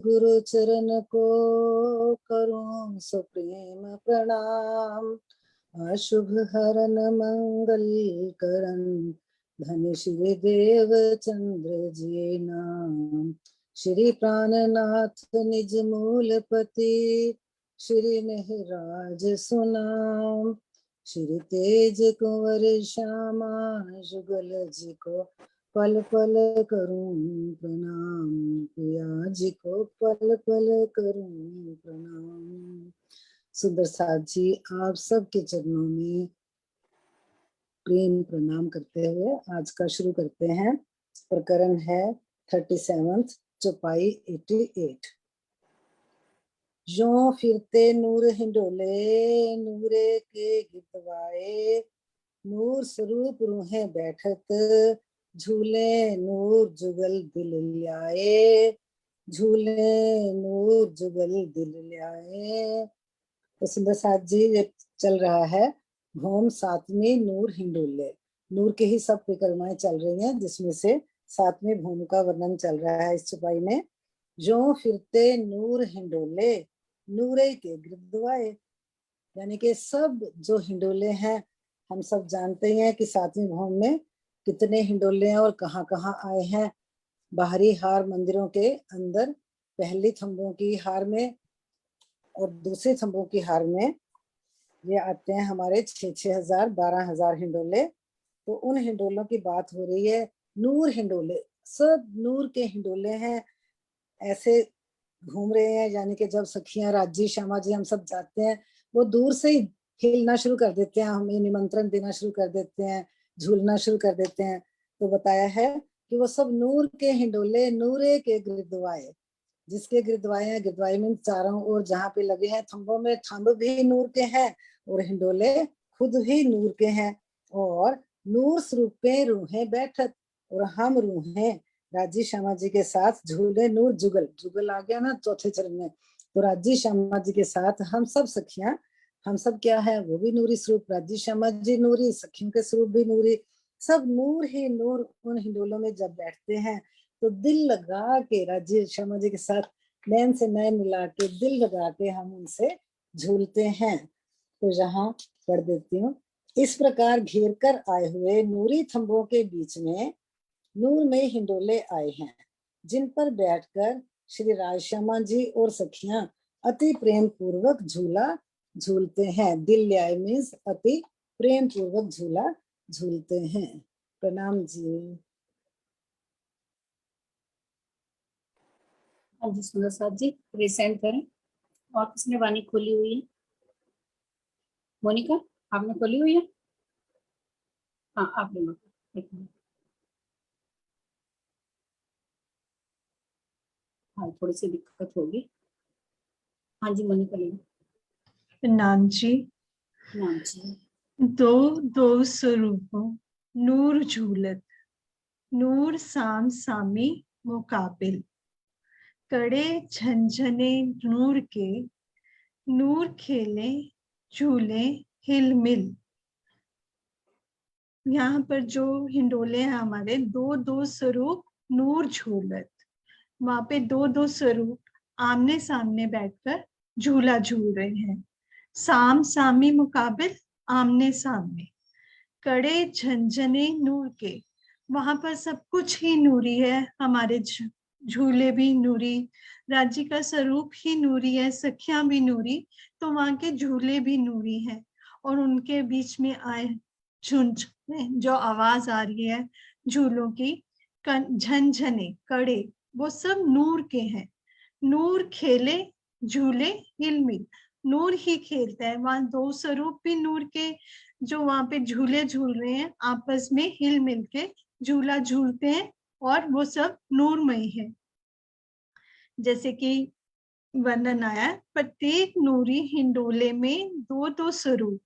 गुरु चरण को करूं सुप्रेम प्रणाम। अशुभ हरन मंगल करन धन श्री देव चंद्र जी नाम। श्री प्राणनाथ निज मूलपति श्री मेहराज सुनाम। श्री तेज कुंवर श्यामा जुगल जी को पल पल करूं प्रणाम। पिया जी को पल पल करूं प्रणाम। सुंदर साथ जी, आप सबके चरणों में प्रेम प्रणाम करते हुए आज का शुरू करते हैं। प्रकरण है 37 चौपाई 88। जो फिरते नूर हिंडोले नूरे के गितवाए, नूर स्वरूप रूहें बैठत झूले नूर जुगल दिल ल्याए। झूले नूर जुगल दिल ल्याए। तो सुंदर साथ जी, ये चल रहा है भौम सातवीं नूर हिंडोले। नूर के ही सब परिक्रमाएं चल रही हैं, जिसमें से सातवें भौम का वर्णन चल रहा है इस चौपाई में। जो फिरते नूर हिंडोले नूरे के गिरदवाए, यानी कि सब जो हिंडोले हैं, हम सब जानते हैं कि सातवीं भौम में कितने हिंडोले हैं और कहाँ कहाँ आए हैं। बाहरी हार मंदिरों के अंदर पहली थंबों की हार में और दूसरे थंबों की हार में ये आते हैं हमारे 6,000 12,000 हिंडोले। तो उन हिंडोलों की बात हो रही है। नूर हिंडोले, सब नूर के हिंडोले हैं, ऐसे घूम रहे हैं। यानी कि जब सखियां राजी श्यामा जी हम सब जाते हैं, वो दूर से ही हिलना शुरू कर देते हैं, हमें निमंत्रण देना शुरू कर देते हैं, झूलना शुरू कर देते हैं। तो बताया है कि वो सब नूर के हिंडोले नूरे के गिरदवाए, जिसके गिरदवाए हैं, गिरदवाए में चारों ओर जहाँ पे लगे हैं थंबों में, थंब भी नूर के हैं और हिंडोले खुद ही नूर के हैं। और नूर स्वरूपे रूहें बैठत, और हम रूहें राजी श्यामा जी के साथ झूले नूर जुगल। जुगल आ गया ना चौथे चरण में। तो राजी श्यामा जी के साथ हम सब सखियां, हम सब क्या है, वो भी नूरी स्वरूप, राजी श्यामा जी नूरी, सखियों के स्वरूप भी नूरी, सब नूर ही नूर उन हिंडोलों में जब बैठते हैं तो दिल लगा के राजी श्यामा जी के साथ नैन से नैन मिला के दिल लगा के हम उनसे झूलते हैं। तो यहाँ पढ़ देती हूँ। इस प्रकार घेर कर आए हुए नूरी थंबों के बीच में नूर में हिंडोले आए हैं, जिन पर बैठकर श्री राजश्यामा जी और सखियां अति प्रेम पूर्वक झूला झूलते हैं। दिल ल्याए मीन्स अति प्रेम पूर्वक झूला झूलते हैं। प्रणाम जी। हाँ जी सुंदर साथ जी, रिसेंड करें। और किसने वाणी खोली हुई है? मोनिका, आपने खोली हुई है? हाँ, आपने एक मिनट। हाँ, थोड़ी सी दिक्कत होगी। हाँ जी मोनिका ले। नाम जी। नाम जी। दो दो स्वरूपों नूर झूलत, नूर साम सामी मुकाबिल। कड़े झंझने नूर के, नूर खेले झूले हिल मिल। यहाँ पर जो हिंडोले हैं हमारे, दो दो स्वरूप नूर झूलत, वहां पे दो दो स्वरूप आमने सामने बैठकर झूला झूल रहे हैं। साम सामी मुकाबिल, आमने सामने। कड़े झंझने नूर के, वहां पर सब कुछ ही नूरी है। हमारे झूले भी नूरी, राज्य का स्वरूप ही नूरी है, सखियां भी नूरी, तो वहां के झूले भी नूरी हैं। और उनके बीच में आए झुंझ जो आवाज आ रही है झूलों की, झंझने कड़े, वो सब नूर के हैं। नूर खेले झूले हिलमिल, नूर ही खेलता है। वहां दो स्वरूप भी नूर के जो वहां पे झूले झूल रहे हैं, आपस में हिल मिल के झूला झूलते हैं और वो सब नूरमय है। जैसे कि वर्णन आया, प्रत्येक नूरी हिंडोले में दो दो स्वरूप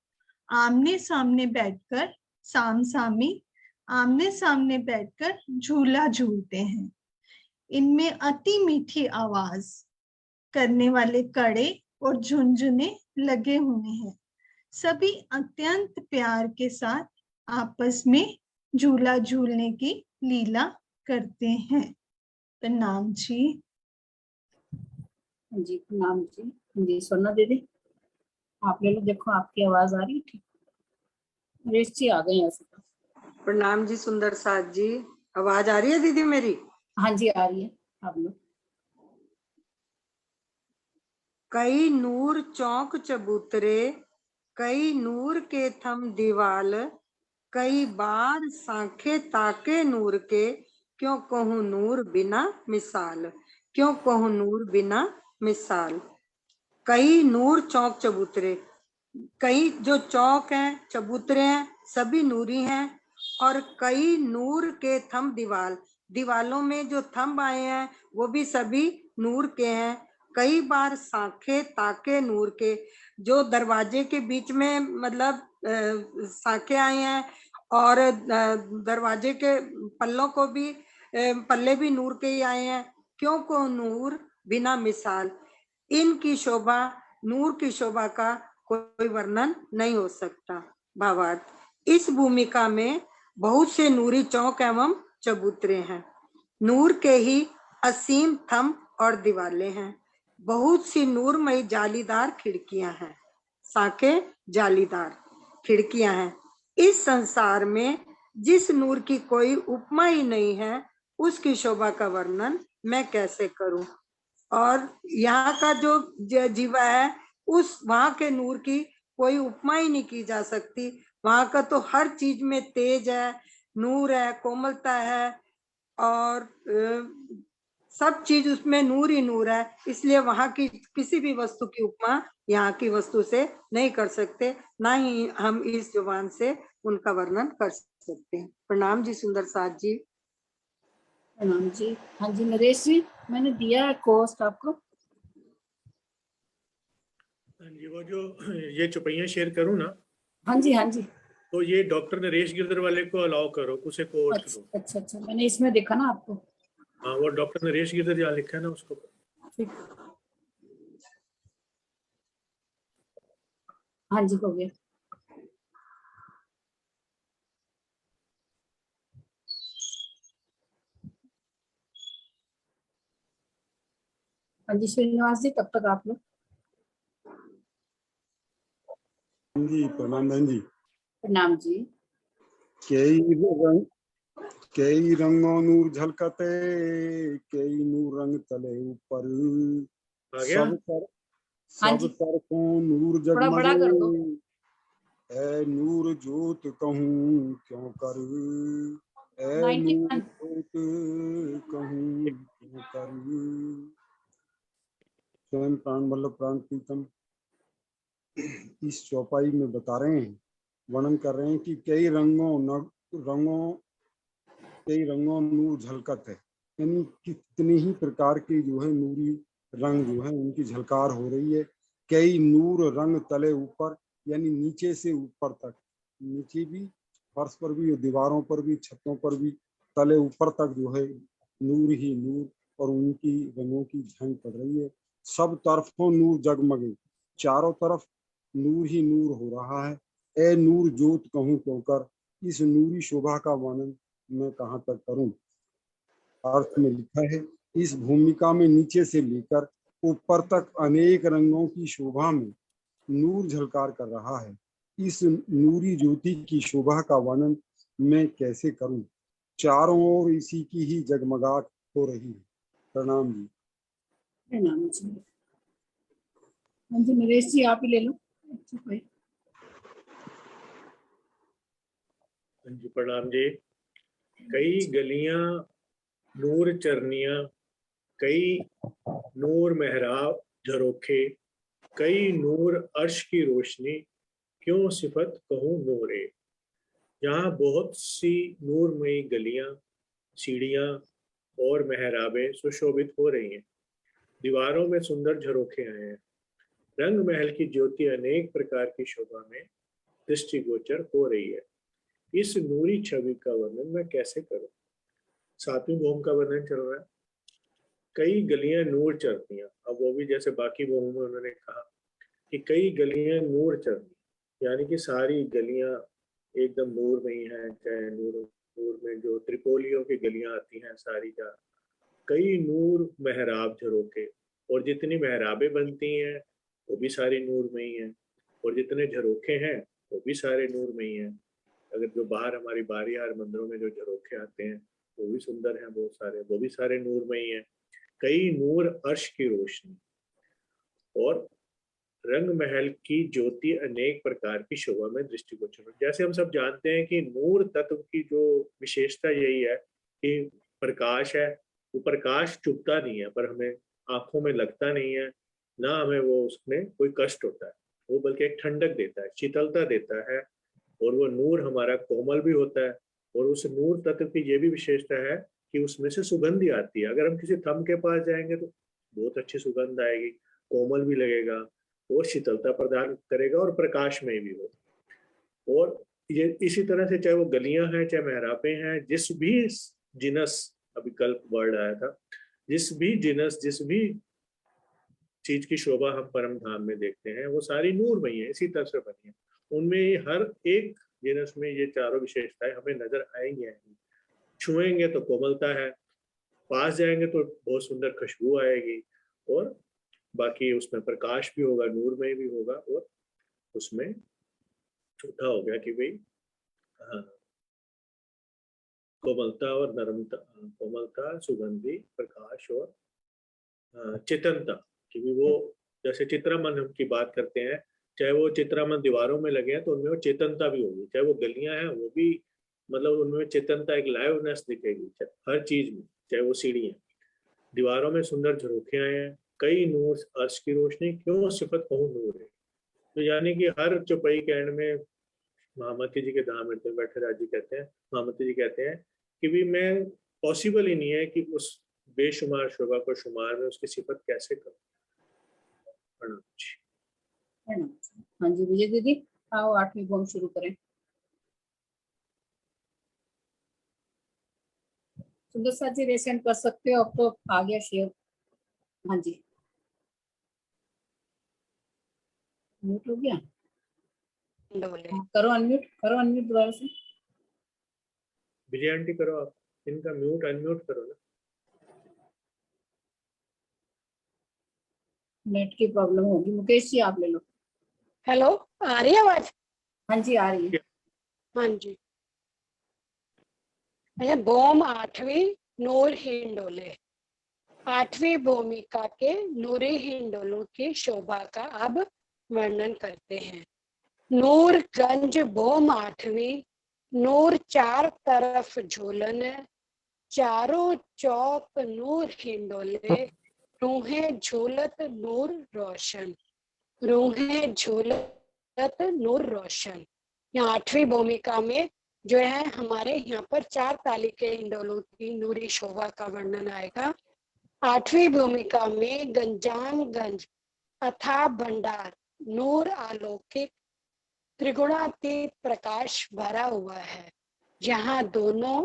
आमने सामने बैठकर, साम सामी आमने सामने बैठकर झूला झूलते हैं। इनमें अति मीठी आवाज करने वाले कड़े और झुंझुने लगे हुए हैं। सभी अत्यंत प्यार के साथ आपस में झूला झूलने की लीला करते हैं। प्रणाम जी। हाँ जी प्रणाम जी। हाँ जी स्वर्णा दीदी आप ले लो, देखो आपकी आवाज आ रही है ठीक। नरेश जी आ गए हैं ऐसे तो। प्रणाम जी सुंदर साथ जी, आवाज आ रही है दीदी मेरी? हाँ जी आ रही है, आप लो। कई नूर चौक चबूतरे, कई नूर के थम दीवाल, कई बार सांखे ताके नूर के, क्यों कहूँ नूर बिना मिसाल, क्यों कहूँ नूर बिना मिसाल। कई नूर चौक चबूतरे, कई जो चौक हैं चबूतरे हैं सभी नूरी हैं, और कई नूर के थंब दीवाल, दीवालों में जो थंब आए हैं वो भी सभी नूर के हैं। कई बार सांखे ताके नूर के, जो दरवाजे के बीच में मतलब सांखे आए हैं, और दरवाजे के पल्लों को भी पल्ले भी नूर के ही आए हैं। क्यों को नूर बिना मिसाल, इनकी शोभा, नूर की शोभा का कोई वर्णन नहीं हो सकता। भावार्थ, इस भूमिका में बहुत से नूरी चौक एवं चबूतरे हैं, नूर के ही असीम थंब और दीवारें हैं, बहुत सी नूरमयी जालीदार खिड़कियां हैं, साके जालीदार खिड़कियां हैं। इस संसार में जिस नूर की कोई उपमा ही नहीं है, उसकी शोभा का वर्णन मैं कैसे करूं। और यहाँ का जो जीवा है उस वहां के नूर की कोई उपमा ही नहीं की जा सकती। वहां का तो हर चीज में तेज है, नूर है, कोमलता है, और सब चीज उसमें नूर ही नूर है। इसलिए वहां की किसी भी वस्तु की उपमा यहाँ की वस्तु से नहीं कर सकते, ना ही हम इस जुबान से उनका वर्णन कर सकते हैं। प्रणाम जी सुंदर साथ जी। प्रणाम जी। हाँ जी नरेश जी मैंने दिया है कोस्ट आपको। हाँ जी, वो जो ये चौपाइयाँ शेयर करूँ ना, हाँ जी हाँ जी। तो ये डॉक्टर नरेश गिरधर वाले को अलाउ करो, उसे कोस्ट अच्छा दो। अच्छा अच्छा, मैंने इसमें देखा ना आपको। हाँ, वो डॉक्टर नरेश गिरधर जहाँ लिखा है ना उसको। ठीक, हाँ जी हो गया। हाँ जी श्रीनिवास जी तब तक आप लोग। जी प्रणाम बहन जी। प्रणाम जी। कई रंगों नूर झलकते, कई नूर रंग तले ऊपर, आ गया? हाँ सब जी तरफों नूर थोड़ा बड़ा जगमगे, कर दो। ऐ नूर जोत कहूँ क्यों कर, ऐ नूर 91। जोत कहूँ क्यों कर। स्वयं प्राण वल्लभ प्राण प्रीतम इस चौपाई में बता रहे हैं, वर्णन कर रहे हैं कि कई रंगों नूर झलकत है, यानी कितने ही प्रकार के जो है नूरी रंग जो है उनकी झलकार हो रही है। कई नूर रंग तले ऊपर, यानी नीचे से ऊपर तक, नीचे भी फर्श पर भी, दीवारों पर भी, छतों पर भी, तले ऊपर तक जो है नूर ही नूर, और उनकी रंगों की झंग पड़ रही है। सब तरफों नूर जगमगे, चारों तरफ नूर ही नूर हो रहा है। ए नूर जोत कहूँ क्यों कर, इस नूरी शोभा का वर्णन मैं कहाँ तक करूं। अर्थ में लिखा है, इस भूमिका में नीचे से लेकर ऊपर तक अनेक रंगों की शोभा में नूर झलकार कर रहा है। इस नूरी ज्योति की शोभा का वर्णन मैं कैसे करूं। चारों ओर इसी की ही जगमगाहट हो रही है। प्रणाम जी। प्रणाम जी। हाँ जी नरेश जी आप ही ले लो। अच्छा कोई। हाँ जी प्रणाम जी। कई गलियां नूर चरनियां, कई नूर मेहराब झरोखे, कई नूर अर्श की रोशनी, क्यों सिफत कहूँ नूरे। यहाँ बहुत सी नूरमयी गलियां, सीढ़ियां और मेहराबें सुशोभित हो रही हैं, दीवारों में सुंदर झरोखे आए हैं, रंग महल की ज्योति अनेक प्रकार की शोभा में दृष्टिगोचर हो रही है। इस नूरी छवि का वर्णन मैं कैसे करूं। सातवीं भूम का वर्णन चल रहा है। कई गलियां नूर चलती हैं, अब वो भी जैसे बाकी भूमों में उन्होंने कहा कि कई गलियां नूर चलती, यानी कि सारी गलियां एकदम नूर में ही हैं, चाहे नूर नूर में जो त्रिपोलियों की गलियां आती हैं सारी, जा कई नूर मेहराब झरोके, और जितनी मेहराबें बनती हैं वो भी सारी नूर में ही हैं, और जितने झरोखे हैं वो भी सारे नूर में ही हैं। अगर जो बाहर हमारी बारियार मंदिरों में जो झरोखे आते हैं वो भी सुंदर हैं बहुत सारे, वो भी सारे नूर में ही हैं। कई नूर अर्श की रोशनी और रंग महल की ज्योति अनेक प्रकार की शोभा में दृष्टिगोचर। जैसे हम सब जानते हैं कि नूर तत्व की जो विशेषता यही है कि प्रकाश है, वो प्रकाश चुभता नहीं है, पर हमें आंखों में लगता नहीं है, ना हमें वो उसमें कोई कष्ट होता है, वो बल्कि एक ठंडक देता है, शीतलता देता है, और वो नूर हमारा कोमल भी होता है। और उस नूर तत्व की ये भी विशेषता है कि उसमें से सुगंध आती है। अगर हम किसी थम के पास जाएंगे तो बहुत अच्छी सुगंध आएगी, कोमल भी लगेगा और शीतलता प्रदान करेगा और प्रकाश में भी हो। और ये इसी तरह से चाहे वो गलियां हैं चाहे मेहराबें हैं, जिस भी जिनस, अभी कल वर्ड आया था, जिस भी जिनस जिस भी चीज की शोभा हम परम धाम में देखते हैं वो सारी नूर में ही है, इसी तरह से बनी है। उनमें हर एक जिनस में ये चारों विशेषताएं हमें नजर आएंगी। छुएंगे तो कोमलता है, पास जाएंगे तो बहुत सुंदर खुशबू आएगी, और बाकी उसमें प्रकाश भी होगा, नूर में भी होगा, और उसमें छोटा हो गया कि भाई कोमलता और नरमता, कोमलता, सुगंधी, प्रकाश और चेतनता। कि भी वो जैसे चित्रामन की बात करते हैं, चाहे वो चित्रामन दीवारों में लगे हैं तो उनमें वो चेतनता भी होगी, चाहे वो गलियां हैं वो भी, मतलब उनमें चेतनता, एक लाइवनेस दिखेगी हर चीज में, चाहे वो सीढ़ियां, दीवारों में सुंदर झरोखे आए हैं। कई नूर अर्श की रोशनी क्यों सिफत कहूँ नूर है। तो यानी कि हर चौपाई के एंड में महामती जी के धाम में बैठे राज जी कहते हैं, महामती जी कहते हैं कि भी मैं पॉसिबल ही नहीं है कि उस बेशुमार शोभा को शुमार में उसकी सिफत कैसे करूं। प्रणाम जी। हाँ जी विजय दीदी, आओ 8वीं बोम शुरू करें। सुंदर साथ जी रेसेंट कर सकते हो, अब तो आ गया शेयर। हाँ जी म्यूट हो गया, करो अनम्यूट दोबारा से। विजय आंटी करो आप, इनका म्यूट अनम्यूट करो ना। नेट की प्रॉब्लम होगी। मुकेश जी आप ले लो। हेलो, आ रही है आवाज? हाँ जी आ रही है। हाँ जी। बोम 8वीं नूर हिंडोले। 8वीं भूमिका के नूरी हिंडोलों की शोभा का अब वर्णन करते हैं। नूर गंज बोम 8वीं, नूर चार तरफ झूलन, चारों चौक नूर हिंडोले, रूहें झूलत नूर रोशन, रूहें झूलत नूर रोशन। यहाँ 8वीं भूमिका में जो है हमारे यहाँ पर 4 ताली के हिंडोलों की नूरी शोभा का वर्णन आएगा। 8वीं भूमिका में गंजामगंज अथाह भंडार नूर अलौकिक त्रिगुणातीत प्रकाश भरा हुआ है। यहाँ दोनों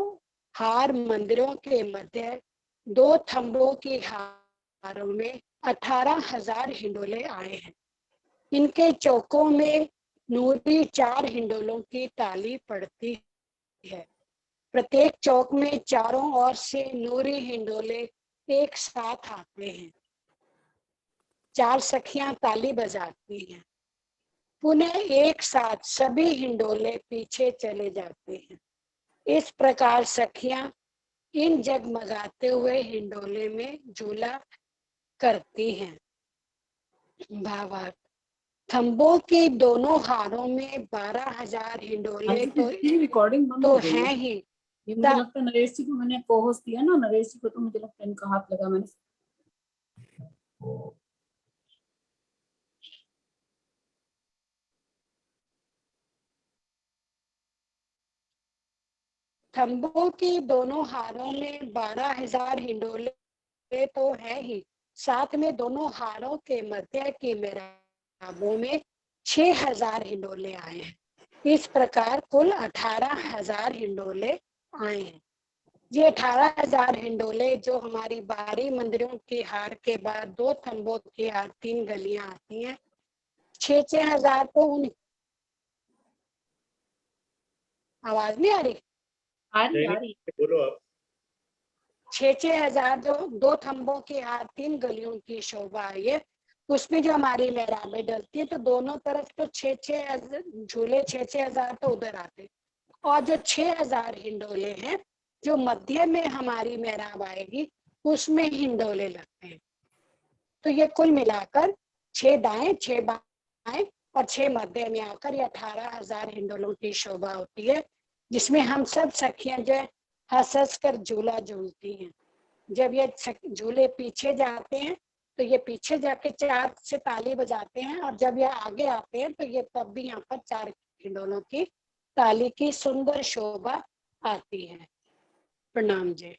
हार मंदिरों के मध्य 2 थंबों की हारों में 18,000 हिंडोले आए हैं। इनके चौकों में नूरी 4 हिंडोलों की ताली पड़ती है। प्रत्येक चौक में चारों ओर से नूरी हिंडोले एक साथ आते हैं। 4 सखियां ताली बजाती हैं। पुनः एक साथ सभी हिंडोले पीछे चले जाते हैं। इस प्रकार सखियां इन जगमगाते हुए हिंडोले में झूला करती हैं। भावार्थ, थंबों की दोनों हारों में 12,000 हिंडोले रिकॉर्डिंग तो हैं ही। ये मुझे लगता है नरेश जी को मैंने को-होस्ट दिया ना, नरेश जी को तो मुझे लगता है इनका हाथ लगा मैंने। थंबों की दोनों हारों में 12,000 हिंडोले तो है ही, साथ में दोनों हारों के मध्य की मेहराबों में 6,000 हिंडोले आए हैं। इस प्रकार कुल 18,000 हिंडोले आए हैं। ये 18,000 हिंडोले जो हमारी बाहरी मंदिरों की हार के बाद 2 थंबों की हार 3 गलियां आती हैं, 6,000 तो उन। आवाज नहीं आ रही? आ रही बोलो आप। छह हजार जो 2 थंबों की 3 गलियों की शोभा है, उसमें जो हमारी मेहराबें डलती है, तो दोनों तरफ तो 6 झूले 6 हजार तो उधर आते, और जो 6 हजार हिंडोले हैं, जो मध्य में हमारी मेहराब आएगी उसमें हिंडोले लगते हैं। तो ये कुल मिलाकर 6 दाएं 6 बाएं और 6 मध्य में आकर ये 18,000 हिंडोलों की शोभा होती है, जिसमें हम सब सखियां जो है हंस हंस कर झूला झूलती हैं। जब ये झूले पीछे जाते हैं तो ये पीछे जाके 4 से ताली बजाते हैं, और जब ये आगे आते हैं तो ये तब भी यहाँ पर 4 हिंडोलों की ताली की सुंदर शोभा आती है। प्रणाम जी।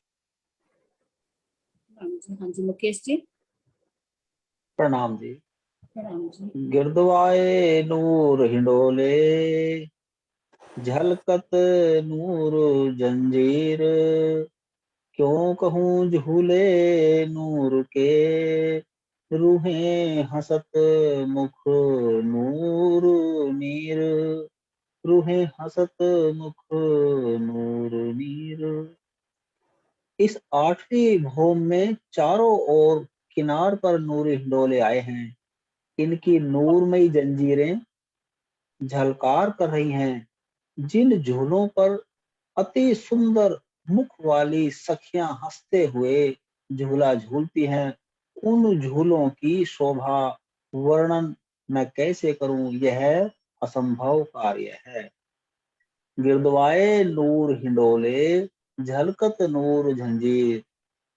हाँ जी मुकेश जी। प्रणाम जी। प्रणाम जी। गिरदवाए नूर हिंडोले, झलकत नूर जंजीर, क्यों कहूँ झूले नूर के, रूहें हसत मुख नूर नीर, रूहें हसत मुख नूर नीर। इस 8वीं भौम में चारों ओर किनार पर नूर हिंडोले आए हैं। इनकी नूरमयी जंजीरें झलकार कर रही हैं। जिन झूलों पर अति सुंदर मुख वाली सखियां हंसते हुए झूला झूलती हैं, उन झूलों की शोभा वर्णन मैं कैसे करूं, यह असंभव कार्य है। गिरदवाए नूर हिंडोले, झलकत नूर जंजीर,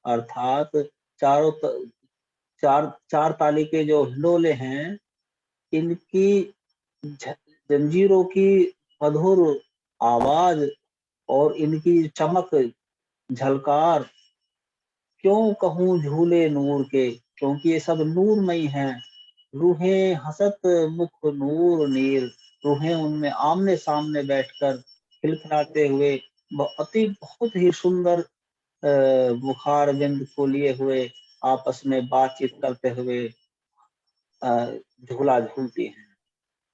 अर्थात चार ताली के जो हिंडोले हैं, इनकी जंजीरों की मधुर आवाज और इनकी चमक झलकार, क्यों कहूँ झूले नूर के, क्योंकि ये सब नूरमयी हैं। रूहें हसत मुख नूर नीर, रूहें उनमें आमने सामने बैठकर खिलखिलाते हुए बहुत ही सुंदर मुखार बिंद को लिए हुए आपस में बातचीत करते हुए झूला झूलती हैं।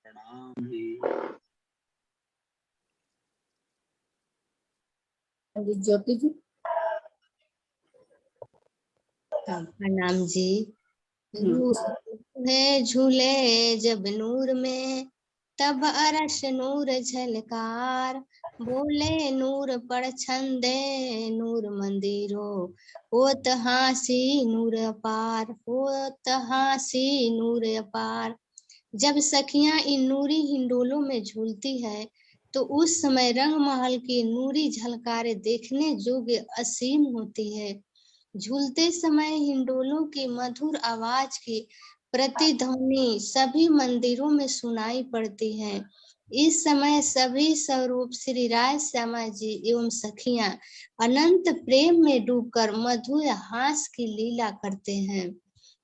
प्रणाम जी। हाँ जी ज्योति जी। प्रणाम जी। है झूले जब नूर में, तब अरश नूर झलकार, बोले नूर पर छंदे नूर मंदिरो, होत हासी नूर अपार, होत हासी नूर अपार। जब सखियां इन नूरी हिंडोलों में झूलती है तो उस समय रंग महल की नूरी झलकारें देखने योग्य असीम होती है। झूलते समय हिंडोलों की मधुर आवाज की प्रतिध्वनि सभी मंदिरों में सुनाई पड़ती है। इस समय सभी स्वरूप श्री राय श्यामा जी एवं सखियां अनंत प्रेम में डूबकर मधुर हास की लीला करते हैं।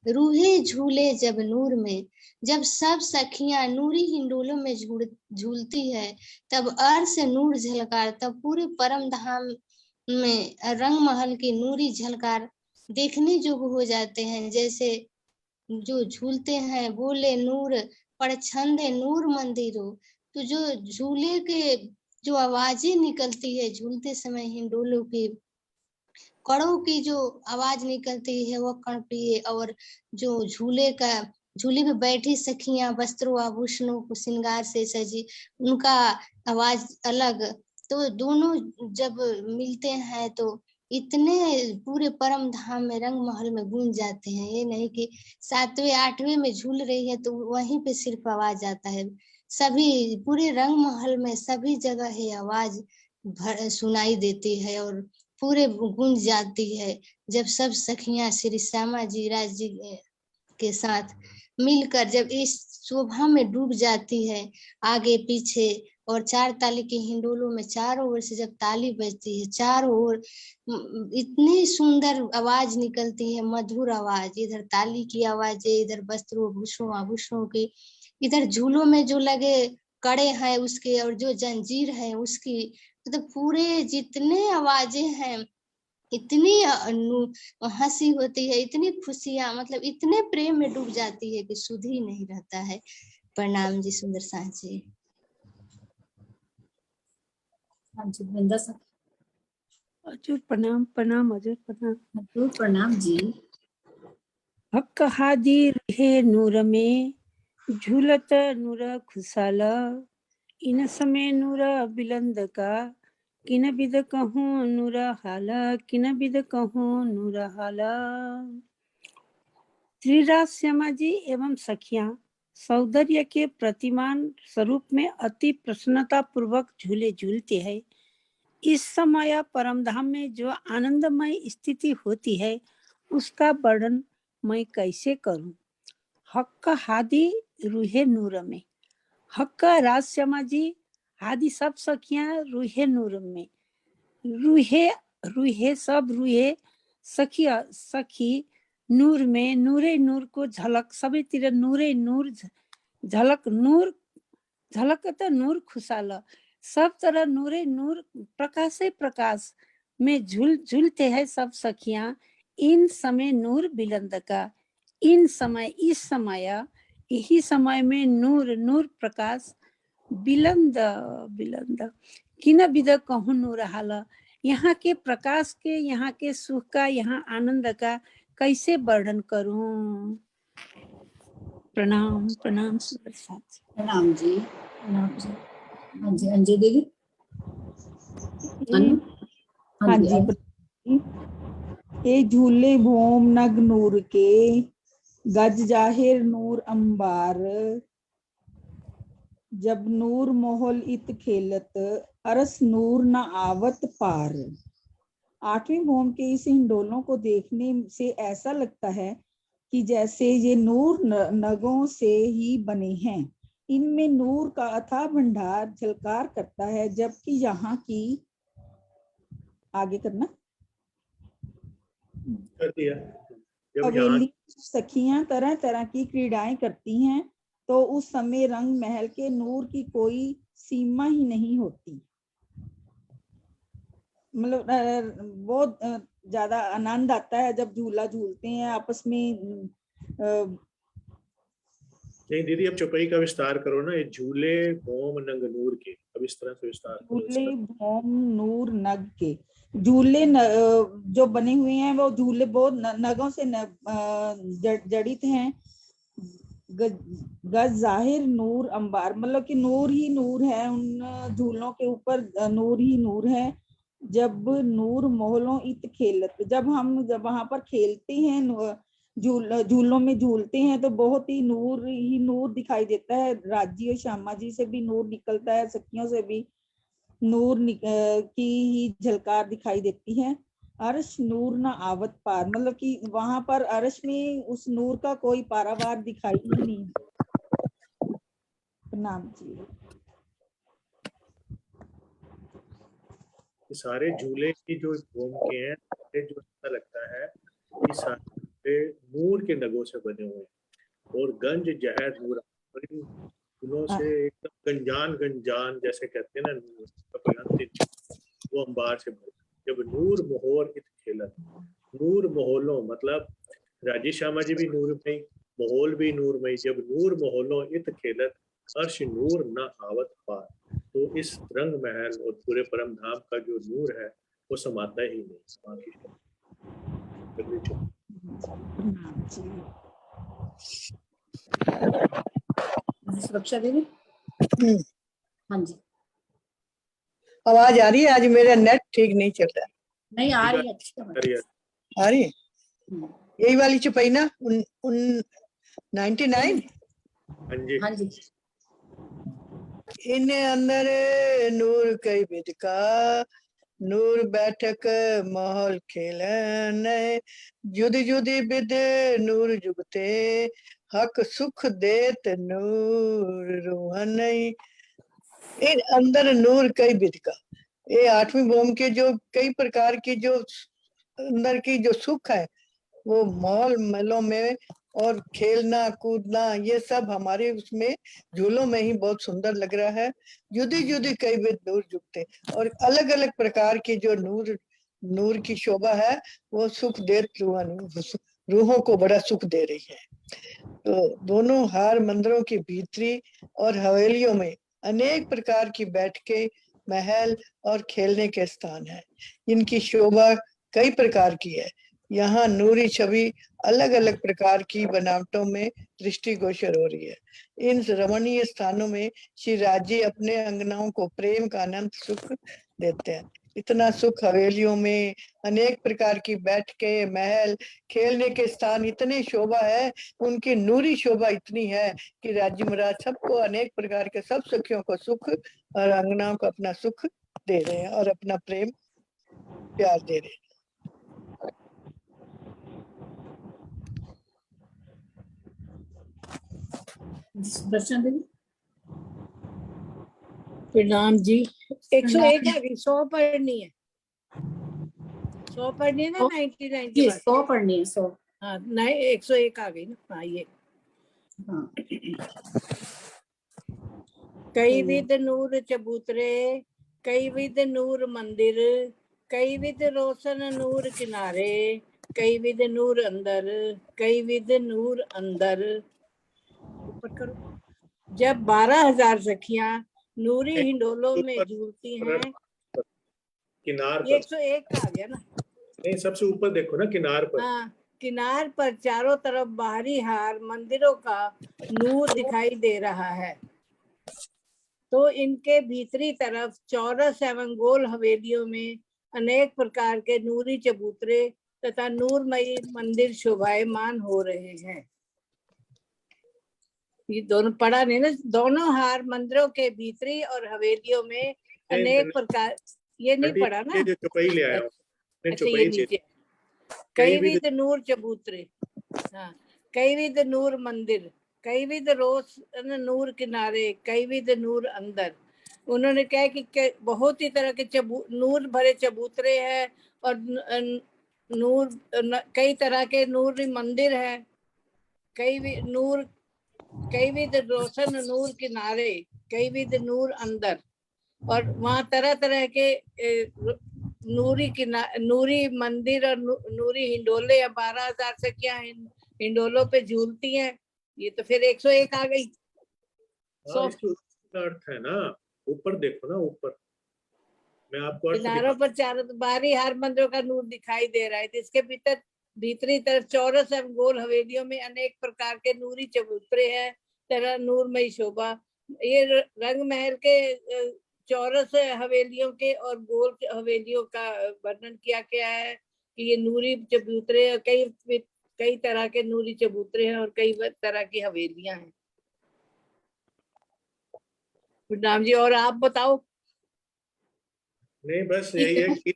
रूहे झूले जब नूर में, जब सब सखियां नूरी हिंडोलों में झूलती है, तब अर्श नूर झलकार, तब पूरे परम धाम में रंग महल की नूरी झलकार देखने योग्य हो जाते हैं। जैसे जो झूलते हैं, बोले नूर पर छंदे नूर मंदिरों, तो जो झूले के जो आवाजें निकलती है झूलते समय हिंडोलों की, कड़ों की जो आवाज निकलती है वो कड़पी, और जो झूले पे बैठी सखियां वस्त्रों आभूषणों को श्रृंगार से सजी, उनका आवाज अलग। तो दोनों जब मिलते हैं तो इतने पूरे परम धाम में रंग महल में गूंज जाते हैं। ये नहीं कि 7वें 8वें में झूल रही है तो वहीं पे सिर्फ आवाज आता है, सभी पूरे रंग महल में सभी जगह ये आवाज सुनाई देती है और पूरे गूंज जाती है। जब सब सखियां श्री श्यामा जी राज जी के साथ मिलकर जब इस शोभा में डूब जाती है, आगे पीछे, और 4 ताली की हिंडोलों में चारों ओर से जब ताली बजती है, चारों ओर इतनी सुंदर आवाज निकलती है, मधुर आवाज। इधर ताली की आवाज है, इधर वस्त्रों आभूषणों की, इधर झूलों में जो लगे कड़े हैं उसके, और जो जंजीर है उसकी, तो पूरे जितने आवाजें हैं, इतनी हंसी होती है, इतनी खुशियां, मतलब इतने प्रेम में डूब जाती है कि सुध ही नहीं रहता है। प्रणाम जी सुंदर सांझ जी। हाँ जी वृंदा सर। हजूर प्रणाम प्रणाम हजूर प्रणाम। हजूर प्रणाम जी। हक हाजिर है नूर में झूलत नूर खुशाला, इन समय नूर बिलंद का किन बिद कहूँ नूर हाला, किन बिद कहूँ नूर हाला। श्री राज श्यामा जी एवं सखियां सौंदर्य के प्रतिमान स्वरूप में अति प्रसन्नता पूर्वक झूले झूलते हैं। इस समय परमधाम में जो आनंदमय स्थिति होती है उसका वर्णन मैं कैसे करूं। हक हादी रूहे नूर में, हक राज श्यामा जी, हादी सब सखियां रूहे नूर में, रूहे रूहे सब रूहे सखिया सखी नूर में, नूरे नूर को झलक सभी तीर नूरे नूर झलक नूर झलकत नूर खुशाला, सब तरह नूरे नूर प्रकाशे प्रकाश में झूलते हैं सब सखियां। इन समय नूर बिलंद का, इन समय इस समय यही समय में नूर नूर प्रकाश बिलंद बिलंद किन बिद कहूँ नूर हाला, यहाँ के प्रकाश के, यहाँ के सुख का, यहाँ आनंद का कैसे वर्णन करूं। प्रणाम प्रणाम सुप्रसाद। प्रणाम जी, प्रणाम जी। हाँ जी अंजू दीदी। अनु? हाँ जी अनु? ये झूले भोम नग नूर के, गज जाहिर नूर अंबार, जब नूर मोहल इत खेलत, अरस नूर न आवत पार। आठवीं भोम के इस हिंडोलों को देखने से ऐसा लगता है कि जैसे ये नूर नगों से ही बने हैं। इनमें नूर का अथाह भंडार झलकार करता है, जबकि यहाँ की आगे करना कर दिया। जब यहाँ हवेली सखियां तरह तरह की क्रीड़ाएं करती हैं तो उस समय रंग महल के नूर की कोई सीमा ही नहीं होती। मतलब बहुत ज्यादा आनंद आता है जब झूला झूलते हैं आपस में। नहीं दीदी, अब चौपाई का विस्तार करो ना। ये झूले भोम नंग नूर के, अब इस तरह से विस्तार करो झूले इसका। भोम नूर नग के, झूले जो बने हुए हैं वो झूले बहुत नगों से जड़ित हैं। गज जाहिर नूर अंबार, मतलब कि नूर ही नूर है, उन झूलों के ऊपर नूर ही नूर है। जब नूर मोहलों इत खेलत, जब वहां पर खेलते हैं, झूलों में झूलते हैं तो बहुत ही नूर दिखाई देता है। राजी और श्यामा जी से भी नूर निकलता है, सखियों से भी नूर की ही झलकार दिखाई देती है। अर्श नूर न आवत पार, मतलब कि वहां पर अर्श में उस नूर का कोई पारावार दिखाई ही नहीं। प्रणाम जी। सारे झूले की जो भोम के हैं, जो अच्छा लगता है कि सारे नूर के नगों से बने हुए हैं और गंज जहर नूर, और इन फूलों से एकदम गंजान गंजान जैसे कहते हैं ना, नूर का कोई अंत नहीं, वो अंबार से भरे। जब नूर मोहर इत खेलत, नूर मोहलों मतलब राजी श्यामा जी भी नूरमयी, मोहल भी नूरमयी। जब नूर मोहलों इत खेलत, अर्श नूर न आवत पार। तो इस रंग महल और पूरे परम धाम का जो नूर है वो समाता ही नहीं। सुरक्षा दीदी। हाँ जी आवाज आ रही है? आज मेरा नेट ठीक नहीं चल रहा। नहीं आ रही है, अच्छी आ रही है। यही वाली चौपाई ना 99। हाँ जी। इन अंदर नूर कई बिद का, नूर बैठक माहौल खेलन, जुद जुदी बिद नूर जुगते, हक सुख देत नूर रूहन। इन अंदर नूर कई बिद का, ये आठवीं भोम के जो कई प्रकार की जो अंदर की जो सुख है वो मॉल महलों में और खेलना कूदना ये सब हमारे उसमें झूलों में ही बहुत सुंदर लग रहा है। जुदी जुदी कई बिद नूर जुगते, और अलग अलग प्रकार की जो नूर की शोभा है वो सुख दे, रूहों को बड़ा सुख दे रही है। तो दोनों हार मंदिरों की भीतरी और हवेलियों में अनेक प्रकार की बैठकें महल और खेलने के स्थान हैं। इनकी शोभा कई प्रकार की है। यहाँ नूरी छवि अलग अलग प्रकार की बनावटों में दृष्टिगोचर हो रही है। इन रमणीय स्थानों में श्री राज जी अपने अंगनाओं को प्रेम का अनंत सुख देते हैं। इतना सुख हवेलियों में, अनेक प्रकार की बैठकें, महल, खेलने के स्थान, इतने शोभा है, उनकी नूरी शोभा इतनी है कि राजी महाराज सबको अनेक प्रकार के सब सखियों को सुख और अंगनाओं को अपना सुख दे रहे हैं और अपना प्रेम प्यार दे रहे हैं। दर्शन देवी। प्रणाम जी। 101 आ गई, 100 पढ़नी है। 100 पढ़नी है ना, 99 जी 100 पढ़नी है। 100 हाँ, नहीं 101 आ गई ना। हाँ ये हाँ। कई विध नूर चबूतरे, कई विध नूर मंदिर, कई विध रोशन नूर किनारे, कई विध नूर अंदर, कई विध नूर अंदर। ऊपर करो। जब 12,000 सखियां नूरी हिंडोलों में झूलती हैं। किनार ये पर 101 का आ गया ना। नहीं, सबसे ऊपर देखो ना, किनार पर। हाँ, किनार पर चारों तरफ बाहरी हार मंदिरों का नूर दिखाई दे रहा है, तो इनके भीतरी तरफ चौरस एवं गोल हवेलियों में अनेक प्रकार के नूरी चबूतरे तथा नूरमयी मंदिर शोभायमान हो रहे हैं। ये दोनों पढ़ा नहीं ना। दोनों हार मंदिरों के भीतरी और हवेलियों में अनेक प्रकार, ये नहीं पढ़ा ना। जो चौपाई ले आया हूँ, अच्छा ये नीचे कई विध नूर चबूतरे, हाँ, कई विध नूर मंदिर, कई विध रोशन नूर किनारे, कई विध नूर अंदर। उन्होंने कहा कि बहुत ही तरह के नूर भरे चबूतरे हैं और नूर कई तरह के नूर मंदिर है, कई विध रोशन नूर किनारे, कई विध नूर अंदर, और वहाँ तरह तरह के नूरी मंदिर और नूरी हिंडोले या 12,000 सखियां हिंडोलों पे झूलती हैं। ये तो फिर 101 आ गई। अर्थ है ना, ऊपर देखो ना, ऊपर मैं आपको किनारों पर चारों बाहरी हार मंदिरों का नूर दिखाई दे रहा है। इसके भीतरी तरफ चौरस एवं गोल हवेलियों में अनेक प्रकार के नूरी चबूतरे हैं, तरह नूरमयी शोभा। ये रंग महल के चौरस हवेलियों के और गोल हवेलियों का वर्णन किया गया है कि ये नूरी चबूतरे, कई तरह के नूरी चबूतरे हैं और कई तरह की हवेलियां हैं। प्रणाम जी। और आप बताओ। नहीं, बस यही है कि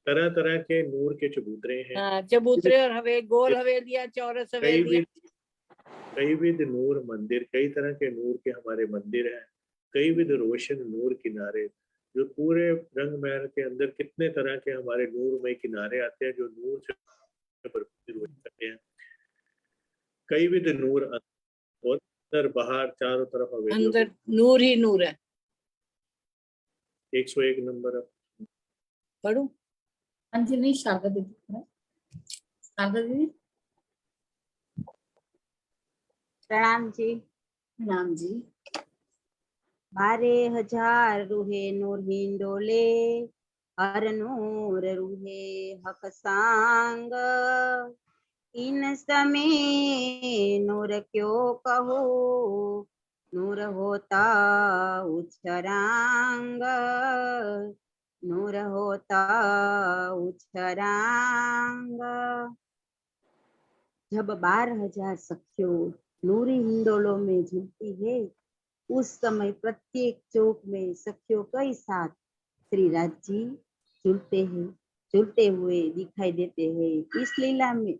तरह तरह के नूर के चबूतरे हैं। हाँ, चबूतरे और गोल हवेलियां, चौरस हवेलियां, कई विध नूर मंदिर, कई तरह के नूर के हमारे मंदिर हैं, कई विध रोशन नूर किनारे, जो पूरे रंग महल के अंदर कितने तरह के हमारे नूर में किनारे आते हैं जो नूर से भरपूर होते हैं। कई विध नूर और अंदर बाहर चारों तरफ हवेलियों, अंदर नूर ही नूर है। 101 नंबर पढ़ू। हाँ जी, नहीं शारदा दीदी। शारदा दीदी। प्रणाम जी। प्रणाम जी। 12,000 रूहे नूर हिंडोले, हर नूर रूहे हक सांग, इन समय नूर क्यों कहो, नूर होता उच्छरांग, नूर होता उच्छरांग। जब 12,000 सखियों नूरी हिंडोलों में झूलती है, उस समय प्रत्येक चौक में सखियों के साथ श्री राज जी झूलते हुए दिखाई देते हैं। इस लीला में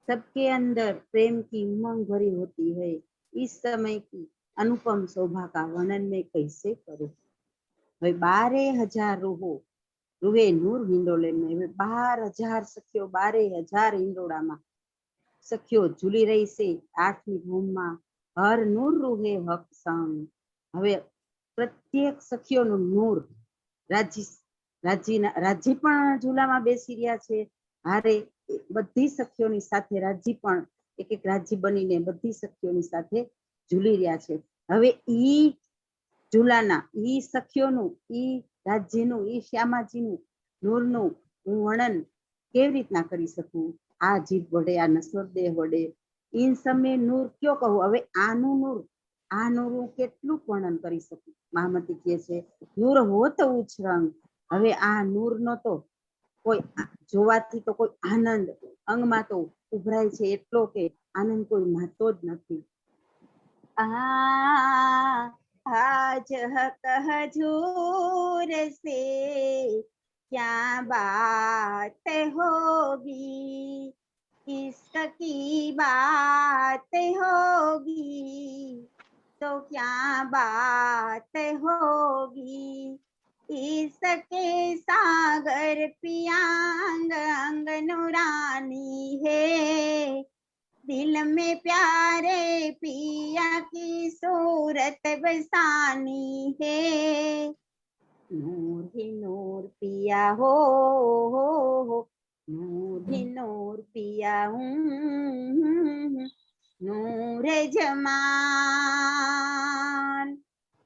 सबके अंदर प्रेम की उमंग भरी होती है। इस समय की अनुपम शोभा का वर्णन मैं कैसे करूं। 12,000 रूहे नूर हिंडोले में 12,000 सखियों, 12,000 हिंडोड़ा में सखियों झूली रही से 8મી ભૂમમાં હર નૂર રૂહે હક સંગ। હવે પ્રત્યેક સખીઓનું નૂર રાજી પણ ઝૂલામાં બેસી રહ્યા છે। હારે બધી સખીઓની સાથે રાજી પણ એક રાજી બનીને બધી સખીઓની સાથે ઝૂલી રહ્યા છે। હવે ઈ ઝૂલાના ઈ સખીઓનું ઈ રાજ્યનું ઈ શ્યામાજીનું નૂરનું હું વર્ણન કેવી રીતના કરી શકું? આ જીભ વડે, આ નશ્વર દેહ વડે इन समय नूर क्यों कहूं? હવે આનું નૂર, આ નૂર હું કેટલું વર્ણન કરી શકું? મહામતી કહે છે નૂર હોત ઉચ્ચ રંગ. હવે આ નૂર નો તો કોઈ જોવાથી તો કોઈ આનંદ અંગમાં તો ઉભરાય છે એટલો કે આનંદ કોઈ માતો જ નથી. आज कह झूर से क्या बात होगी, इसकी बात होगी तो क्या बात होगी, इसके सागर पियांग अंग नूरानी है, दिल में प्यारे पिया की सूरत बसानी है, नूर ही नूर पिया हो, नूर ही नूर पिया हूँ, नूर जमाल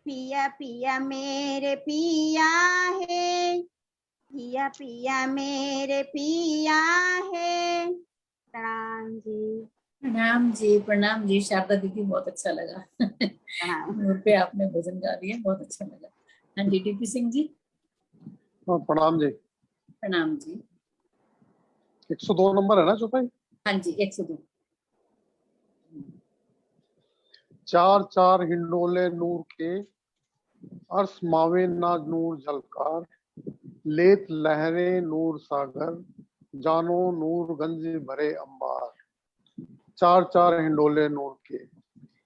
पिया पिया मेरे पिया है, पिया पिया मेरे पिया है। प्रणाम जी। प्रणाम जी, प्रणाम जी। शारदा दीदी बहुत अच्छा लगा। नूर पे आपने भजन गा दिया, बहुत अच्छा लगा। हाँ जी, टीपी सिंह जी। प्रणाम जी। प्रणाम जी। 102 नंबर है ना चौपाई? हाँ जी, 102। चार चार हिंडोले नूर के, अर्श मावे ना नूर झलकार, लेत लहरे नूर सागर, जानो नूर गंज भरे अंबार। चार चार हिंडोले नूर के।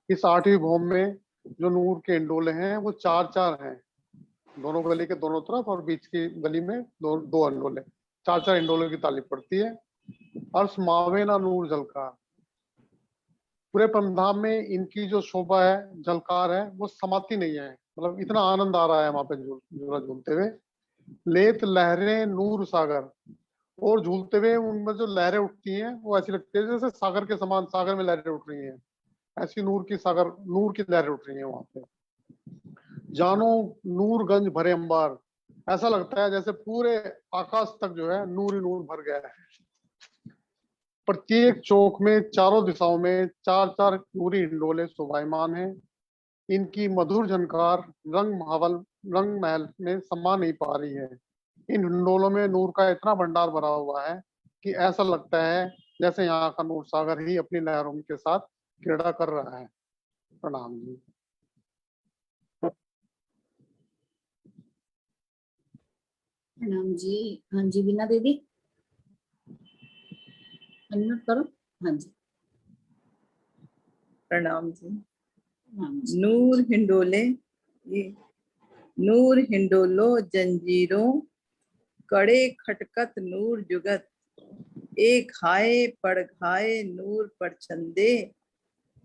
इस 8वीं भौम में जो नूर के हिंडोले हैं वो चार चार हैं, दोनों गली के दोनों तरफ, और बीच की गली में दो हिंडोले। चार चार हिंडोले की ताली पड़ती है। अर्श मावे ना नूर झलकार, पूरे परमधाम में इनकी जो शोभा है, झलकार है, वो समाती नहीं है। मतलब इतना आनंद आ रहा है वहां पे झूला झूलते हुए। लेत लहरे नूर सागर, और झूलते हुए उनमें जो लहरें उठती हैं वो ऐसी लगती है जैसे सागर के समान, सागर में लहरें उठ रही हैं। ऐसी नूर की लहरें उठ रही हैं वहां पे। जानो नूर गंज भरे अंबार, ऐसा लगता है जैसे पूरे आकाश तक जो है नूर ही नूर भर गया है। प्रत्येक चौक में चारों दिशाओं में चार चार नूरी हिंडोले शोभायमान हैं। इनकी मधुर झनकार रंग महल में समा नहीं पा रही है। इन हिंडोलों में नूर का इतना भंडार भरा हुआ है कि ऐसा लगता है जैसे यहाँ का नूर सागर ही अपनी लहरों के साथ क्रीड़ा कर रहा है। प्रणाम जी। प्रणाम जी। हाँ जी, बीना दीदी अनम्यूट करो। हाँ जी। प्रणाम जी। प्रणाम जी। नूर हिंडोले, ये नूर हिंडोलो जंजीरों, कड़े खटकत नूर जुगत, एक हाय पड़ घाय नूर पर छंदे,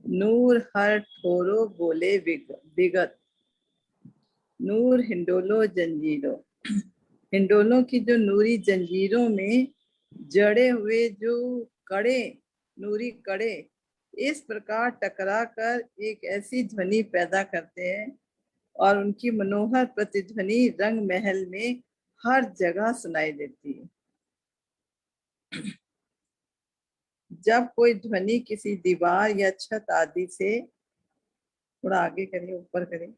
नूर हर ठोरो बोले विगत। नूर हिंडोलो जंजीरों, हिंडोलों की जो नूरी जंजीरों में जड़े हुए जो कड़े, नूरी कड़े इस प्रकार टकरा कर एक ऐसी ध्वनि पैदा करते हैं और उनकी मनोहर प्रतिध्वनि रंग महल में हर जगह सुनाई देती है। जब कोई ध्वनि किसी दीवार या छत आदि से, थोड़ा आगे करिए, ऊपर करिए,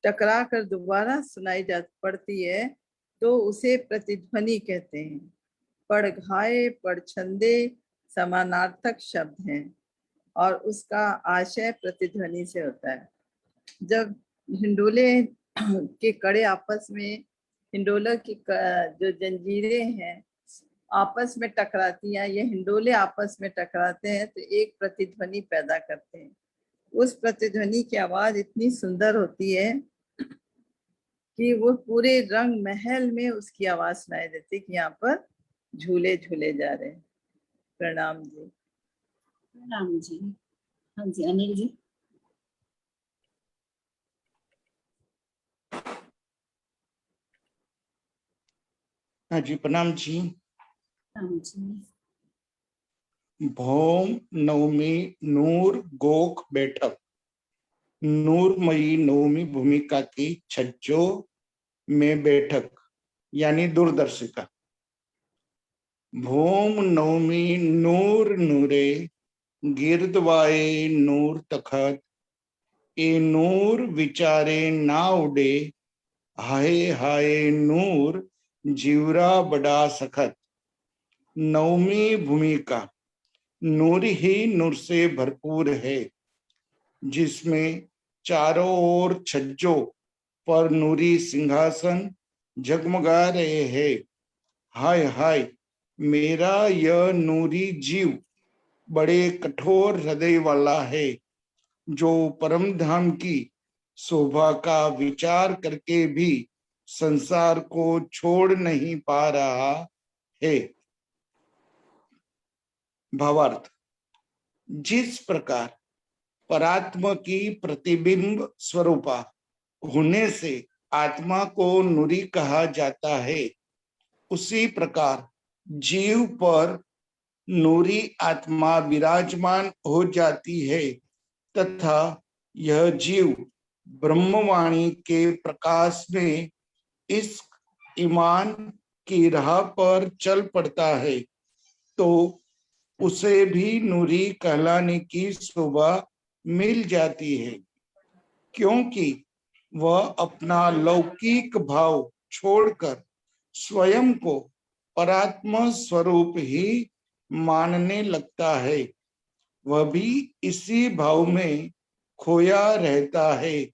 टकरा कर दोबारा सुनाई जा पड़ती है तो उसे प्रतिध्वनि कहते हैं। पड़घाए पड़छंदे समानार्थक शब्द हैं और उसका आशय प्रतिध्वनि से होता है। जब हिंडोले के कड़े आपस में, हिंडोला की जो जंजीरें हैं आपस में टकराती हैं, ये हिंडोले आपस में टकराते हैं तो एक प्रतिध्वनि पैदा करते हैं। उस प्रतिध्वनि की आवाज इतनी सुंदर होती है कि वो पूरे रंग महल में उसकी आवाज सुनाई देती है कि यहाँ पर झूले झूले जा रहे हैं। प्रणाम जी। प्रणाम जी। हाँ जी, अनिल जी। हाँ जी, प्रणाम जी। प्रणाम जी। भौम नवमी नूर गोख बैठक, नूरमयी नवमी भूमिका की छज्जों में बैठक यानी दूरदर्शिका। भौम नवमी नूर नूरे, गिरदवाए नूर तखत, ए नूर विचारे ना उड़े, हाय हाय नूर जीवरा बड़ा सखत। नवमी भूमिका नूर ही नूर से भरपूर है, जिसमें चारों ओर छज्जों पर नूरी सिंहासन जगमगा रहे हैं। हाय हाय मेरा यह नूरी जीव बड़े कठोर हृदय वाला है, जो परम धाम की शोभा का विचार करके भी संसार को छोड़ नहीं पा रहा है। भावार्थ, जिस प्रकार परात्मा की प्रतिबिंब स्वरूपा होने से आत्मा को नूरी कहा जाता है, उसी प्रकार जीव पर नूरी आत्मा विराजमान हो जाती है तथा यह जीव ब्रह्मवाणी के प्रकाश में इस ईमान की राह पर चल पड़ता है, तो उसे भी नूरी कहलाने की शोभा मिल जाती है, क्योंकि वह अपना लौकिक भाव छोड़कर स्वयं को परात्मा स्वरूप ही मानने लगता है। वह भी इसी भाव में खोया रहता है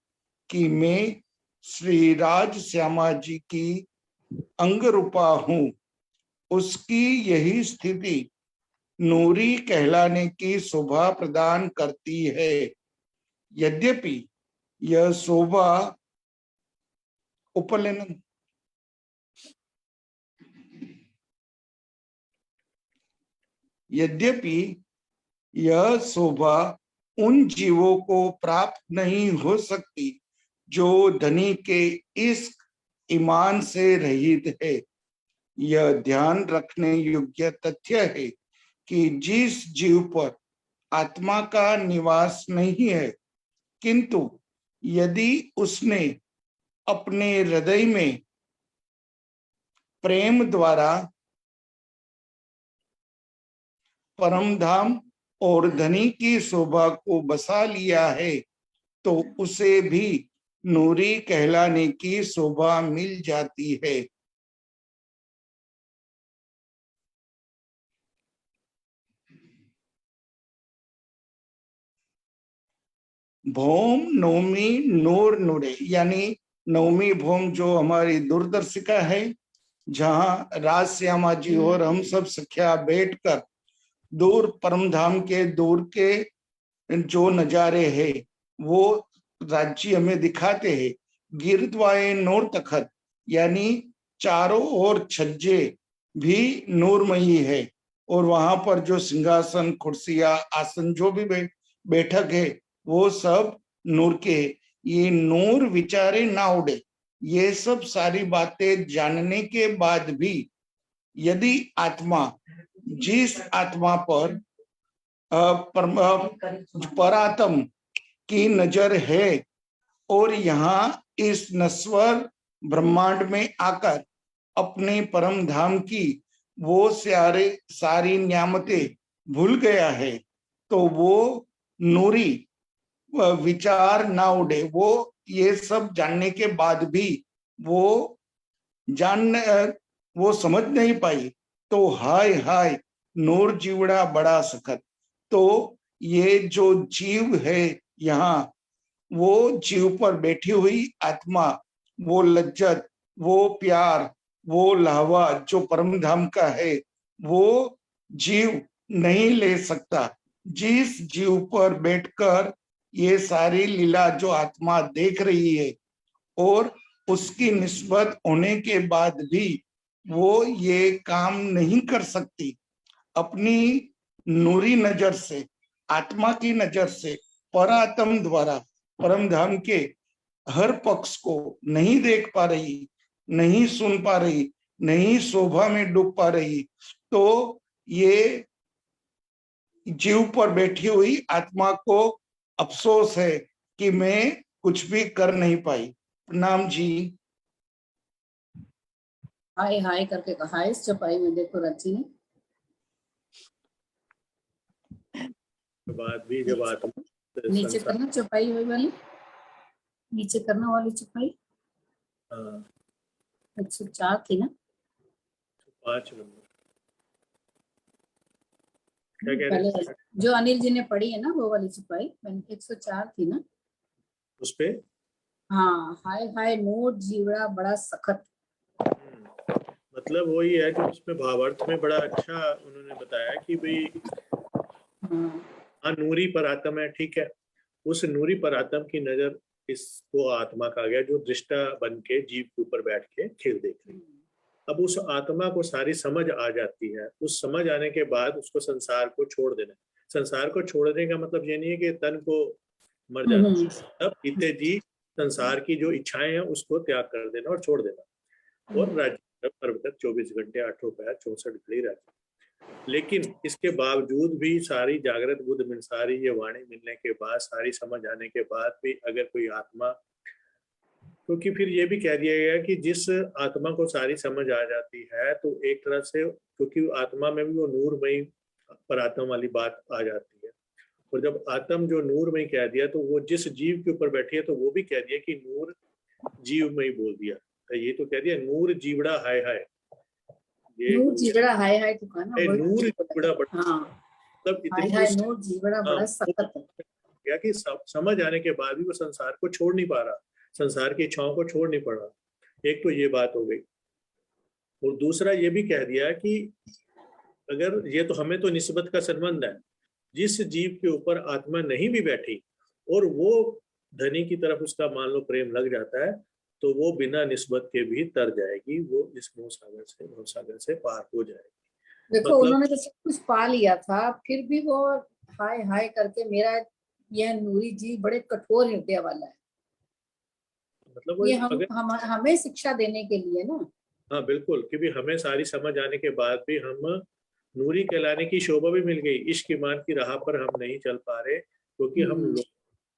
कि मैं श्री राज श्यामा जी की अंग रूपा हूँ। उसकी यही स्थिति नूरी कहलाने की शोभा प्रदान करती है। यद्यपि यह शोभा उपलेन यद्यपि यह शोभा उन जीवों को प्राप्त नहीं हो सकती जो धनी के इश्क ईमान से रहित है। यह ध्यान रखने योग्य तथ्य है कि जिस जीव पर आत्मा का निवास नहीं है, किंतु यदि उसने अपने हृदय में प्रेम द्वारा परमधाम और धनी की शोभा को बसा लिया है, तो उसे भी नूरी कहलाने की शोभा मिल जाती है। भौम नवमी नूर नूरे यानी नवमी भौम जो हमारी दूरदर्शिका है, जहाँ राज श्यामा जी और हम सब सखिया बैठकर दूर परमधाम के दूर के जो नजारे हैं वो राज्य हमें दिखाते हैं। गिरद्वाए नूर तखत यानी चारों ओर छज्जे भी नूरमयी है, और वहां पर जो सिंहासन कुर्सियां आसन जो भी बैठक है वो सब नूर के। ये नूर विचारे ना उड़े, ये सब सारी बातें जानने के बाद भी यदि आत्मा जिस आत्मा पर परात्म की नजर है और यहाँ इस नश्वर ब्रह्मांड में आकर अपने परम धाम की वो सारी नियामतें भूल गया है, तो वो नूरी विचार ना उड़े। वो ये सब जानने के बाद भी वो समझ नहीं पाई, तो हाय हाय नूर जीवड़ा बड़ा सखत। तो ये जो जीव है यहाँ, वो जीव पर बैठी हुई आत्मा, वो लज्जत, वो प्यार, वो लावा जो परम धाम का है, वो जीव नहीं ले सकता। जिस जीव पर बैठकर ये सारी लीला जो आत्मा देख रही है और उसकी निस्बत होने के बाद भी वो ये काम नहीं कर सकती, अपनी नूरी नजर से, आत्मा की नजर से परात्म द्वारा परम धाम के हर पक्ष को नहीं देख पा रही, नहीं सुन पा रही, नहीं शोभा में डूब पा रही, तो ये जीव पर बैठी हुई आत्मा को अफसोस है कि मैं कुछ भी कर नहीं पाई। प्रणाम जी। हाय हाय करके कहा है इस चौपाई में, देखो रची ने। बाद भी जब आत्मा नीचे करना चौपाई वाली, नीचे करना वाली चौपाई। 104 थी ना? 5 नंबर क्या कह रहे हैं? जो अनिल जी ने पढ़ी है ना वो वाली चौपाई 104 थी ना उस पे। हाँ, हाय हाय नूर जीवड़ा बड़ा सखत। मतलब वही है कि उसमें भावार्थ में बड़ा अच्छा उन्होंने बताया कि भाई हाँ नूरी परात्म है, ठीक है। उस नूरी परात्म की नजर इसको आत्मा का गया जो दृष्टा बन के जीव के ऊपर बैठ के खेल देख रही। अब उस आत्मा को सारी समझ आ जाती है। उस समझ आने के बाद उसको संसार को छोड़ देना। संसार को छोड़ने का मतलब ये नहीं है कि तन को मर जाना, अब इतने जी संसार की जो इच्छाएं हैं उसको त्याग कर देना और छोड़ देना। और राज्य परवगत 24 घंटे 8 पैर 64 घड़ी राज्य। लेकिन इसके बावजूद भी सारी जागृत बुद्ध में सारी ये वाणी मिलने के बाद, सारी समझ आने के बाद भी अगर कोई आत्मा, क्योंकि फिर ये भी कह दिया गया कि जिस आत्मा को सारी समझ आ जाती है तो एक तरह से, क्योंकि आत्मा में भी वो नूरमयी परात्मा वाली बात आ जाती है। और जब आत्म जो नूरमयी कह दिया तो वो जिस जीव के ऊपर बैठी है तो वो भी कह दिया कि नूर जीवमयी बोल दिया। तो ये तो कह दिया नूर जीवड़ा हाय हाय, ये नूर जीवड़ा हाय हाय तो कहा ना, नूर जीवड़ा बड़ा, हाँ मतलब हाय इतनी हाय नूर जीवड़ा बड़ा सखत है कि समझ आने के बाद भी वो संसार को छोड़ नहीं पा रहा, संसार की इच्छाओं को छोड़ नहीं पा रहा। एक तो ये बात हो गई। और दूसरा ये भी कह दिया कि अगर ये तो हमें तो निस्बत का संबंध है, जिस जीव के ऊपर आत्मा नहीं भी बैठी और वो धनी की तरफ उसका मान लो प्रेम लग जाता है तो वो बिना निस्बत के भी तर जाएगी, वो इस भव सागर से पार हो जाएगी। देखो मतलब उन्होंने तो सब कुछ पा लिया था, फिर भी वो हाय हाय करके मेरा यह नूरी जी बड़े कठोर हृदय वाला है। मतलब ये हमें शिक्षा देने के लिए ना। हाँ बिल्कुल, क्योंकि हमें सारी समझ आने के बाद भी हम नूरी कहलाने की शोभा भी मिल गई, इश्क ईमान की राह पर हम नहीं चल पा रहे क्योंकि हम लोग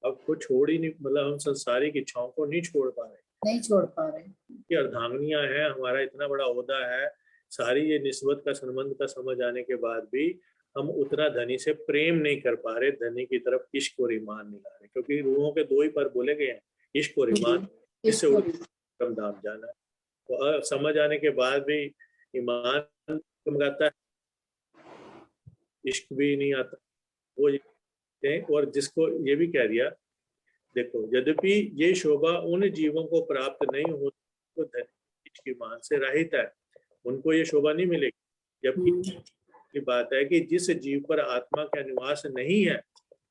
अब को छोड़ ही नहीं, मतलब हम संसारिक इच्छाओं को नहीं छोड़ पा रहे, नहीं छोड़ पा रहे। ये अर्धांगिनियां हैं, हमारा इतना बड़ा ओहदा है, सारी ये निस्बत का संबंध का समझ आने के बाद भी हम उतना धनी से प्रेम नहीं कर पा रहे, धनी की तरफ इश्क और ईमान नहीं ला रहे, क्योंकि रूहों के दो ही पर बोले गए हैं, इश्क और ईमान, इससे परम धाम जाना है। तो समझ आने के बाद भी ईमान कमगाता है, इश्क भी नहीं आता वो। और जिसको ये भी कह दिया, देखो यद्यपि ये शोभा उन जीवों को प्राप्त नहीं हो तो धनी इश्क ईमान से रहित है, उनको ये शोभा नहीं मिलेगी। जबकि बात है कि जिस जीव पर आत्मा का निवास नहीं है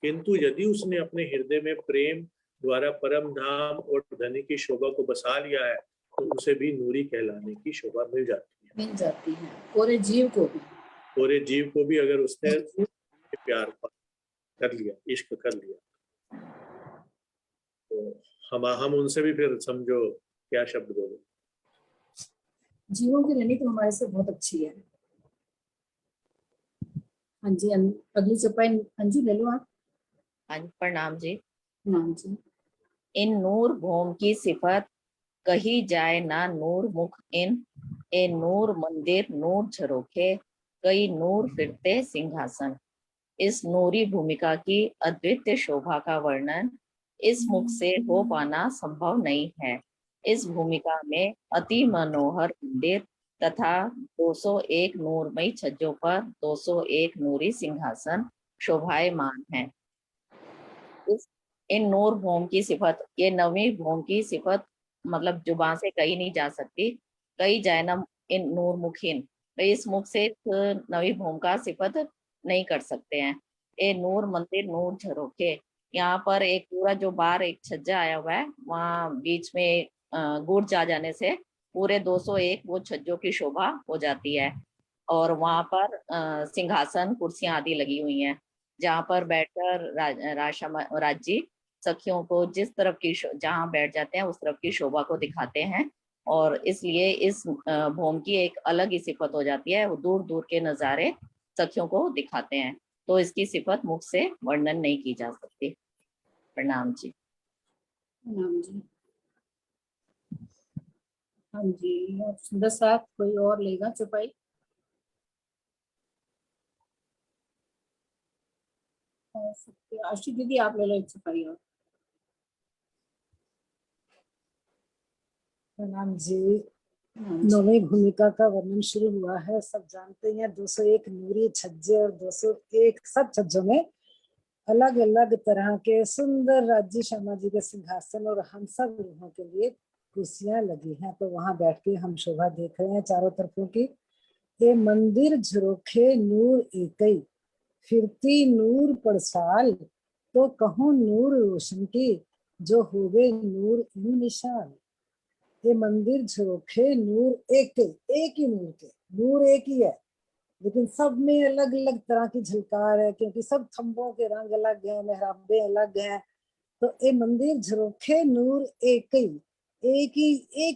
किंतु यदि उसने अपने हृदय में प्रेम द्वारा परम धाम और धनी की शोभा को बसा लिया है तो उसे भी नूरी कहलाने की शोभा मिल जाती है। पूरे जीव को भी अगर उसने प्यार कर लिया, इश्क कर लिया तो हम उनसे भी फिर समझो क्या शब्द बोले। जीवों की रणनीति तो हमारे से बहुत अच्छी है। हाँ जी, अगली चौपाई हाँ जी ले लो आप। हाँ जी, प्रणाम जी। प्रणाम जी। इन नूर भूम की सिफत कही जाए ना नूर मुख इन, ए नूर मंदिर नूर झरोखे कई नूर फिरते सिंहासन। इस नूरी भूमिका की अद्वितीय शोभा का वर्णन इस मुख से हो पाना संभव नहीं है। इस भूमिका में अति मनोहर मंदिर तथा 201 नूरमयी छज्जों पर 201 नूरी सिंहासन शोभायमान हैं। इन नूर भूम की सिफत, ये नवी भूम की सिफत मतलब जुबान से कही नहीं जा सकती। कही जाए ना इन नूर मुखिन, तो इस मुख से नवी भूम का सिफत नहीं कर सकते हैं। ए नूर मंदिर नूर झरोखे, यहाँ पर एक पूरा जो बाहर एक छज्जा आया हुआ है वहाँ बीच में गुड़ जा जाने से पूरे 201 वो छज्जों की शोभा हो जाती है। और वहाँ पर सिंहासन कुर्सियां आदि लगी हुई हैं जहाँ पर बैठकर राज्य सखियों को जिस तरफ की जहाँ बैठ जाते हैं उस तरफ की शोभा को दिखाते हैं। और इसलिए इस भूम की एक अलग ही सिफत हो जाती है, वो दूर दूर के नज़ारे सखियों को दिखाते हैं। तो इसकी सिफत मुख से वर्णन नहीं की जा सकती। प्रणाम जी। प्रणाम जी। हाँ जी, और सुंदर साथ कोई और लेगा चौपाई? आशी दीदी आप ले लो एक चौपाई और। प्रणाम जी। नौवीं भूमिका का वर्णन शुरू हुआ है। सब जानते हैं 201 नूरी छज्जे और 201 सब छज्जों में अलग अलग तरह के सुंदर राज्य श्यामा जी के सिंहासन और हम सब रूहों के लिए कुर्सियां लगी हैं। तो वहां बैठ के हम शोभा देख रहे हैं चारों तरफों की। ये मंदिर झरोखे नूर एकई, फिरती नूर पड़साल, तो कहूँ नूर रोशन की, जो होवे नूर इन निशान। ये मंदिर झरोखे नूर एक ही नूर के, नूर एक ही है, लेकिन सब में अलग अलग तरह की झलकार है, क्योंकि सब खंभों के रंग अलग हैं, मेहराबें अलग हैं। तो ये मंदिर झरोखे नूर एक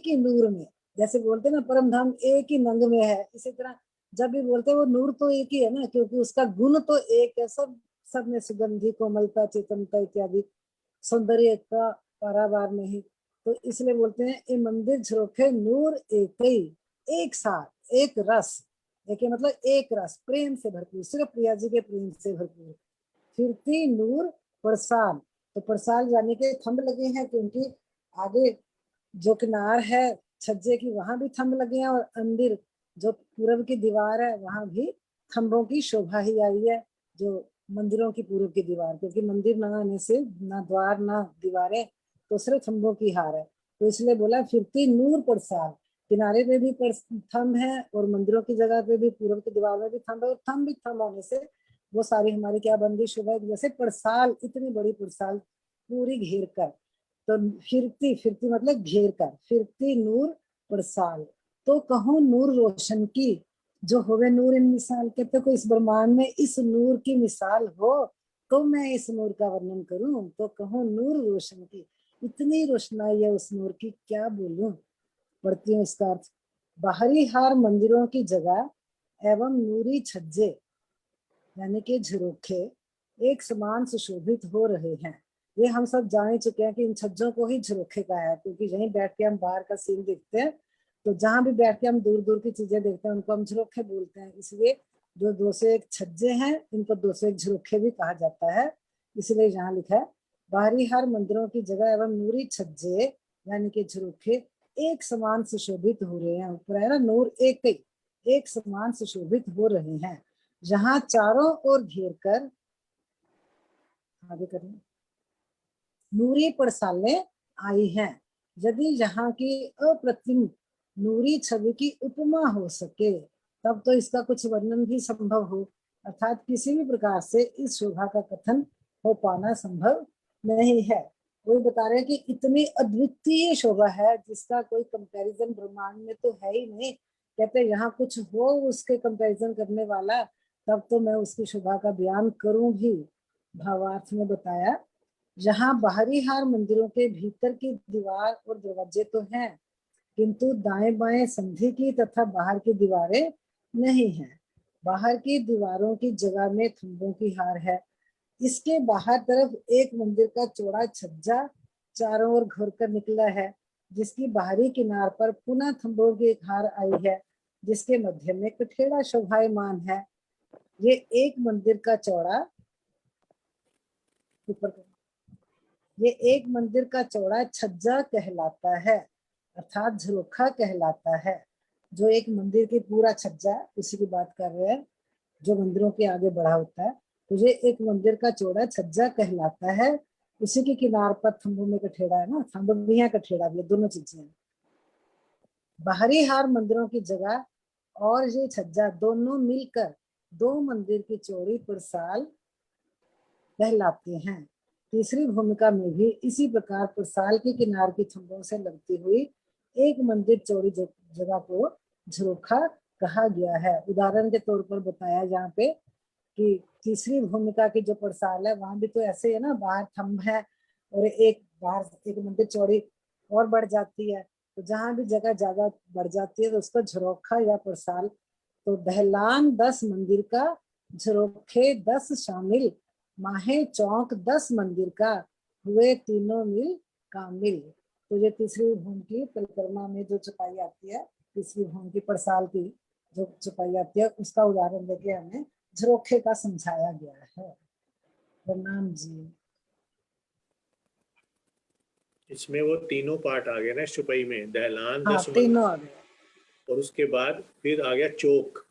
ही नूर में, जैसे बोलते हैं ना परम धाम एक ही नंग में है, इसी तरह जब भी बोलते हैं वो नूर तो एक ही है ना, क्योंकि उसका गुण तो एक है। सब में सुगंधि, कोमलता, चेतनता इत्यादि सौंदर्य का पारावार नहीं। तो इसलिए बोलते हैं ये मंदिर झरोखे नूर एक ही, एक साथ, एक रस, एक मतलब एक रस, प्रेम से भरपूर, सिर्फ प्रिया जी के प्रेम से भरपूर। फिरती नूर परसाल, तो परसाल जाने के थंब लगे हैं, क्योंकि आगे जो किनार है छज्जे की वहां भी थंब लगे हैं, और अंदर जो पूर्व की दीवार है वहां भी थंबों की शोभा ही आई है, जो मंदिरों की पूर्व की दीवार, क्योंकि मंदिर ना आने से ना द्वार ना दीवारें, तो सिर्फ थंबों की हार है। तो इसलिए बोला फिरती नूर परसाल, किनारे पे भी थंब है और मंदिरों की जगह पे भी पूर्व की दीवार में भी थंब है, और थंब भी थंब होने से वो सारी हमारी क्या बंदी शोभा, जैसे परसाल, इतनी बड़ी परसाल पूरी घेर कर। तो फिरती, फिरती मतलब घेर कर, फिरती नूर परसाल, तो कहूँ नूर रोशन की, जो होवे नूर इन मिसाल। कहते को इस ब्रह्मांड में इस नूर की मिसाल हो तो मैं इस नूर का वर्णन करूं, तो कहूँ नूर रोशन की, इतनी रोशनाई है उस नूर की, क्या बोलूं। पढ़ती हूँ इसका अर्थ। बाहरी हार मंदिरों की जगह एवं नूरी छज्जे यानी कि झरोखे एक समान सुशोभित हो रहे हैं। ये हम सब जान चुके हैं कि इन छज्जों को ही झरोखे का है, क्योंकि यहीं बैठ के हम बाहर का सीन देखते हैं, तो जहां भी बैठ के हम दूर दूर की चीजें देखते हैं उनको हम झरोखे बोलते हैं। इसलिए जो 201 छज्जे हैं इनको 201 झरोखे भी कहा जाता है। इसलिए यहाँ लिखा है बाहरी हर मंदिरों की जगह एवं नूरी छज्जे यानी कि झरोखे एक समान सुशोभित हो रहे हैं। ऊपर है ना नूर एक समान सुशोभित हो रहे हैं, जहां चारों ओर घेर कर आगे करें नूरी पड़सालें आई हैं। यदि यहाँ की अप्रतिम नूरी छवि की उपमा हो सके तब तो इसका कुछ वर्णन भी संभव हो, अर्थात किसी भी प्रकार से इस शोभा का कथन हो पाना संभव नहीं है। वो बता रहे हैं कि इतनी अद्वितीय शोभा है जिसका कोई कंपैरिजन ब्रह्मांड में तो है ही नहीं। कहते यहाँ कुछ हो उसके कंपैरिजन करने वाला तब तो मैं उसकी शोभा का बयान करूं भी। भावार्थ में बताया जहाँ बाहरी हार मंदिरों के भीतर की दीवार और दरवाजे तो हैं, किंतु दाएं बाएं संधि की तथा बाहर की दीवारें नहीं हैं। बाहर की दीवारों की जगह में थंबों की हार है। इसके बाहर तरफ एक मंदिर का चौड़ा छज्जा चारों ओर घुर कर निकला है, जिसकी बाहरी किनार पर पुनः थंबों की एक हार आई है, जिसके मध्य में कठेड़ा शोभायमान है। ये एक मंदिर का चौड़ा ये एक मंदिर का चौड़ा छज्जा कहलाता है, अर्थात झरोखा कहलाता है। जो एक मंदिर की पूरा छज्जा, उसी की बात कर रहे हैं, जो मंदिरों के आगे बढ़ा होता है, तो ये एक मंदिर का चौड़ा छज्जा कहलाता है। उसी के किनार पर थंबों में कठेड़ा है ना, थंब भी है कठेड़ा भी है, दोनों चीजें हैं। बाहरी हार मंदिरों की जगह और ये छज्जा दोनों मिलकर दो मंदिर की चौड़ी परसाल कहलाते हैं। तीसरी भूमिका में भी इसी प्रकार परसाल के किनार की थंबों से लगती हुई एक मंदिर चौड़ी जगह को झरोखा कहा गया है। उदाहरण के तौर पर बताया यहाँ पे कि तीसरी भूमिका की जो परसाल है वहां भी तो ऐसे है ना, बाहर थंब है और एक बाहर एक मंदिर चौड़ी और बढ़ जाती है, तो जहां भी जगह ज्यादा बढ़ जाती है तो उसको झरोखा या परसाल। तो दहलान 10 मंदिर का झरोखे 10 शामिल, माहे चौक 10 मंदिर का, हुए तीनों मिल कामिल। तो ये तीसरी भूम की परिक्रमा में जो चौपाई आती है, तीसरी भूम की परसाल की जो चौपाई आती है, उसका उदाहरण देके हमें झरोखे का समझाया गया है। प्रणाम जी। इसमें वो तीनों पार्ट आ गए ना इस चौपाई में, दहलान, हाँ, 10 तीनों आ गए। और उसके बाद फिर आ गया चौक,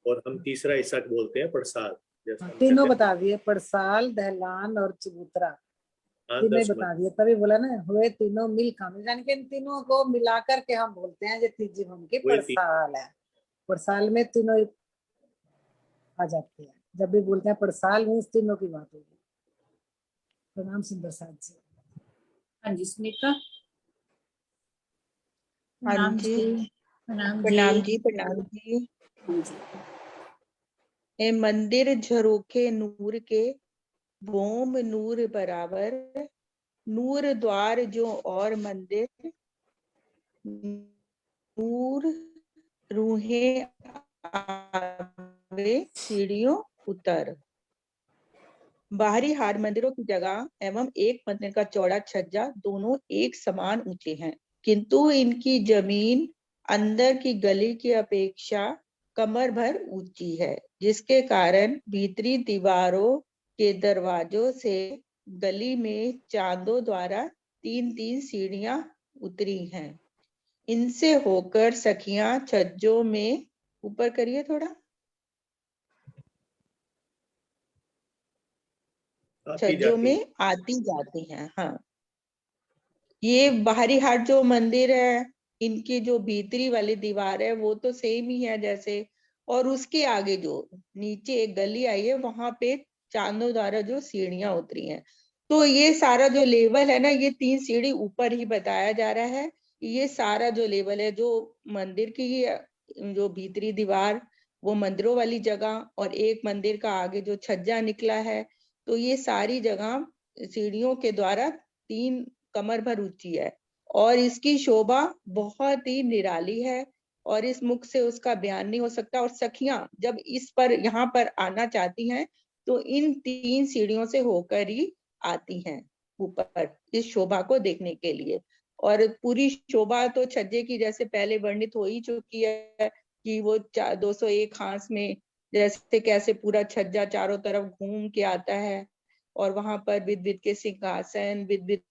और हम तीसरा हिस्सा बोलते हैं परसाल। जैसा हम तीनों कहते बता दिए, परसाल, दहलान और चबूतरा, हैं, तीनों ही 10 बता दिए। तभी बोला ना, हुए तीनों मिल कामिल, यानी कि इन तीनों को मिलाकर के हम बोलते हैं ये तीसरी भूमि की वही परसाल है। परसाल में तीनों ही आ जाती है, जब भी बोलते हैं परसाल में तीनों की बात होगी। प्रणाम सुंदर साथ जी। हाँ जी सुनीता। हाँ प्रणाम जी, जी। प्रणाम प्रणाम जी। जी, प्रणाम जी। हाँ जी। ए मंदिर झरोखे नूर के, भोम नूर बराबर, नूर द्वार जो और मंदिर, नूर रूहें आवे सीढ़ियों उतर। बाहरी हार मंदिरों की जगह एवं एक मंदिर का चौड़ा छज्जा दोनों एक समान ऊंचे हैं, किंतु इनकी जमीन अंदर की गली की अपेक्षा कमर भर ऊंची है, जिसके कारण भीतरी दीवारों के दरवाजों से गली में चांदों द्वारा 3-3 सीढ़ियां उतरी हैं। इनसे होकर सखियां छज्जों में, ऊपर करिए थोड़ा, आती छज्जों जाती में आती जाती हैं। हाँ, ये बाहरी हाट जो मंदिर है, इनकी जो भीतरी वाली दीवार है वो तो सेम ही है जैसे, और उसके आगे जो नीचे एक गली आई है वहां पे चांदों द्वारा जो सीढ़ियां उतरी हैं। तो ये सारा जो लेवल है ना, ये 3 सीढ़ी ऊपर ही बताया जा रहा है। ये सारा जो लेवल है, जो मंदिर की जो भीतरी दीवार, वो मंदिरों वाली जगह, और एक मंदिर का आगे जो छज्जा निकला है, तो ये सारी जगह सीढ़ियों के द्वारा 3 कमर भर ऊंची है, और इसकी शोभा बहुत ही निराली है, और इस मुख से उसका बयान नहीं हो सकता। और सखियां जब इस पर यहाँ पर आना चाहती हैं तो इन 3 सीढ़ियों से होकर ही आती हैं ऊपर इस शोभा को देखने के लिए। और पूरी शोभा तो छज्जे की जैसे पहले वर्णित हो ही चुकी है कि वो 201 हांस में जैसे कैसे पूरा छज्जा चारों तरफ घूम के आता है, और वहां पर विद विद के सिंहासन, विद विद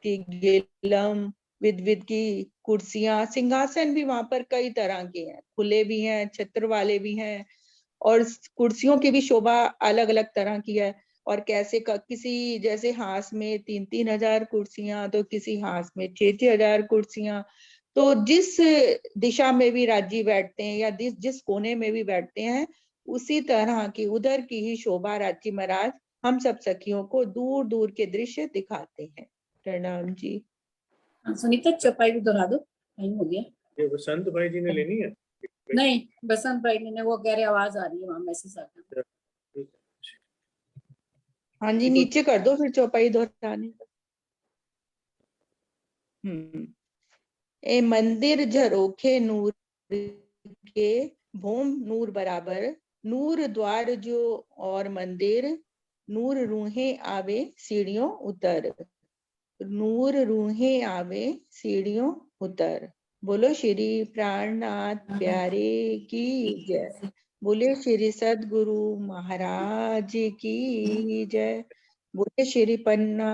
की गेलम, विद की कुर्सियां, सिंहासन भी वहां पर कई तरह के हैं, खुले भी हैं, छत्र वाले भी हैं, और कुर्सियों की भी शोभा अलग अलग तरह की है। और कैसे किसी जैसे हांस में 3-3 हजार कुर्सियां, तो किसी हांस में 6-6 हजार कुर्सियां। तो जिस दिशा में भी राजी बैठते हैं या जिस कोने में भी बैठते हैं, उसी तरह की उधर की ही शोभा राजी महाराज हम सब सखियों को दूर दूर के दृश्य दिखाते हैं। प्रणाम जी। हाँ, सुनीता चौपाई भी दोहरा दो, टाइम हो गया। ये बसंत भाई जी ने लेनी है। नहीं, बसंत भाई ने वो कह रहे आवाज आ रही है, वहां मैसेज आ रहा है। हाँ जी, नीचे कर दो फिर चौपाई दोहराने। ए मंदिर झरोखे नूर के, भोम नूर बराबर, नूर द्वार जो और मंदिर, नूर रूहें आवे सीढ़ियों उतर, नूर रूहें आवे सीढ़ियों उतर। बोलो श्री प्राणनाथ प्यारे की जय, बोले श्री सदगुरु महाराज की जय, बोले श्री पन्ना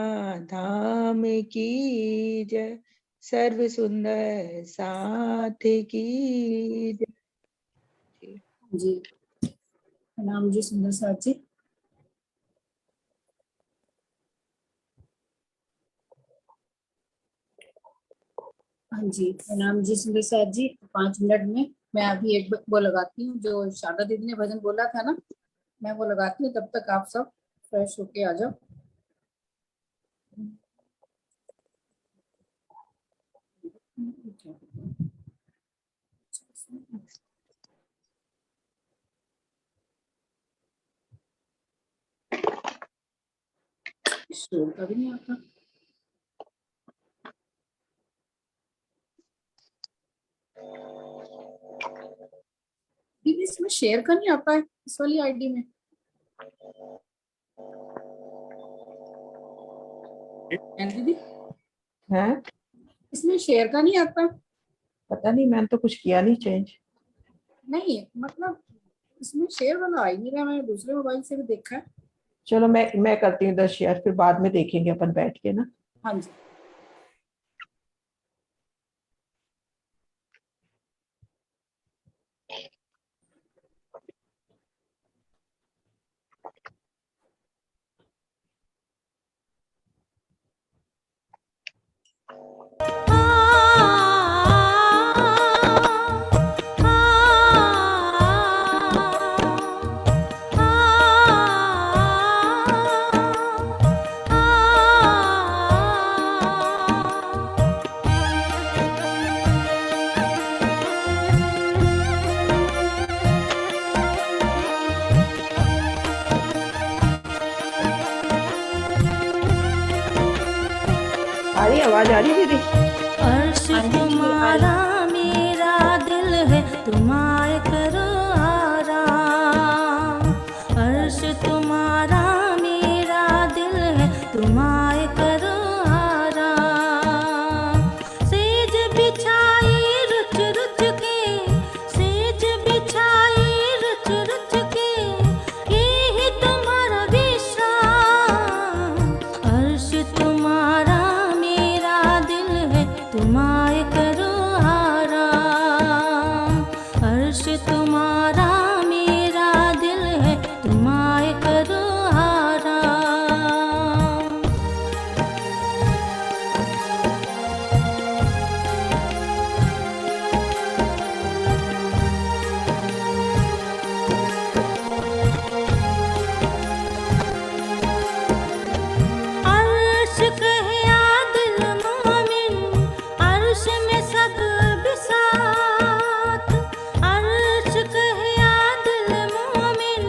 धाम की जय, सर्व सुंदर साथ की जय। जी प्रणाम जी सुंदर साथ जी। हाँ जी प्रणाम जी सुंदर साथ जी। 5 मिनट में मैं अभी एक वो लगाती हूँ, जो शारदा दीदी ने भजन बोला था ना, मैं वो लगाती हूँ, तब तक आप सब फ्रेश होके आ जाओ। शोर कभी नहीं आता दीदी, इसमें शेयर का नहीं आता है इस वाली आईडी में? दीदी है इसमें शेयर का नहीं आता? पता नहीं, मैंने तो कुछ किया नहीं चेंज। नहीं मतलब इसमें शेयर वाला आ ही नहीं रहा, मैंने दूसरे मोबाइल से भी देखा है। चलो मैं करती हूँ 10 शेयर, फिर बाद में देखेंगे अपन बैठ के ना। हाँ जी। आवाज आ रही है दीदी? अर्श तुम्हारा मेरा दिल है, तुम आए करो आराम। अर्श तुम्हारा मेरा दिल है, तुम आए करो आराम। सेज बिछाई रुच रुच के, सेज बिछाई रुच रुच के, यही तुम्हारा विश्राम। अर्श तुम्हारा तुम आए करो आराम। अर्श तुम्हारा मेरा दिल है, तुम आए करो आराम। अर्श कहे आदिल मोमिन, अर्श में सब बिसात। अर्श कहे आदिल मोमिन,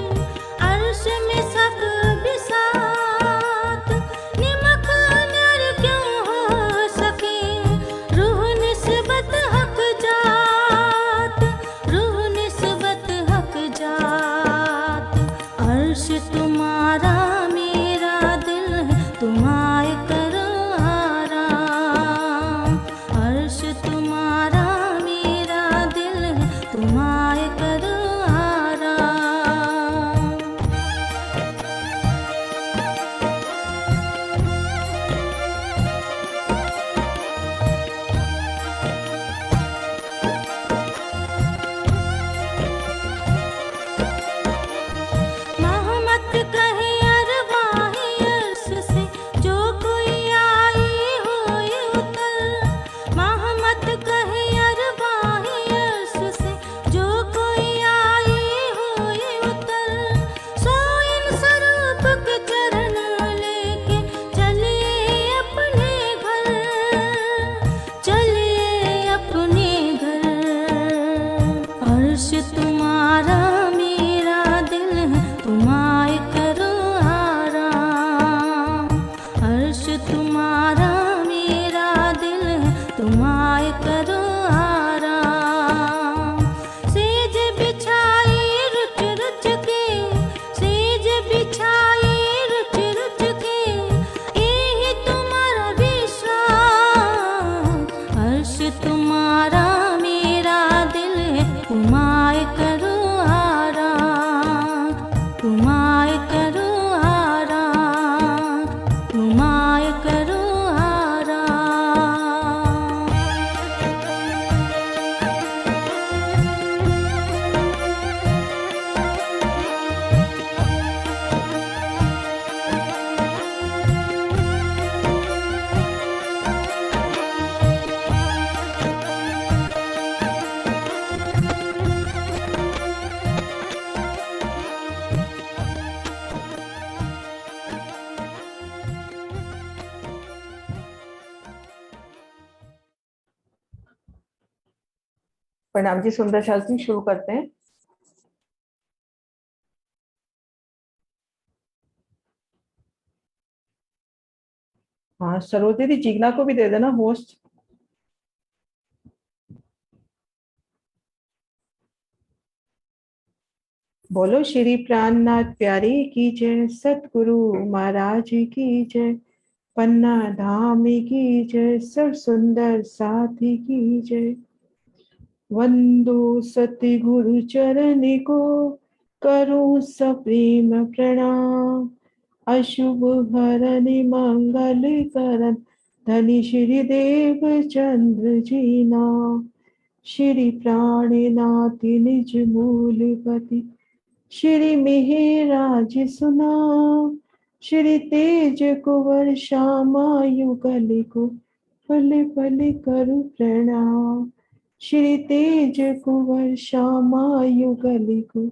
अर्श में सब बिसात। निमक नर क्यों हो सके, रूह निस्बत हक जात, रूह निस्बत हक जात। अर्श तुम्हारा मेरा दिल है, तुम आए करो आराम। अर्श तुम्हारा मेरा दिल है, तुम आए करो आराम। मोहम्मद कहे अरवाही अर्श से, जो कोई आई हो ये उतर। मोहम्मद कहे अरवाही अर्श से, जो कोई आई हो ये उतर। सो इन स्वरूप के चरण लेके चलिए अपने घर, चलिए अपने घर। अर्श तुम्हारा मेरा दिल है, तुम आए करो आराम। अर्श तुम्हारा मेरा दिल है, तुम आए करो आराम। सेज बिछाई रुच रुच के, सेज बिछाई रुच रुच के, यही तुम्हारा विश्राम। अर्श तुम्हारा मेरा दिल है, तुम आए करो आराम। तुम आए करो आराम, तुम आए करो आराम। प्रणाम जी, सुंदर शास्त्री, शुरू करते हैं। हाँ सरोज दीदी, जीगना को भी दे देना होस्ट। बोलो श्री प्राणनाथ प्यारे की जय, सतगुरु महाराज की जय, पन्ना धाम की जय, सब सुंदर साथी की जय। वंदो सतगुरु चरण को, करूं सप्रेम प्रणाम। अशुभ हरण मंगल करण, धनी श्री देव चंद्र जी नाम। श्री प्राणनाथ निज मूलपति, श्री मिहिराज सुनाम। श्री तेज कुंवर श्यामा युगल को, पल पल करु प्रणाम। श्री तेज कुंवर श्यामा युगल को,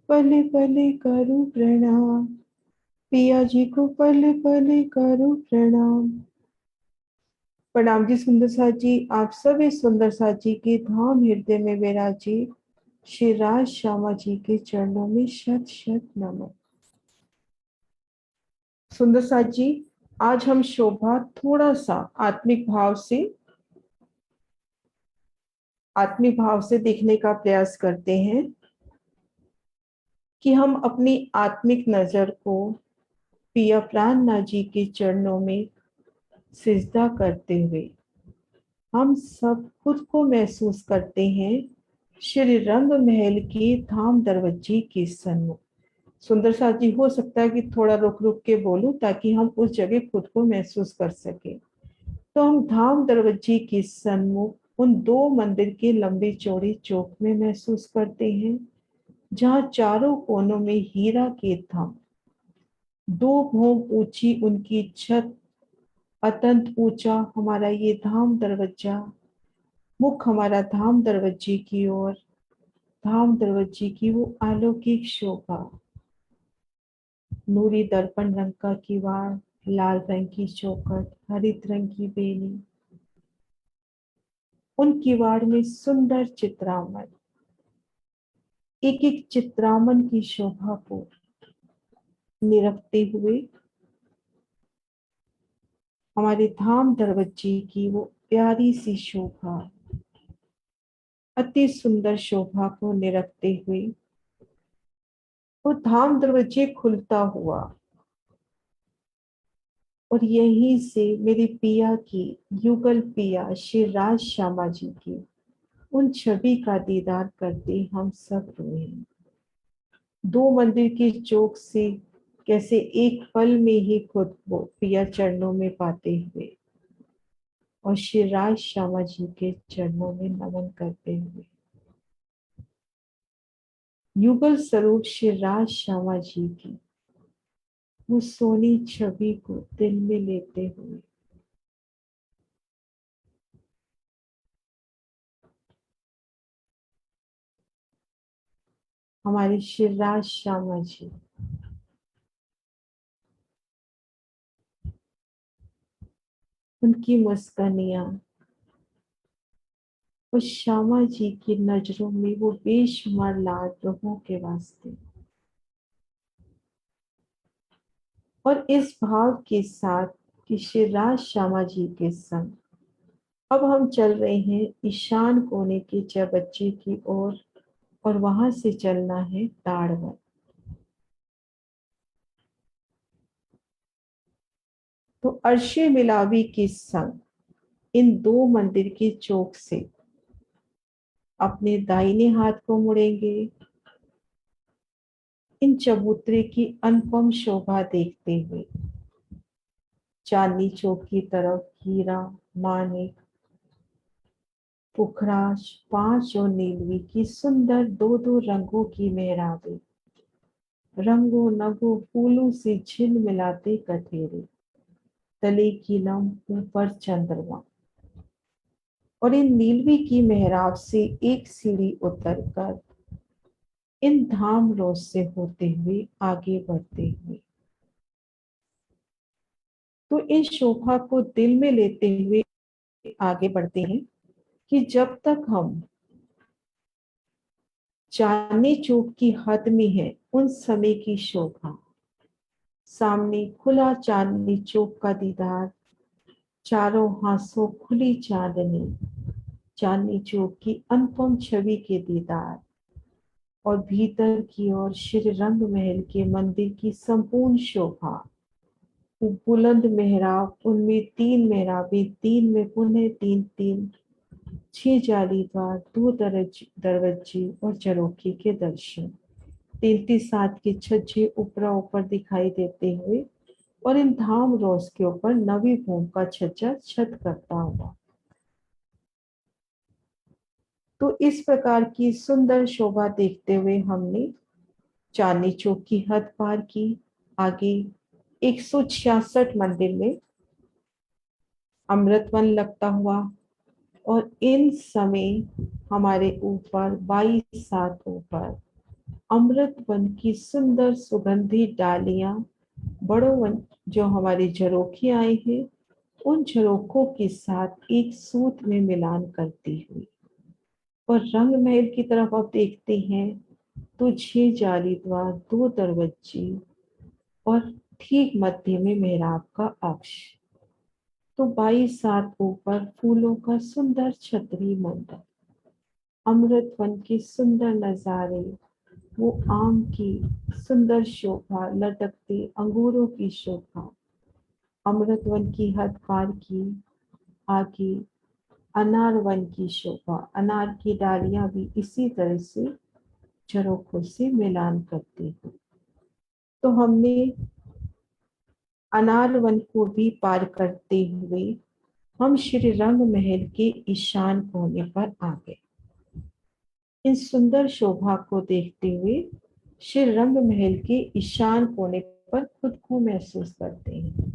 पल पल करु प्रणाम। पिया जी को पल पल करु प्रणाम। प्रणाम जी सुंदर साथ जी, आप सभी सुंदर साथ जी के धाम हृदय में विराजी श्री राज श्यामा जी के चरणों में शत शत नमन। सुंदर साथ जी, आज हम शोभा थोड़ा सा आत्मिक भाव से देखने का प्रयास करते हैं कि हम अपनी आत्मिक नजर को पिया प्राणनाथ जी के चरणों में सिजदा करते हुए हम सब खुद को महसूस करते हैं श्री रंग महल के धाम दरवाजे के सन्मुख। सुंदर साथ जी, हो सकता है कि थोड़ा रुक रुक के बोलूं ताकि हम उस जगह खुद को महसूस कर सके। तो हम धाम दरवाजे के सन्मुख उन दो मंदिर के लंबे चौड़े चौक में महसूस करते हैं, जहां चारों कोनों में हीरा के थंब, दो भोग ऊंची उनकी छत, अत्यंत ऊंचा हमारा ये धाम दरवाजा, मुख हमारा धाम दरवाजे की ओर, धाम दरवाजे की वो अलौकिक शोभा, नूरी दर्पण रंग का किवाड़, लाल रंग की चौखट, हरित रंग की बेनी, उन किवाड़ में सुंदर चित्रामन, एक एक चित्रामन की शोभा को निरखते हुए हमारे धाम दरवाजे की वो प्यारी सी शोभा, अति सुंदर शोभा को निरखते हुए वो धाम दरवाजे खुलता हुआ और यहीं से मेरी पिया की, युगल पिया श्री राज श्यामा जी की उन छवि का दीदार करते हम सब रोए। दो मंदिर के चौक से कैसे एक पल में ही खुद को पिया चरणों में पाते हुए और श्री राज श्यामा जी के चरणों में नमन करते हुए युगल स्वरूप श्री राज श्यामा जी की वो सोनी छवि को दिल में लेते हुए हमारे श्री राज श्यामा जी उनकी मुस्कानियां, उस श्यामा जी की नजरों में वो बेशुमार लाड लोगों के वास्ते, और इस भाव के साथ कि श्री राज श्यामा जी के संग अब हम चल रहे हैं ईशान कोने के चबच्चे की ओर और वहां से चलना है ताड़वन। तो अर्शे मिलावी के संग इन दो मंदिर के चौक से अपने दाहिने हाथ को मुड़ेंगे, इन चबूतरे की अनुपम शोभा देखते हुए चांदनी चौक की तरफ हीरा, मानिक, पुखराज, पांच और नीलवी की सुंदर दो दो रंगों की मेहराबें, रंगों नगों फूलों से झिल मिलाते कठेरे, तले की लम ऊपर चंद्रमा, और इन नीलवी की मेहराब से एक सीढ़ी उतरकर इन धाम रोज से होते हुए आगे बढ़ते हुए तो इन शोभा को दिल में लेते हुए आगे बढ़ते हैं कि जब तक हम चांदनी चौक की हद में है उन समय की शोभा, सामने खुला चांदनी चौक का दीदार, चारों हाथों खुली चांदनी, चांदनी चौक की अनुपम छवि के दीदार और भीतर की ओर श्री रंग महल के मंदिर की संपूर्ण शोभा। बुलंद मेहराब, उनमें 3 मेहराबें, 3 में पुनः 3 6 जालीदार 2 दरवाजे और झरोखे के दर्शन। 33 के छज्जे ऊपर दिखाई देते हुए और इन धाम रोज के ऊपर नवी भूमि का छज्जा छत करता हुआ। तो इस प्रकार की सुंदर शोभा देखते हुए हमने चांदनी चौक की हद पार की। आगे 166 मंदिर में अमृतवन लगता हुआ और इन समय हमारे ऊपर 22 पर अमृत वन की सुंदर सुगंधी डालियां बड़ों वन जो हमारे झरोखे आए हैं उन झरोखों के साथ एक सूत में मिलान करती हुई। और रंग महल की तरफ आप देखते हैं तो 6 जालीदार 2 दरवाजे और ठीक मध्य में मेहराब का अक्ष। तो 22 ऊपर फूलों का सुंदर छतरी मंडप, अमृत वन के सुंदर नजारे, वो आम की सुंदर शोभा, लटकते अंगूरों की शोभा, अमृत वन की हद पार की। आगे अनार वन की शोभा, अनार की डालियां भी इसी तरह से झरोखों से मिलान करती हुई। तो हमने अनार वन को भी पार करते हुए हम श्री रंग महल के ईशान कोने पर आ गए। इन सुंदर शोभा को देखते हुए श्री रंग महल के ईशान कोने पर खुद को महसूस करते हैं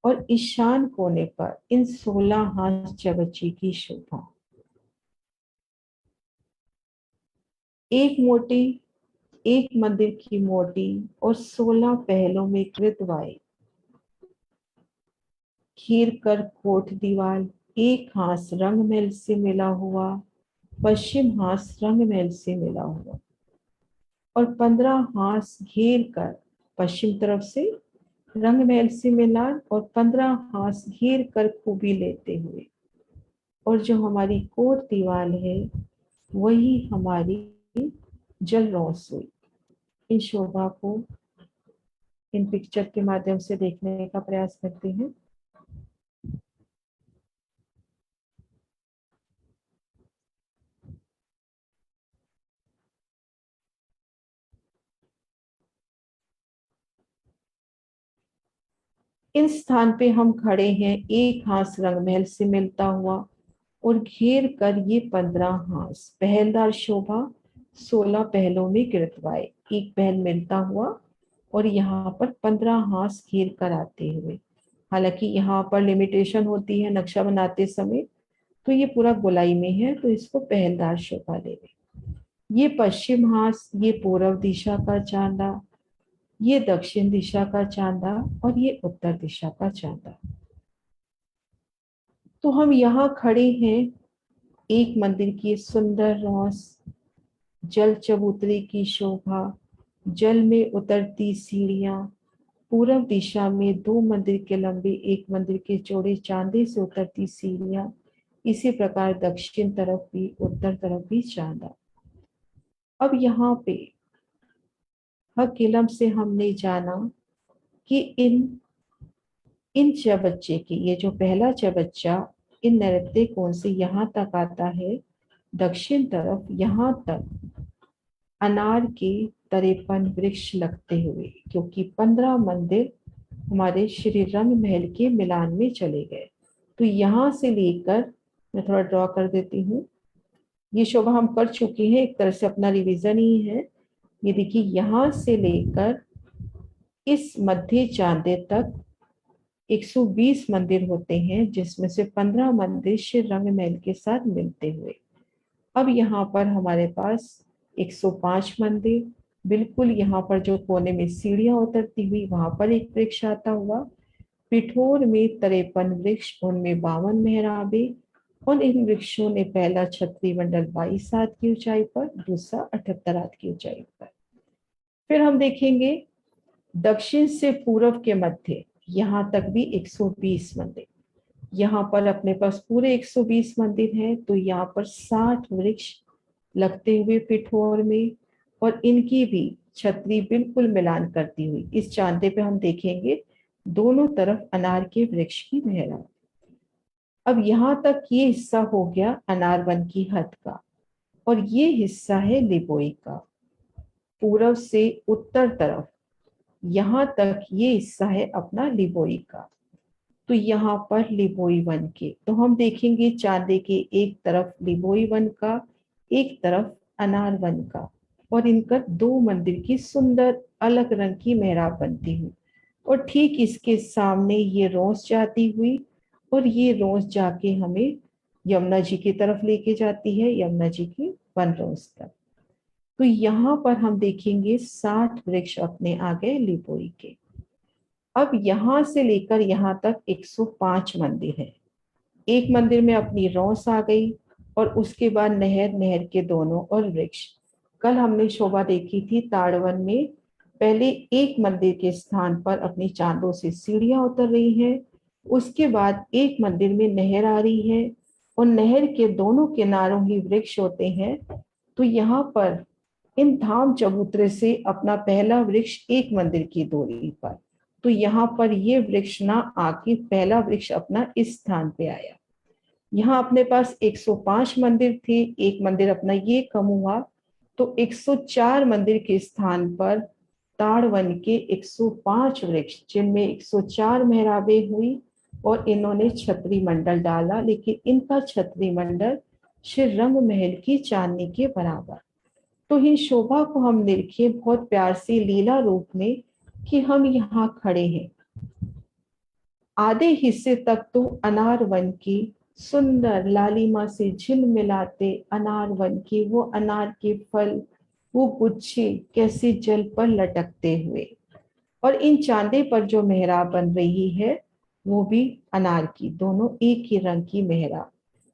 और ईशान कोने पर इन 16 हाथ चबच्चे की शोभा। एक मंदिर की मोटी और 16 पहलों में कृतवाई खीर कर कोट दीवार, एक हाथ रंग महल से मिला हुआ, पश्चिम हाथ रंग महल से मिला हुआ और 15 हाथ घेर कर पश्चिम तरफ से रंग महल से मिला और 15 हाथ घेर कर खूबी लेते हुए। और जो हमारी कोट दीवार है वही हमारी जल रसोई। इन शोभा को इन पिक्चर के माध्यम से देखने का प्रयास करते हैं। इन स्थान पे हम खड़े हैं, एक हाथ रंग महल से मिलता हुआ और घेर कर ये 15 हाथ पहलदार शोभा, 16 पहलों में गिरतवाए, एक पहल मिलता हुआ और यहाँ पर 15 हाथ घेर कर आते हुए। हालांकि यहाँ पर लिमिटेशन होती है नक्शा बनाते समय, तो ये पूरा गोलाई में है तो इसको पहलदार शोभा देवे। ये पश्चिम हाथ, ये पूर्व दिशा का चांदा, ये दक्षिण दिशा का चांदा और ये उत्तर दिशा का चांदा। तो हम यहाँ खड़े हैं, एक मंदिर की सुंदर रोस, जल चबूतरे की शोभा, जल में उतरती सीढ़ियां, पूर्व दिशा में 2 मंदिर के लंबे, एक मंदिर के चौड़े चांदे से उतरती सीढ़ियां, इसी प्रकार दक्षिण तरफ भी उत्तर तरफ भी चांदा। अब यहाँ पे हक इलम से हमने जाना कि इन चबच्चे की, ये जो पहला चबच्चा इन नैऋत्य कोण से यहाँ तक आता है, दक्षिण तरफ यहाँ तक अनार के 53 वृक्ष लगते हुए, क्योंकि 15 मंदिर हमारे श्री रंग महल के मिलान में चले गए। तो यहाँ से लेकर, मैं थोड़ा ड्रॉ कर देती हूँ, ये शोभा हम कर चुके हैं, एक तरह से अपना रिवीजन ही है। ये देखिए यहाँ से लेकर इस मध्य चांदे तक 120 मंदिर होते हैं, जिसमें से 15 मंदिर श्री रंग महल के साथ मिलते हुए। अब यहाँ पर हमारे पास 105 मंदिर, बिल्कुल यहाँ पर जो कोने में सीढ़ियां उतरती हुई वहां पर एक वृक्ष आता हुआ, पिठोर में 53 वृक्ष, उनमें 52 मेहराबे, और इन वृक्षों ने पहला छतरी मंडल 22 हाथ की ऊंचाई पर, दूसरा 78 हाथ की ऊंचाई पर। फिर हम देखेंगे दक्षिण से पूर्व के मध्य यहाँ तक भी 120 मंदिर, यहाँ पर अपने पास पूरे 120 मंदिर हैं। तो यहाँ पर 60 वृक्ष लगते हुए पिठोर में और इनकी भी छतरी बिल्कुल मिलान करती हुई इस चांदे पे हम देखेंगे दोनों तरफ अनार के वृक्ष की मेहराब। अब यहाँ तक ये हिस्सा हो गया अनार वन की हद का, और ये हिस्सा है लिबोई का। पूर्व से उत्तर तरफ यहाँ तक ये हिस्सा है अपना लिबोई का। तो यहाँ पर लिबोई वन के तो हम देखेंगे चांदे के एक तरफ लिबोई वन का, एक तरफ अनार वन का, और इनका दो मंदिर की सुंदर अलग रंग की मेहराब बनती हुई, और ठीक इसके सामने ये रोस जाती हुई, और ये रोस जाके हमें यमुना जी की तरफ लेके जाती है, यमुना जी की वन रोस तक। तो यहाँ पर हम देखेंगे 60 वृक्ष अपने आ गए लिबोई के। अब यहाँ से लेकर यहाँ तक 105 मंदिर है। एक मंदिर में अपनी रोस आ गई, और उसके बाद नहर, नहर के दोनों और वृक्ष। कल हमने शोभा देखी थी ताड़वन में, पहले एक मंदिर के स्थान पर अपनी चांदों से सीढ़ियां उतर रही हैं, उसके बाद एक मंदिर में नहर आ रही है, और नहर के दोनों किनारों ही वृक्ष होते हैं। तो यहाँ पर इन धाम चबूतरे से अपना पहला वृक्ष एक मंदिर की दूरी पर, तो यहाँ पर ये वृक्ष ना आके पहला वृक्ष अपना इस स्थान पे आया। यहाँ अपने पास 105 मंदिर थे, एक मंदिर अपना ये कम हुआ, तो 104 मंदिर के स्थान पर ताड़वन के 105 वृक्ष, जिनमें 104 मेहराबें हुई, और इन्होंने छतरी मंडल डाला, लेकिन इनका छतरी मंडल श्री रंग महल की चांदनी के बराबर। तो इन शोभा को हम निरखे बहुत प्यार से लीला रूप में कि हम यहाँ खड़े हैं। आधे हिस्से तक तो अनार वन की सुंदर लालिमा से झिलमिलाते अनार वन के वो अनार के फल, वो गुच्छे कैसे जल पर लटकते हुए, और इन चांदे पर जो मेहराब बन रही है वो भी अनार की, दोनों एक ही रंग की मेहराब।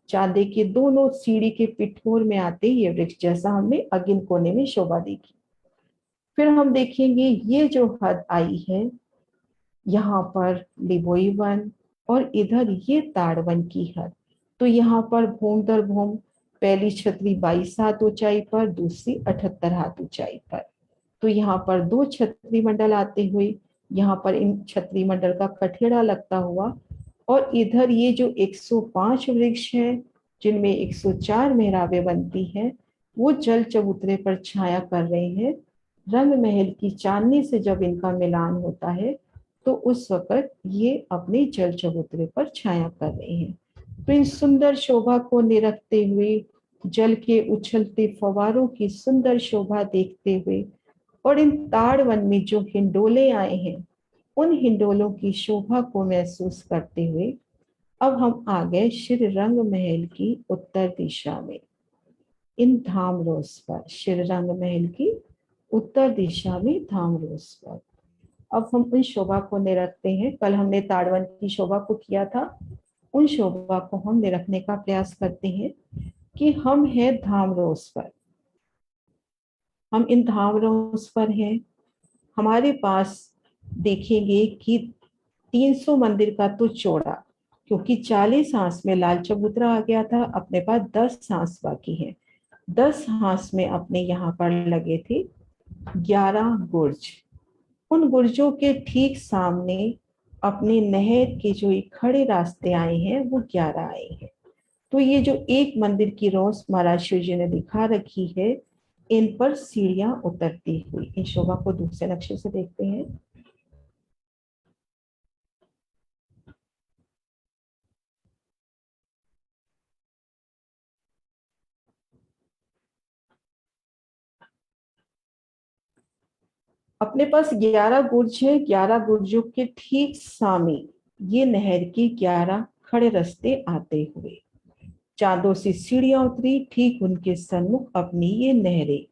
चांदे के दोनों सीढ़ी के पिठोर में आते ये वृक्ष, जैसा हमने अगिन कोने में शोभा देखी। फिर हम देखेंगे ये जो हद आई है, यहाँ पर लिबोई वन और इधर ये ताड़वन की हद। तो यहाँ पर भूम दर भूम पहली छतरी 22 हाथ ऊंचाई पर, दूसरी 78 हाथ ऊंचाई पर। तो यहाँ पर 2 छतरी मंडल आते हुए, यहाँ पर इन छतरी मंडल का कठेड़ा लगता हुआ, और इधर ये जो 105 वृक्ष हैं जिनमें 104 मेहराबें बनती हैं, वो जल चबूतरे पर छाया कर रहे हैं। रंग महल की चांदनी से जब इनका मिलान होता है तो उस वक्त ये अपने जल चबूतरे पर छाया कर रहे हैं। तो इन सुंदर शोभा को निरखते हुए, जल के उछलते फवारों की सुंदर शोभा देखते हुए, और इन ताड़वन में जो हिंडोले आए हैं उन हिंडोलों की शोभा को महसूस करते हुए अब हम आ गए श्री रंग महल की उत्तर दिशा में। इन धाम रोस पर, श्री रंग महल की उत्तर दिशा में धाम रोस पर अब हम उन शोभा को निरखते हैं। कल हमने ताड़वन की शोभा को किया था, उन शोभा को हम निरखने का प्रयास करते हैं कि हम हैं धाम रोस पर। हम इन धाम रोस पर हैं। हमारे पास देखेंगे कि 300 मंदिर का तो चौड़ा, क्योंकि 40 हांस में लाल चबूतरा आ गया था, अपने पास 10 हांस बाकी हैं। 10 हांस में अपने यहाँ पर लगे थे 11 गुर्ज। उन गुर्जों के ठीक सामने अपने नहर के जो खड़े रास्ते आए हैं वो 11 आए हैं। तो ये जो एक मंदिर की रोस महाराज शिव जी ने दिखा रखी है, इन पर सीढ़ियां उतरती हुई। इन शोभा को दूसरे नक्शे से देखते हैं। अपने पास 11 गुर्ज है। 11 गुर्जों के ठीक सामने ये नहर की 11 खड़े रास्ते आते हुए चांदों से सीढ़ियां उतरी, ठीक उनके सन्मुख अपनी ये नहरें।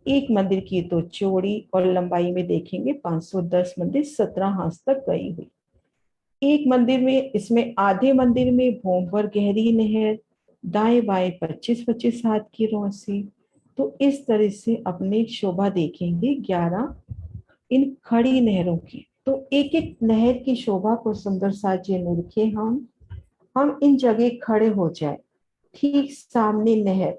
एक मंदिर की तो चौड़ी और लंबाई में देखेंगे 510 मंदिर 17 हांस तक गई हुई। एक मंदिर में, इसमें आधे मंदिर में भोंवर गहरी नहर, दाएं बाएं 25-25 हाथ की रोसी। तो इस तरह से अपने शोभा देखेंगे 11 इन खड़ी नहरों की। तो एक एक नहर की शोभा को सुंदर साजे निरखे हम इन जगह खड़े हो जाए। ठीक सामने नहर,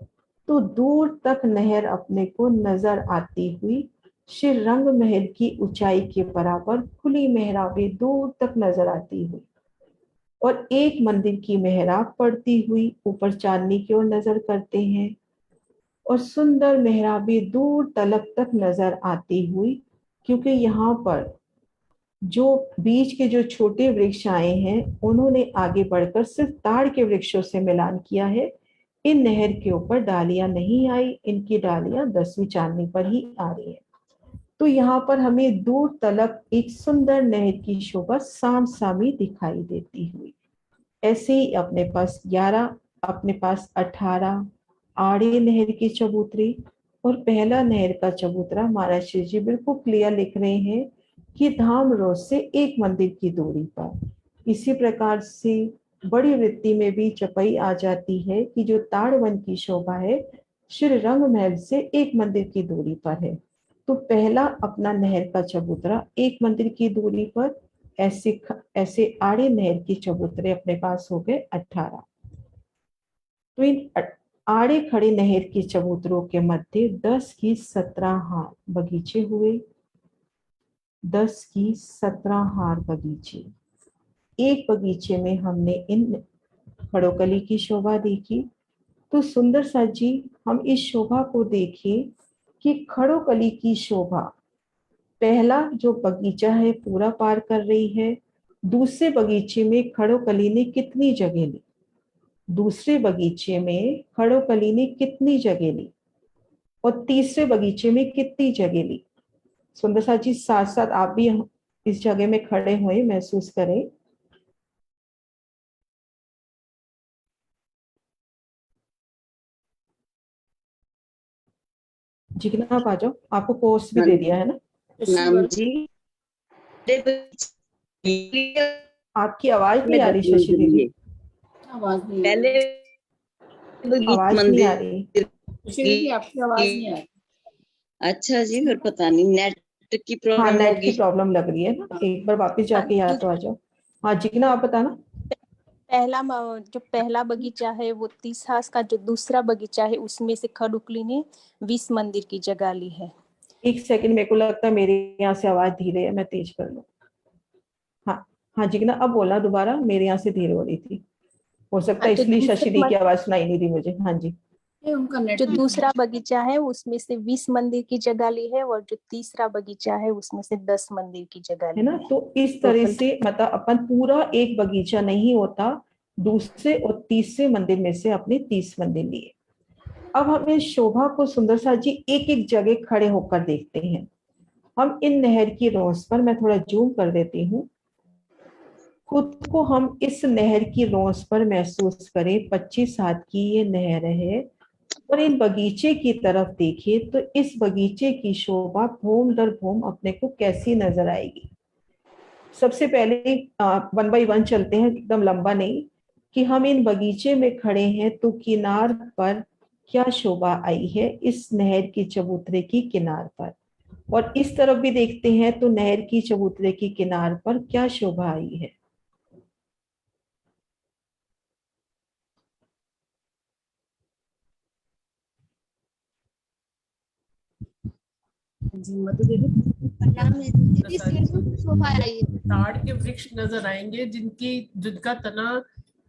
तो दूर तक नहर अपने को नजर आती हुई श्री रंग महल की ऊंचाई के बराबर खुली मेहराबें दूर तक नजर आती हुई और एक मंदिर की मेहराब पड़ती हुई ऊपर चांदनी की ओर नजर करते हैं और सुंदर मेहराबें दूर तलक तक नजर आती हुई, क्योंकि यहाँ पर जो बीच के जो छोटे वृक्ष आए हैं उन्होंने आगे बढ़कर सिर्फ ताड़ के वृक्षों से मिलान किया है। इन नहर के ऊपर डालियां नहीं आई, इनकी डालियां 10वीं चांदनी पर ही आ रही है। तो यहाँ पर हमें दूर तलक एक सुंदर नहर की शोभा साम सामी दिखाई देती हुई। ऐसे ही अपने पास 11, अपने पास 18 आड़े नहर के चबूतरे और पहला नहर का चबूतरा महाराज श्री जी बिल्कुल क्लियर लिख रहे हैं कि धाम रोड से एक मंदिर की दूरी पर। इसी प्रकार से बड़ी वृत्ति में भी चपाई आ जाती है कि जो ताड़वन की शोभा है श्री रंग महल से एक मंदिर की दूरी पर है। तो पहला अपना नहर का चबूतरा एक मंदिर की दूरी पर, ऐसे आड़े नहर के चबूतरे अपने पास हो गए 18। तो इन आड़े खड़े नहर के चबूतरों के मध्य 10 की 17 हार बगीचे हुए। 10 की 17 हार बगीचे। एक बगीचे में हमने इन खड़ोकली की शोभा देखी। तो सुंदर सा जी हम इस शोभा को देखें कि खड़ोकली की शोभा पहला जो बगीचा है पूरा पार कर रही है। दूसरे बगीचे में खड़ोकली ने कितनी जगह ली? दूसरे बगीचे में खड़ोकली ने कितनी जगह ली और तीसरे बगीचे में कितनी जगह ली? सुंदर सा जी साथ साथ आप भी इस जगह में खड़े हुए महसूस करें। जिग्ना आप आ जाओ, आपको कोर्स भी दे दिया है ना नाम जी। आपकी आवाज नहीं आ रही शशि दीदी, आवाज नहीं पहले आवाज नहीं आ रही। आपकी आवाज नहीं आ रही। अच्छा जी, फिर पता नहीं नेट की हाँ प्रॉब्लम नेट होगी। की प्रॉब्लम लग रही है ना, एक बार वापस जाके यहाँ तो आ जाओ। हाँ जिग्ना आप बताना। जो पहला बगीचा है वो 30 हास का, जो दूसरा बगीचा है उसमें से खड़ोकली ने 20 मंदिर की जगह ली है। एक सेकंड, मेरे को लगता है मेरे यहाँ से आवाज धीरे है, मैं तेज कर लूँ। हाँ हाँ जिग्ना अब बोला दोबारा, मेरे यहाँ से धीरे हो रही थी, हो सकता है इसलिए शशि दी की आवाज सुनाई नहीं दी मुझे। हाँ जी। जो दूसरा बगीचा है उसमें से 20 मंदिर की जगह ली है और जो तीसरा बगीचा है उसमें से 10 मंदिर की जगह ली है ना। तो इस तरह से मतलब अपन पूरा एक बगीचा नहीं होता, दूसरे और तीसरे मंदिर में से अपने 30 मंदिर लिए। अब हम इस शोभा को सुंदर सा जी एक एक जगह खड़े होकर देखते हैं। हम इन नहर की रोस पर, मैं थोड़ा जूम कर देती हूँ, खुद को हम इस नहर की रोस पर महसूस करें। 25 हाथ की ये नहर है और इन बगीचे की तरफ देखें तो इस बगीचे की शोभा भूम दर भूम अपने को कैसी नजर आएगी। सबसे पहले 1 बाय 1 चलते हैं, एकदम लंबा नहीं, कि हम इन बगीचे में खड़े हैं तो किनार पर क्या शोभा आई है इस नहर की चबूतरे की किनार पर, और इस तरफ भी देखते हैं तो नहर की चबूतरे की किनार पर क्या शोभा आई है। ताड़ के वृक्ष नजर आएंगे जिनका तना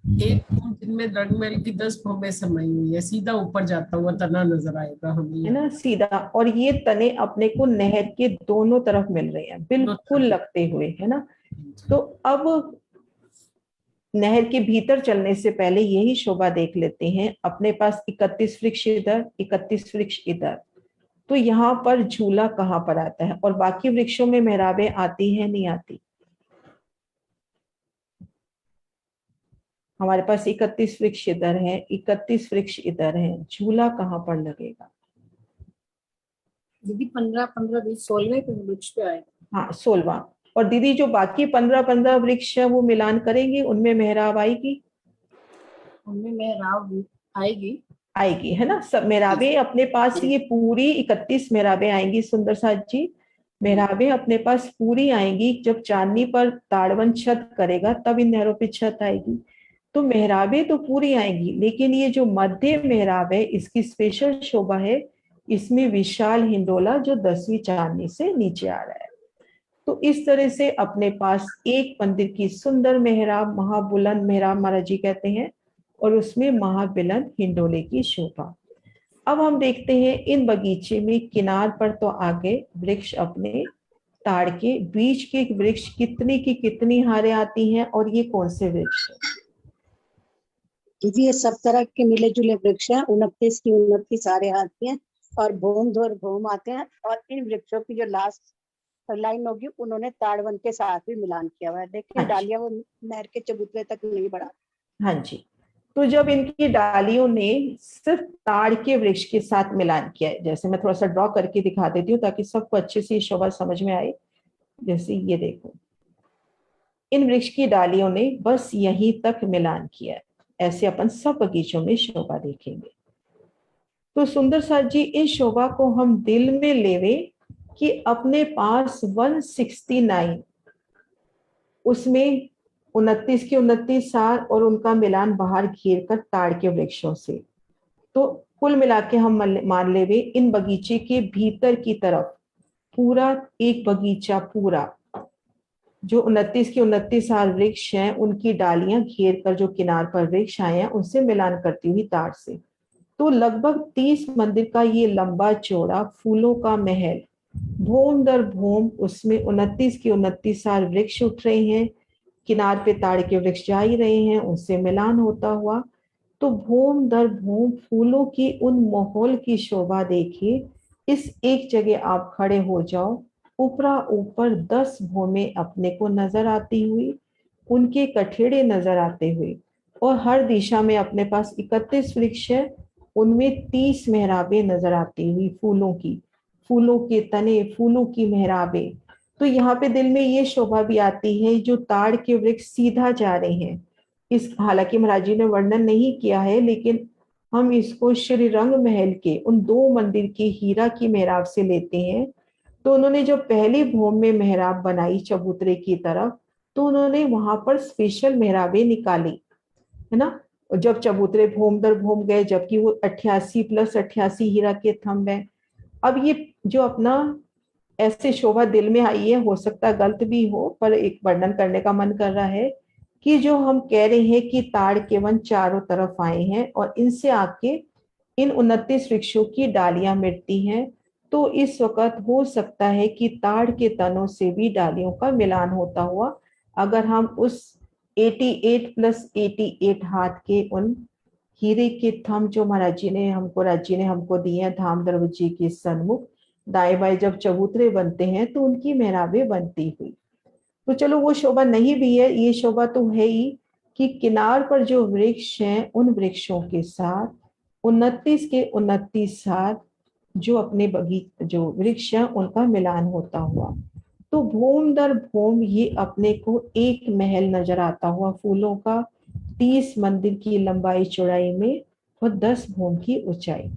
एक जिनमें रंगमहल की 10 भौमें समाई हुई है, सीधा ऊपर जाता हुआ तना नजर आएगा हमें, है ना, सीधा। और ये तने अपने को नहर के दोनों तरफ मिल रहे हैं, बिल्कुल लगते हुए, है ना। तो अब नहर के भीतर चलने से पहले यही शोभा देख लेते हैं। अपने पास 31 वृक्ष इधर, 31 वृक्ष इधर, तो यहाँ पर झूला कहाँ पर आता है और बाकी वृक्षों में मेहराबें आती हैं नहीं आती? हमारे पास 31 वृक्ष इधर है, 31 वृक्ष इधर है, झूला कहाँ पर लगेगा? दीदी 15-15 20 16वें वृक्ष पे आएगा। हाँ 16वां। और दीदी जो बाकी 15-15 वृक्ष है वो मिलान करेंगे, उनमें मेहराब आएगी? उनमें मेहराब आएगी, आएगी, है ना। सब मेहराबें अपने पास, ये पूरी 31 मेहराबें आएंगी सुंदर साथ जी, मेहराबें अपने पास पूरी आएंगी। जब चांदनी पर ताड़वन छत करेगा तब इन नहरों पे छत आएगी। तो मेहराबें तो पूरी आएंगी, लेकिन ये जो मध्य मेहराब है इसकी स्पेशल शोभा है, इसमें विशाल हिंडोला जो 10वीं चांदनी से नीचे आ रहा है। तो इस तरह से अपने पास एक मंदिर की सुंदर मेहराब, महाबुलंद मेहराब महाराज जी कहते हैं, और उसमें महाबुलंद हिंडोले की शोभा। अब हम देखते हैं इन बगीचे में किनार पर तो आगे वृक्ष अपने ताड़ के, बीच के वृक्ष कितनी की कितनी हारें आती हैं, और ये कौन से वृक्ष है? जी, ये सब तरह के मिले जुले वृक्ष हैं, 29 की 29 हारें आती हैं और भूम धोर भूम आते हैं। और इन वृक्षों की जो लास्ट लाइन होगी उन्होंने ताड़वन के साथ भी मिलान किया हुआ है। देखिए डालियां वो नहर के चबूतरे तक नहीं बढ़ा। हाँ जी, तो जब इनकी डालियों ने सिर्फ ताड़ के वृक्ष के साथ मिलान किया है, जैसे मैं थोड़ा सा ड्रॉ करके दिखा देती हूँ ताकि सबको अच्छे से शोभा समझ में आए। जैसे ये देखो, इन वृक्ष की डालियों ने बस यहीं तक मिलान किया है। ऐसे अपन सब बगीचों में शोभा देखेंगे। तो सुंदर साथ जी, इस शोभा को हम दिल में लेवे कि अपने पास 169, उसमें 29 के 29 साल और उनका मिलान बाहर घेर कर ताड़ के वृक्षों से, तो कुल मिला के हम मान लेवे इन बगीचे के भीतर की तरफ पूरा एक बगीचा, पूरा जो 29 के 29 साल वृक्ष हैं उनकी डालियां घेर कर जो किनार पर वृक्ष आए हैं उनसे मिलान करती हुई ताड़ से, तो लगभग 30 मंदिर का ये लंबा चौड़ा फूलों का महल, भूम दर भूम उसमें 29 के 29 साल वृक्ष उठ रहे हैं, किनार पे ताड़ के वृक्ष जा ही रहे हैं, उनसे मिलान होता हुआ। तो भूम दर भूम फूलों की उन माहौल की शोभा देखिए। इस एक जगह आप खड़े हो जाओ, ऊपरा ऊपर 10 भूमें अपने को नजर आती हुई, उनके कठेड़े नजर आते हुए, और हर दिशा में अपने पास 31 वृक्ष है, उनमें 30 मेहराबें नजर आती हुई फूलों की, फूलों के तने, फूलों की मेहराबें। तो यहाँ पे दिल में ये शोभा भी आती है, जो ताड़ के वृक्ष सीधा जा रहे हैं। इस हालांकि महाराज जी ने वर्णन नहीं किया है, लेकिन हम इसको श्री रंग महल के उन 2 मंदिर के हीरा की मेहराब से लेते हैं। तो उन्होंने जो पहली भूम में मेहराब बनाई चबूतरे की तरफ, तो उन्होंने वहां पर स्पेशल मेहराबें निकाली, है ना। जब चबूतरे भूम दर भूम गए, जबकि वो 88 + 88 हीरा के थंब है। अब ये जो अपना ऐसे शोभा दिल में आई है, हो सकता है गलत भी हो, पर एक वर्णन करने का मन कर रहा है कि जो हम कह रहे हैं कि ताड़ के वन चारों तरफ आए हैं और इनसे आके इन 29 वृक्षों की डालियां मिलती हैं, तो इस वक्त हो सकता है कि ताड़ के तनों से भी डालियों का मिलान होता हुआ, अगर हम उस 88 + 88 हाथ के उन हीरे के थंब जो महाराज जी ने हमको, राज जी ने हमको दिए हैं धाम दरवाजे के सन्मुख, दाएं बाएं जब चबूतरे बनते हैं तो उनकी मेहराबें बनती हुई। तो चलो वो शोभा नहीं भी है, ये शोभा तो है ही कि किनार पर जो वृक्ष हैं उन वृक्षों के साथ 29 के 29 साथ जो अपने बगीचे जो वृक्ष हैं उनका मिलान होता हुआ। तो भूम दर भूम ये अपने को एक महल नजर आता हुआ फूलों का, 30 मंदिर की लंबाई चौड़ाई में और 10 भूम की ऊंचाई,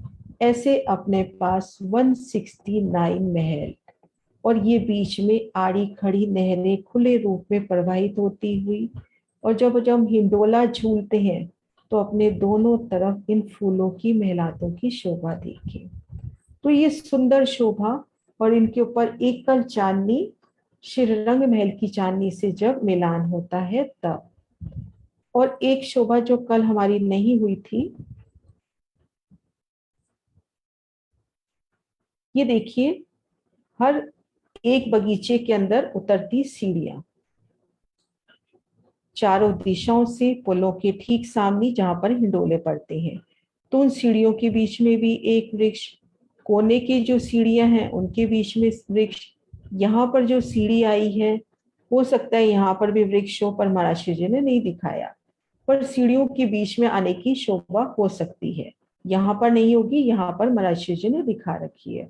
ऐसे अपने पास 169 महल, और ये बीच में आड़ी खड़ी नहरें खुले रूप में प्रवाहित होती हुई, और जब हम हिंडोला झूलते हैं तो अपने दोनों तरफ इन फूलों की महलातों की शोभा देखिए। तो ये सुंदर शोभा, और इनके ऊपर एकल चांदनी श्री रंग महल की चांदनी से जब मिलान होता है तब। और एक शोभा जो कल हमारी नहीं हुई थी, ये देखिए, हर एक बगीचे के अंदर उतरती सीढ़ियां, चारों दिशाओं से पुलों के ठीक सामने जहां पर हिंडोले पड़ते हैं, तो उन सीढ़ियों के बीच में भी एक वृक्ष, कोने की जो सीढ़ियां हैं उनके बीच में वृक्ष, यहाँ पर जो सीढ़ी आई है हो सकता है यहाँ पर भी वृक्ष हो, पर महाराज जी ने नहीं दिखाया, पर सीढ़ियों के बीच में आने की शोभा हो सकती है। यहाँ पर नहीं होगी, यहाँ पर महाराज जी ने दिखा रखी है।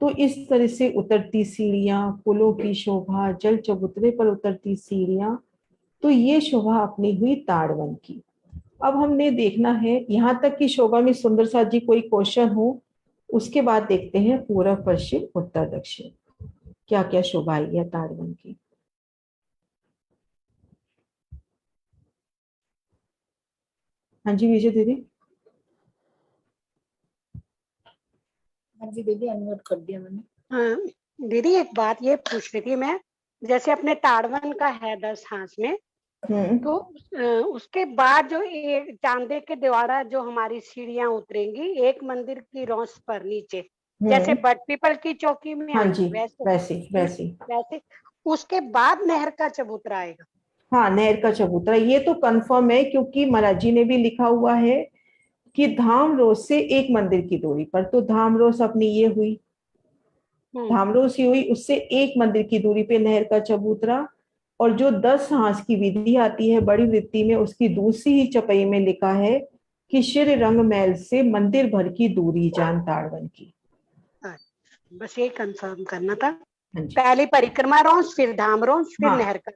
तो इस तरह से उतरती सीढ़ियां, पुलों की शोभा, जल चबूतरे पर उतरती सीढ़ियां, तो ये शोभा अपनी हुई ताड़वन की। अब हमने देखना है यहाँ तक की शोभा में सुंदर साथ जी कोई क्वेश्चन हो, उसके बाद देखते हैं पूर्व पश्चिम उत्तर दक्षिण क्या क्या शोभा आई है ताड़वन की। हाँ जी विजय दीदी। हाँ जी दीदी, अनम्यूट कर दिया मैंने। हाँ दीदी, एक बात ये पूछ रही थी मैं, जैसे अपने ताड़वन का है 10 हाथ में, तो उसके बाद जो एक चांदे के द्वारा जो हमारी सीढ़ियां उतरेंगी एक मंदिर की रौस पर नीचे, जैसे बट पीपल की चौकी में हाँ आई जी, वैसे वैसे उसके बाद नहर का चबूतरा आएगा। हाँ, नहर का चबूतरा ये तो कंफर्म है, क्योंकि महाराज जी ने भी लिखा हुआ है कि धामरोस से एक मंदिर की दूरी पर, तो धामरोस अपनी ये हुई, धामरोस ही हुई, उससे एक मंदिर की दूरी पे नहर का चबूतरा। और जो 10 हाथ की विधि आती है बड़ी वृत्ति में, उसकी दूसरी ही चपई में लिखा है कि श्री रंग महल से मंदिर भर की दूरी जान ताड़वन की। बस ये कंफर्म करना था। पहले परिक्रमा रोज, फिर धाम रोज, फिर नहर का।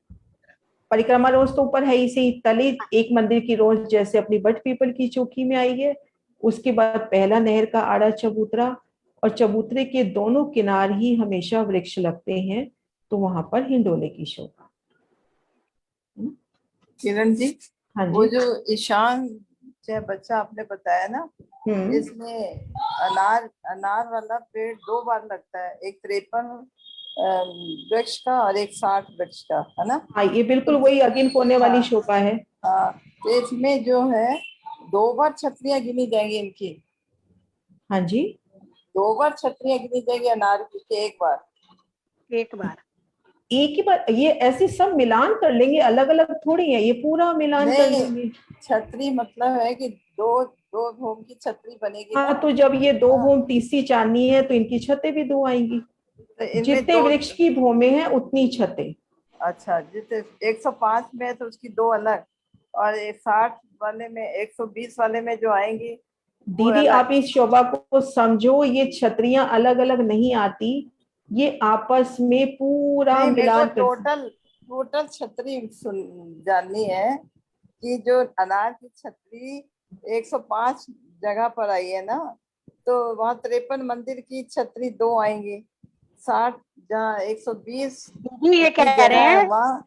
परिक्रमा रोज तो ऊपर है ही से तले एक मंदिर की रोज जैसे अपनी बट पीपल की चौकी में आई है, उसके बाद पहला नहर का आड़ा चबूतरा, और चबूतरे के दोनों किनार ही हमेशा वृक्ष लगते हैं, तो वहां पर हिंडोले की शोभा। किरण जी, हाँ जी। वो जो ईशान चाहे बच्चा आपने बताया ना, इसमें अनार वाला पेड़ 2 बार लगता है, एक 53 वृक्ष का और एक 60 वृक्ष का, है ना? हाँ, ये बिल्कुल वही अगिन होने वाली शोभा है। हाँ, तो इसमें जो है 2 बार छतरियां गिनी जाएंगी इनकी। हाँ जी, 2 बार छतरियां गिनी जाएंगी अनार की, एक बार एक ही बार। ये ऐसे सब मिलान कर लेंगे, अलग अलग थोड़ी है, ये पूरा मिलान कर लेंगे। छतरी मतलब है कि दो भूम की छतरी बनेगी। हाँ, तो जब ये 2 भूम तीसरी चांदनी है तो इनकी छतें भी 2 आएंगी, तो जितने वृक्ष की भूमि है उतनी छतें। अच्छा, जितने 105 में है तो उसकी 2 अलग, और 60 वाले में 120 वाले में जो आएंगी दीदी आप इस शोभा को समझो, ये छतरियां अलग अलग नहीं आती, ये आपस में पूरा मिलान कर। टोटल छतरी जाननी है कि जो अनार की छतरी 105 जगह पर आई है ना, तो वहाँ 53 मंदिर की छतरी 2 आएंगी, 60 जहाँ 120 ये कह रहे हैं वहाँ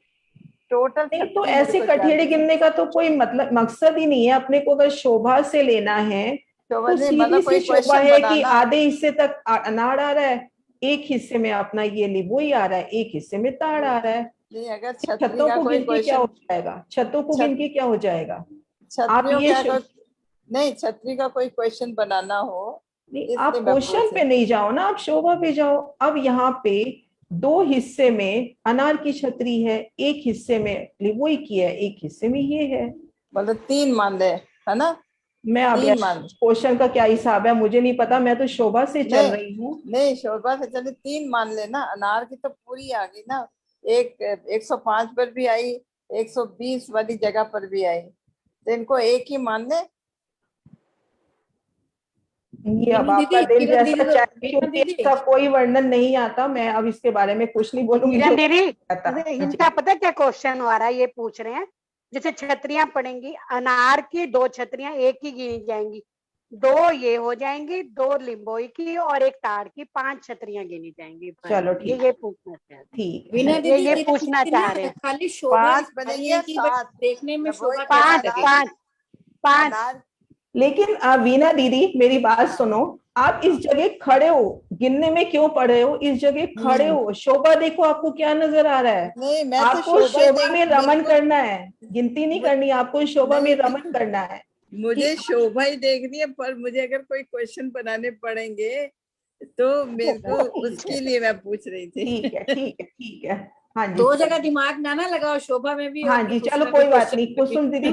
टोटल। नहीं तो ऐसे कठेड़े गिनने का तो कोई मतलब मकसद ही नहीं है, अपने को अगर शोभा से लेना है तो सीधी सी शोभा है कि आधे हिस्से तक अनार आ रहा है, एक हिस्से में अपना ये लिबोई आ रहा है, एक हिस्से में ताड़ आ रहा है। नहीं, अगर छतों को गिन के क्या हो जाएगा, छतों को गिन के क्या हो जाएगा? आप ये नहीं, छतरी का कोई क्वेश्चन बनाना हो, नहीं, आप क्वेश्चन पे नहीं जाओ ना, आप शोभा पे जाओ। अब यहाँ पे 2 हिस्से में अनार की छतरी है, एक हिस्से में लिबोई की है, एक हिस्से में ये है, मतलब 3 मान ले, है ना? मैं अब क्वेश्चन का क्या हिसाब है मुझे नहीं पता, मैं तो शोभा से चल रही हूँ। नहीं, शोभा से चले 3 मान लेना, अनार की तो पूरी आ गई ना, एक 105 पर भी आई, 120 वाली जगह पर भी आई, तो इनको एक ही मान ले। ये अब आपका दिल जैसा चाहे, क्योंकि इसका कोई वर्णन नहीं आता, मैं अब इसके बारे में कुछ नहीं बोलूंगी। इनका पता क्या क्वेश्चन हो रहा है, ये पूछ रहे हैं जैसे छतरियां पड़ेंगी, अनार की 2 छतरियां एक ही गिनी जाएंगी, 2 ये हो जाएंगी, 2 लिम्बोई की और एक ताड़ की, 5 छतरियां गिनी जाएंगी। चलो ठीक, ये पूछना चाह ठीक, ये पूछना चाह रहे हैं। खाली शोभा 5 बनेगी, देखने में शोभा 5। लेकिन वीना दीदी मेरी बात सुनो, आप इस जगह खड़े हो, गिनने में क्यों पड़े हो, इस जगह खड़े हो, शोभा देखो आपको क्या नजर आ रहा है। नहीं, मैं आपको तो शोभा में रमन करना है, गिनती नहीं करनी, आपको शोभा में रमन करना है। मुझे शोभा ही देखनी है, पर मुझे अगर कोई क्वेश्चन बनाने पड़ेंगे तो मेरे को उसके लिए मैं पूछ रही थी। ठीक है, ठीक है, ठीक है। हाँ जी, 2 जगह दिमाग ना लगाओ, शोभा में भी। हाँ जी, चलो कोई बात नहीं। कुसुम दीदी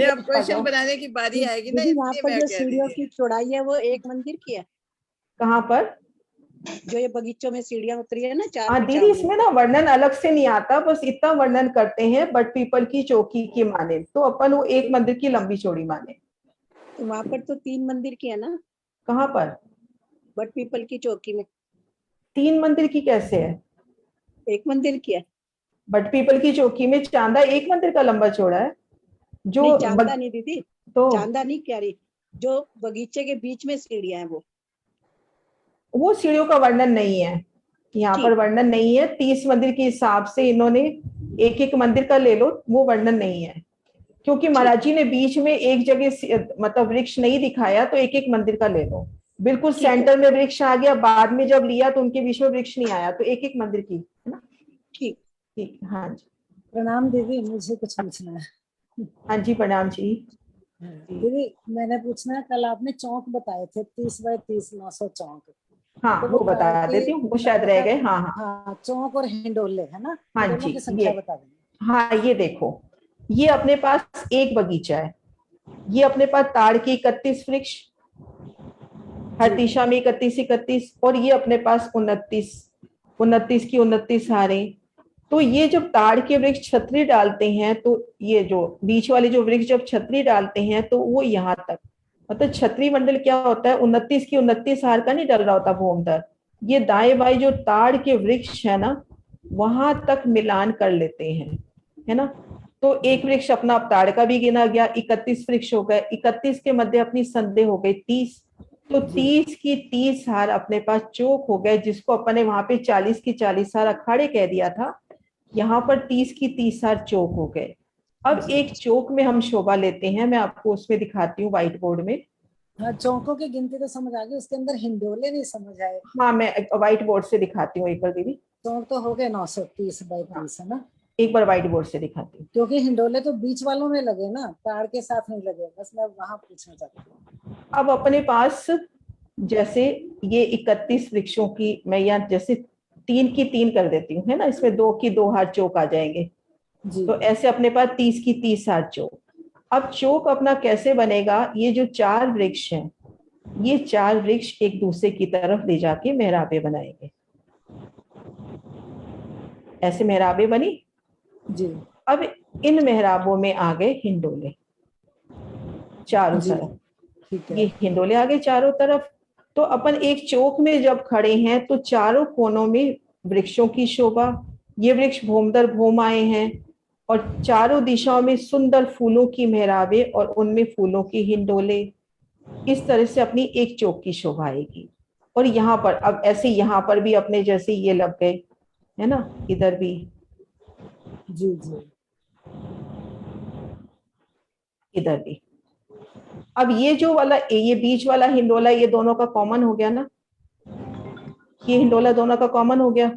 अब क्वेश्चन बनाने की बारी आएगी ना, यहाँ पर जो सीढ़ियों की चौड़ाई है वो एक मंदिर की है। कहाँ पर? जो ये बगीचों में सीढ़ियां उतरी है ना 4। हाँ दीदी, इसमें ना वर्णन अलग से नहीं आता, बस इतना वर्णन करते हैं बट पीपल की चौकी की माने, तो अपन वो एक मंदिर की लंबी चौड़ी माने। तो वहां पर तो 3 मंदिर की है ना। कहाँ पर? बट पीपल की चौकी में 3 मंदिर की कैसे है? 1 मंदिर की है। बट पीपल की चौकी में चांदा 1 मंदिर का लंबा चौड़ा है। जो नहीं, चांदा नहीं दीदी, तो चांदा नहीं कह रही, जो बगीचे के बीच में सीढ़ियां हैं वो सीढ़ियों का वर्णन नहीं है, यहाँ पर वर्णन नहीं है। 30 मंदिर के हिसाब से इन्होंने एक एक मंदिर का ले लो, वो वर्णन नहीं है। क्योंकि महाराज जी ने बीच में एक जगह मतलब वृक्ष नहीं दिखाया, तो एक एक मंदिर का ले लो। बिल्कुल सेंटर में वृक्ष आ गया, बाद में जब लिया तो उनके बीच में वृक्ष नहीं आया, तो एक एक मंदिर की, है ना? ठीक ठीक, हाँ जी। प्रणाम दीदी, मुझे कुछ पूछना है। हाँ जी, प्रणाम जी। दीदी मैंने पूछना है, कल आपने चौक बताए थे 30 बाय 30 900 चौक। हाँ, तो वो बता देती हूँ, वो शायद रह गए। हाँ हाँ हाँ, चौक और हिंडोले है ना, हाँ हिंडोलों जी, की संख्या ये बता दें। हाँ, ये देखो, ये अपने पास एक बगीचा है, ये अपने पास ताड़ के 31 वृक्ष, हर दिशा में 31-31, और ये अपने पास 29 की 29 हारे। तो ये जब ताड़ के वृक्ष छतरी डालते हैं, तो ये जो बीच वाले जो वृक्ष जब छतरी डालते हैं तो वो यहाँ तक, मतलब छतरी मंडल क्या होता है, 29 की 29 हार का नहीं डल रहा होता भूमधर, ये दाएं बाएं जो ताड़ के वृक्ष है ना, वहां तक मिलान कर लेते हैं, है ना। तो एक वृक्ष अपना अब ताड़ का भी गिना गया, 31 वृक्ष हो गए, 31 के मध्य अपनी संधि हो गई 30, तो 30 की 30 हार अपने पास चौक हो गए, जिसको अपने वहां पे 40 की 40 हार अखाड़े कह दिया था, यहाँ पर 30 की 30 हार चौक हो गए। अब एक चौक में हम शोभा लेते हैं, मैं आपको उसमें दिखाती हूँ व्हाइट बोर्ड में। हाँ, चौकों की गिनती तो समझ आ गई, उसके अंदर हिंडोले नहीं समझ आए। हाँ, मैं व्हाइट बोर्ड से दिखाती हूँ एक बार दीदी। चौक तो हो गए 930 बाय 30, है ना। एक बार व्हाइट बोर्ड से दिखाती हूँ, क्योंकि हिंडोले तो बीच वालों में लगे ना, ताड़ के साथ नहीं लगे, बस मैं वहां पूछना चाहती हूँ। अब अपने पास जैसे ये 31 वृक्षों की मैं यहाँ जैसे 3 की 3 कर देती हूँ, है ना, इसमें 2 की 2 हार चौक आ जाएंगे जी। तो ऐसे अपने पास 30 की 30 हार चौक। अब चौक अपना कैसे बनेगा, ये जो 4 वृक्ष हैं, ये 4 वृक्ष एक दूसरे की तरफ ले जाके मेहराबे बनाएंगे, ऐसे मेहराबे बनी जी। अब इन मेहराबों में आ गए हिंडोले चारों तरफ, ये हिंडोले आ गए चारों तरफ। तो अपन एक चौक में जब खड़े हैं तो चारों कोनों में वृक्षों की शोभा, ये वृक्ष भोमदर भोम आए हैं, और चारों दिशाओं में सुंदर फूलों की मेहराबे और उनमें फूलों की हिंडोले, इस तरह से अपनी एक चौक की शोभा आएगी। और यहाँ पर अब ऐसे यहाँ पर भी अपने जैसे ये लग गए, है ना, इधर भी जी जी, इधर भी। अब ये जो वाला ये बीच वाला हिंडोला, ये दोनों का कॉमन हो गया ना, ये हिंडोला दोनों का कॉमन हो गया,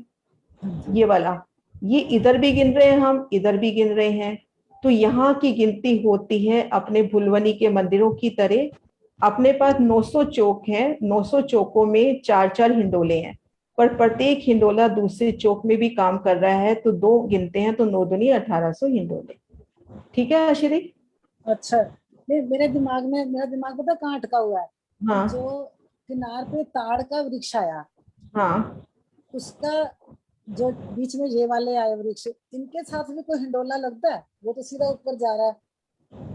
ये वाला, ये इधर भी गिन रहे हैं हम, इधर भी गिन रहे हैं। तो यहाँ की गिनती होती है अपने भुलवनी के मंदिरों की तरह। अपने पास 900 चौक हैं, 900 चौकों में 4-4 हिंडोले हैं, पर प्रत्येक हिंडोला दूसरे चौक में भी काम कर रहा है, तो 2 गिनते हैं, तो 9 दूनी 1800 हिंडोले। ठीक है आश्री? अच्छा, मेरा दिमाग पता कहाँ अटका हुआ है। हाँ। जो किनार पे ताड़ का वृक्ष आया, हाँ, उसका जो बीच में ये वाले आए वृक्ष, इनके साथ में कोई हिंडोला लगता है? वो तो सीधा ऊपर जा रहा है।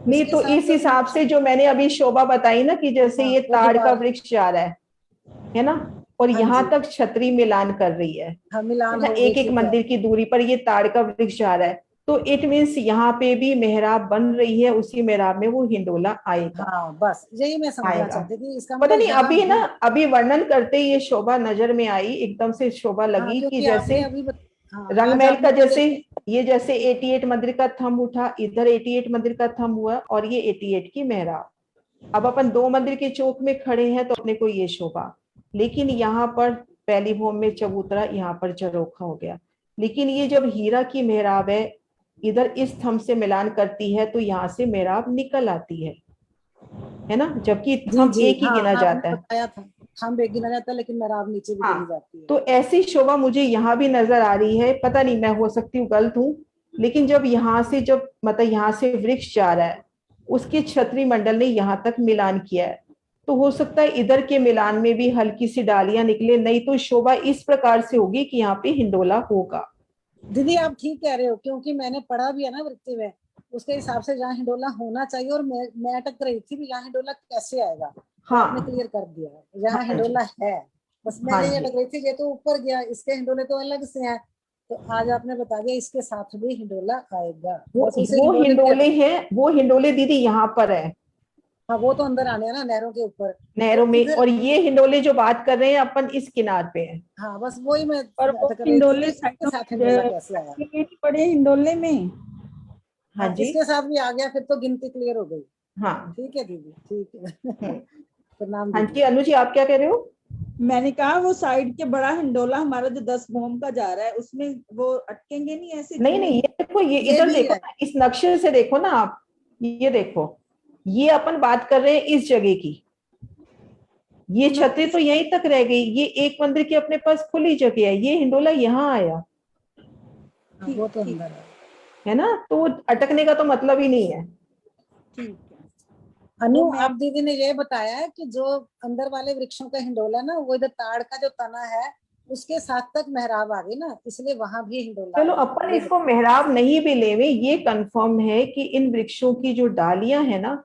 नहीं, तो इस हिसाब से जो मैंने अभी शोभा बताई ना, कि जैसे ये ताड़ का वृक्ष जा रहा है ना, और यहाँ तक छतरी मिलान कर रही है, मिलान एक एक मंदिर की दूरी पर ये ताड़ का वृक्ष जा रहा है, तो इट मीन्स यहाँ पे भी मेहराब बन रही है, उसी मेहराब में वो हिंडोला आएगा। हाँ, बस यही मैं समझना चाहती थी। इसका पता नहीं, अभी ना अभी वर्णन करते ये शोभा नजर में आई, एकदम से शोभा लगी कि जैसे रंगमहल का, जैसे ये जैसे 88 मंदिर का थंब उठा, इधर 88 मंदिर का थंब हुआ, और ये 88 की मेहराब। अब अपन 2 मंदिर के चौक में खड़े हैं तो अपने को ये शोभा, लेकिन यहाँ पर पहली भूम में चबूतरा, यहाँ पर झरोखा हो गया। लेकिन ये जब हीरा की मेहराब है, इधर इस थंब से मिलान करती है, तो यहाँ से मेहराब निकल आती है ना, जबकि थंब एक ही गिना जाता है, थंब एक गिना जाता है, लेकिन मेहराब नीचे भी गिनी जाती है। तो ऐसी शोभा मुझे यहाँ भी नजर आ रही है, पता नहीं मैं हो सकती हूँ गलत हूँ, लेकिन जब यहाँ से जब मतलब यहाँ से वृक्ष जा रहा है, उसके छतरी मंडल ने यहाँ तक मिलान किया है, तो हो सकता है इधर के मिलान में भी हल्की सी डालियां निकले, नहीं तो शोभा इस प्रकार से होगी कि यहाँ पे हिंडोला होगा। दीदी आप ठीक कह रहे हो, क्योंकि मैंने पढ़ा भी है ना वृत्ति में, उसके हिसाब से जहाँ हिंडोला होना चाहिए, और मैं अटक रही थी भी यहाँ हिंडोला कैसे आएगा। हाँ, आपने क्लियर कर दिया है, यहाँ हिंडोला है, बस मैं नहीं अटक रही थी, ये तो ऊपर गया, इसके हिंडोले तो अलग से हैं, तो आज आपने बता दिया इसके साथ भी हिंडोला आएगा। वो हिंडोले हैं, वो हिंडोले दीदी यहाँ पर है। हाँ, वो तो अंदर आने हैं ना, नहरों के ऊपर, नहरों में, और ये हिंडोले जो बात कर रहे हैं अपन इस किनार पे है। हाँ, बस वही मैं हिंडोले साथ कैसे आया बड़े हिंडोले में। हाँ जी इसके साथ भी आ गया, फिर तो गिनती क्लियर हो गई। हाँ ठीक है दीदी, ठीक है। प्रणाम हाँ दीदी। जी अनु जी, आप क्या कह रहे हो? मैंने कहा वो साइड के बड़ा हिंडोला हमारा जो 10 भोम का जा रहा है उसमें वो अटकेंगे नहीं ऐसे? नहीं नहीं, ये देखो, ये इधर भी देखो है। ना, इस नक्शे से देखो ना आप, ये देखो, ये अपन बात कर रहे हैं इस जगह की, ये छतरी तो यहीं तक रह गई, ये एक मंदिर की अपने पास खुली जगह है, ये हिंडोला यहाँ आया वो तो अंदर है ना, तो अटकने का तो मतलब ही नहीं है। ठीक है। अनु, आप दीदी ने ये बताया है कि जो अंदर वाले वृक्षों का हिंडोला ना, वो इधर ताड़ का जो तना है उसके साथ तक मेहराब आ गई ना, इसलिए वहां भी हिंडोला चलो आया। अपन इसको मेहराब नहीं भी लेवे, ये कंफर्म है कि इन वृक्षों की जो डालियां है ना,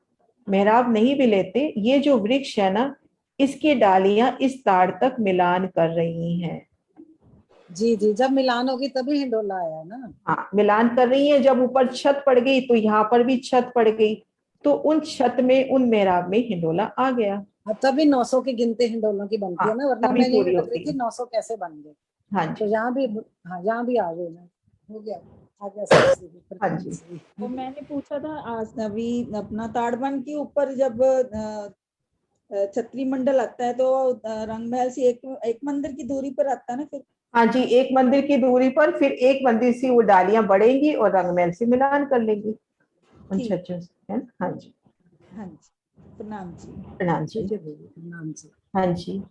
मेहराब नहीं भी लेते, ये जो वृक्ष है ना, इसकी डालियां इस ताड़ तक मिलान कर रही हैं। जी जी, जब मिलान होगी तभी हिंडोला आया ना। हाँ, मिलान कर रही है। जब ऊपर छत पड़ गई तो यहाँ पर भी छत पड़ गई, तो उन छत में, उन मेहराब में हिंडोला आ गया। तभी 900 की गिनती हिंडोलों की बनती है ना, वरना तभी मैं ये पूरी लग रही होती थी 900 कैसे बन गए। हाँ तो जी यहाँ भी, हाँ यहाँ भी आ गए ना, हो गया, आ गया सब सही। हाँ जी। तो मैंने पूछा था आज अभी अपना ताड़बन के ऊपर जब छतरी मंडल आता है तो रंग महल से एक मंदिर की दूरी पर आता है ना फिर? हाँ जी, एक मंदिर की दूरी पर फिर एक मंदिर से वो डालियां बढ़ेंगी और रंगमहल से मिलान कर लेंगी उन छज्जों से, है ना। हाँ जी हाँ जी, प्रणाम जी। प्रणाम जी। प्रणाम जी। हाँ जी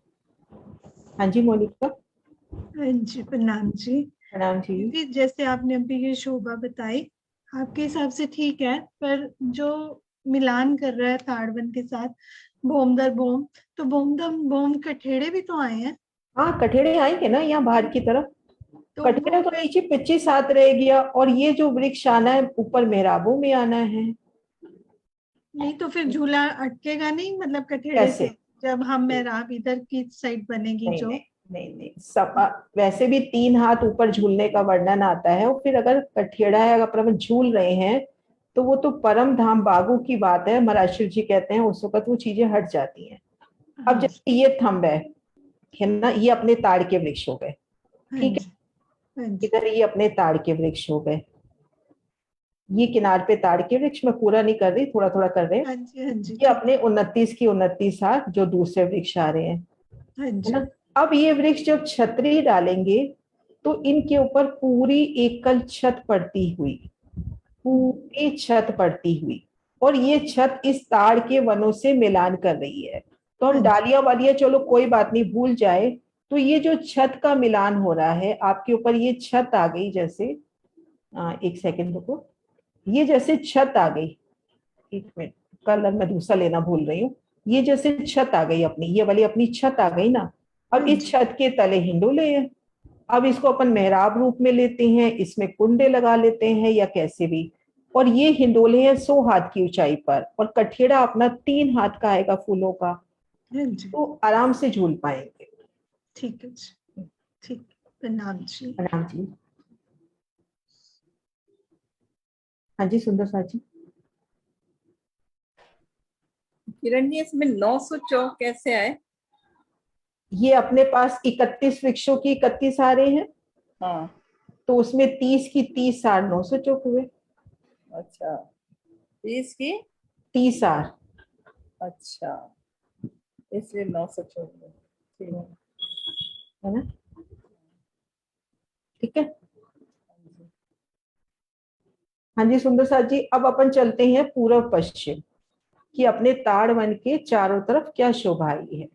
हाँ जी मोनिका। हाँ जी प्रणाम जी। प्रणाम जी। दीदी, जैसे आपने अभी ये शोभा बताई, आपके हिसाब से ठीक है, पर जो मिलान कर रहा है ताड़वन के साथ भोम दर भोम, तो भोम दर भोम कठेड़े भी तो आए हैं। हाँ, कठेड़े आएंगे ना यहाँ बाहर की तरफ, तो कठेड़े तो नीचे पिच्ची साथ रह गया, और ये जो वृक्ष आना है ऊपर मेहराबों में आना है। नहीं तो फिर झूला अटकेगा नहीं, मतलब कठेड़े कैसे? से जब हम मेहराब इधर की साइड बनेगी नहीं जो। नहीं नहीं नहीं, सब वैसे भी 3 हाथ ऊपर झूलने का वर्णन आता है, और फिर अगर कठेड़ा है, अगर अपन झूल रहे हैं तो वो तो परम धाम बागों की बात है, महाराज शिव जी कहते हैं उस वक्त वो चीजें हट जाती हैं। अब जैसे ये थंब है ना, ये अपने ताड़ के वृक्ष हो गए, ठीक है, इधर ये अपने ताड़ के वृक्ष हो गए, ये किनार पे ताड़ के वृक्ष, मैं पूरा नहीं कर रही, थोड़ा थोड़ा कर रहे हैं। ये अपने 29 की 29 हाथ जो दूसरे वृक्ष आ रहे हैं, है ना। अब ये वृक्ष जब छतरी डालेंगे तो इनके ऊपर पूरी एकल छत पड़ती हुई, पूरी छत पड़ती हुई, और ये छत इस ताड़ के वनों से मिलान कर रही है। तो हम डालियां वालियां चलो कोई बात नहीं भूल जाए, तो ये जो छत का मिलान हो रहा है आपके ऊपर, ये छत आ गई जैसे, एक सेकंड रुको, ये जैसे छत आ गई, एक मिनट, कलर मैं दूसरा लेना भूल रही हूँ, ये जैसे छत आ गई अपनी, ये वाली अपनी छत आ गई ना। अब इस छत के तले हिंडोले हैं, अब इसको अपन मेहराब रूप में लेते हैं, इसमें कुंडे लगा लेते हैं या कैसे भी, और ये हिंडोले हैं 100 हाथ की ऊंचाई पर, और कठेड़ा अपना 3 हाथ का आएगा फूलों का, तो आराम से झूल पाएंगे। ठीक है जी, ठीक, प्रणाम जी। प्रणाम जी। हाँ जी सुंदर साथ जी। किरण जी, इसमें 900 चौक कैसे आए? ये अपने पास 31 वृक्षों की 31 आ रहे हैं, हाँ, तो उसमें 30 की 30 सार 900 चौक हुए। अच्छा, 30 की 30 सार, अच्छा, इसलिए 900 चौक हुए, ठीक है ना, ठीक है। हाँ जी सुंदर साथ जी, अब अपन चलते हैं पूर्व पश्चिम कि अपने ताड़ वन के चारों तरफ क्या शोभा आई है।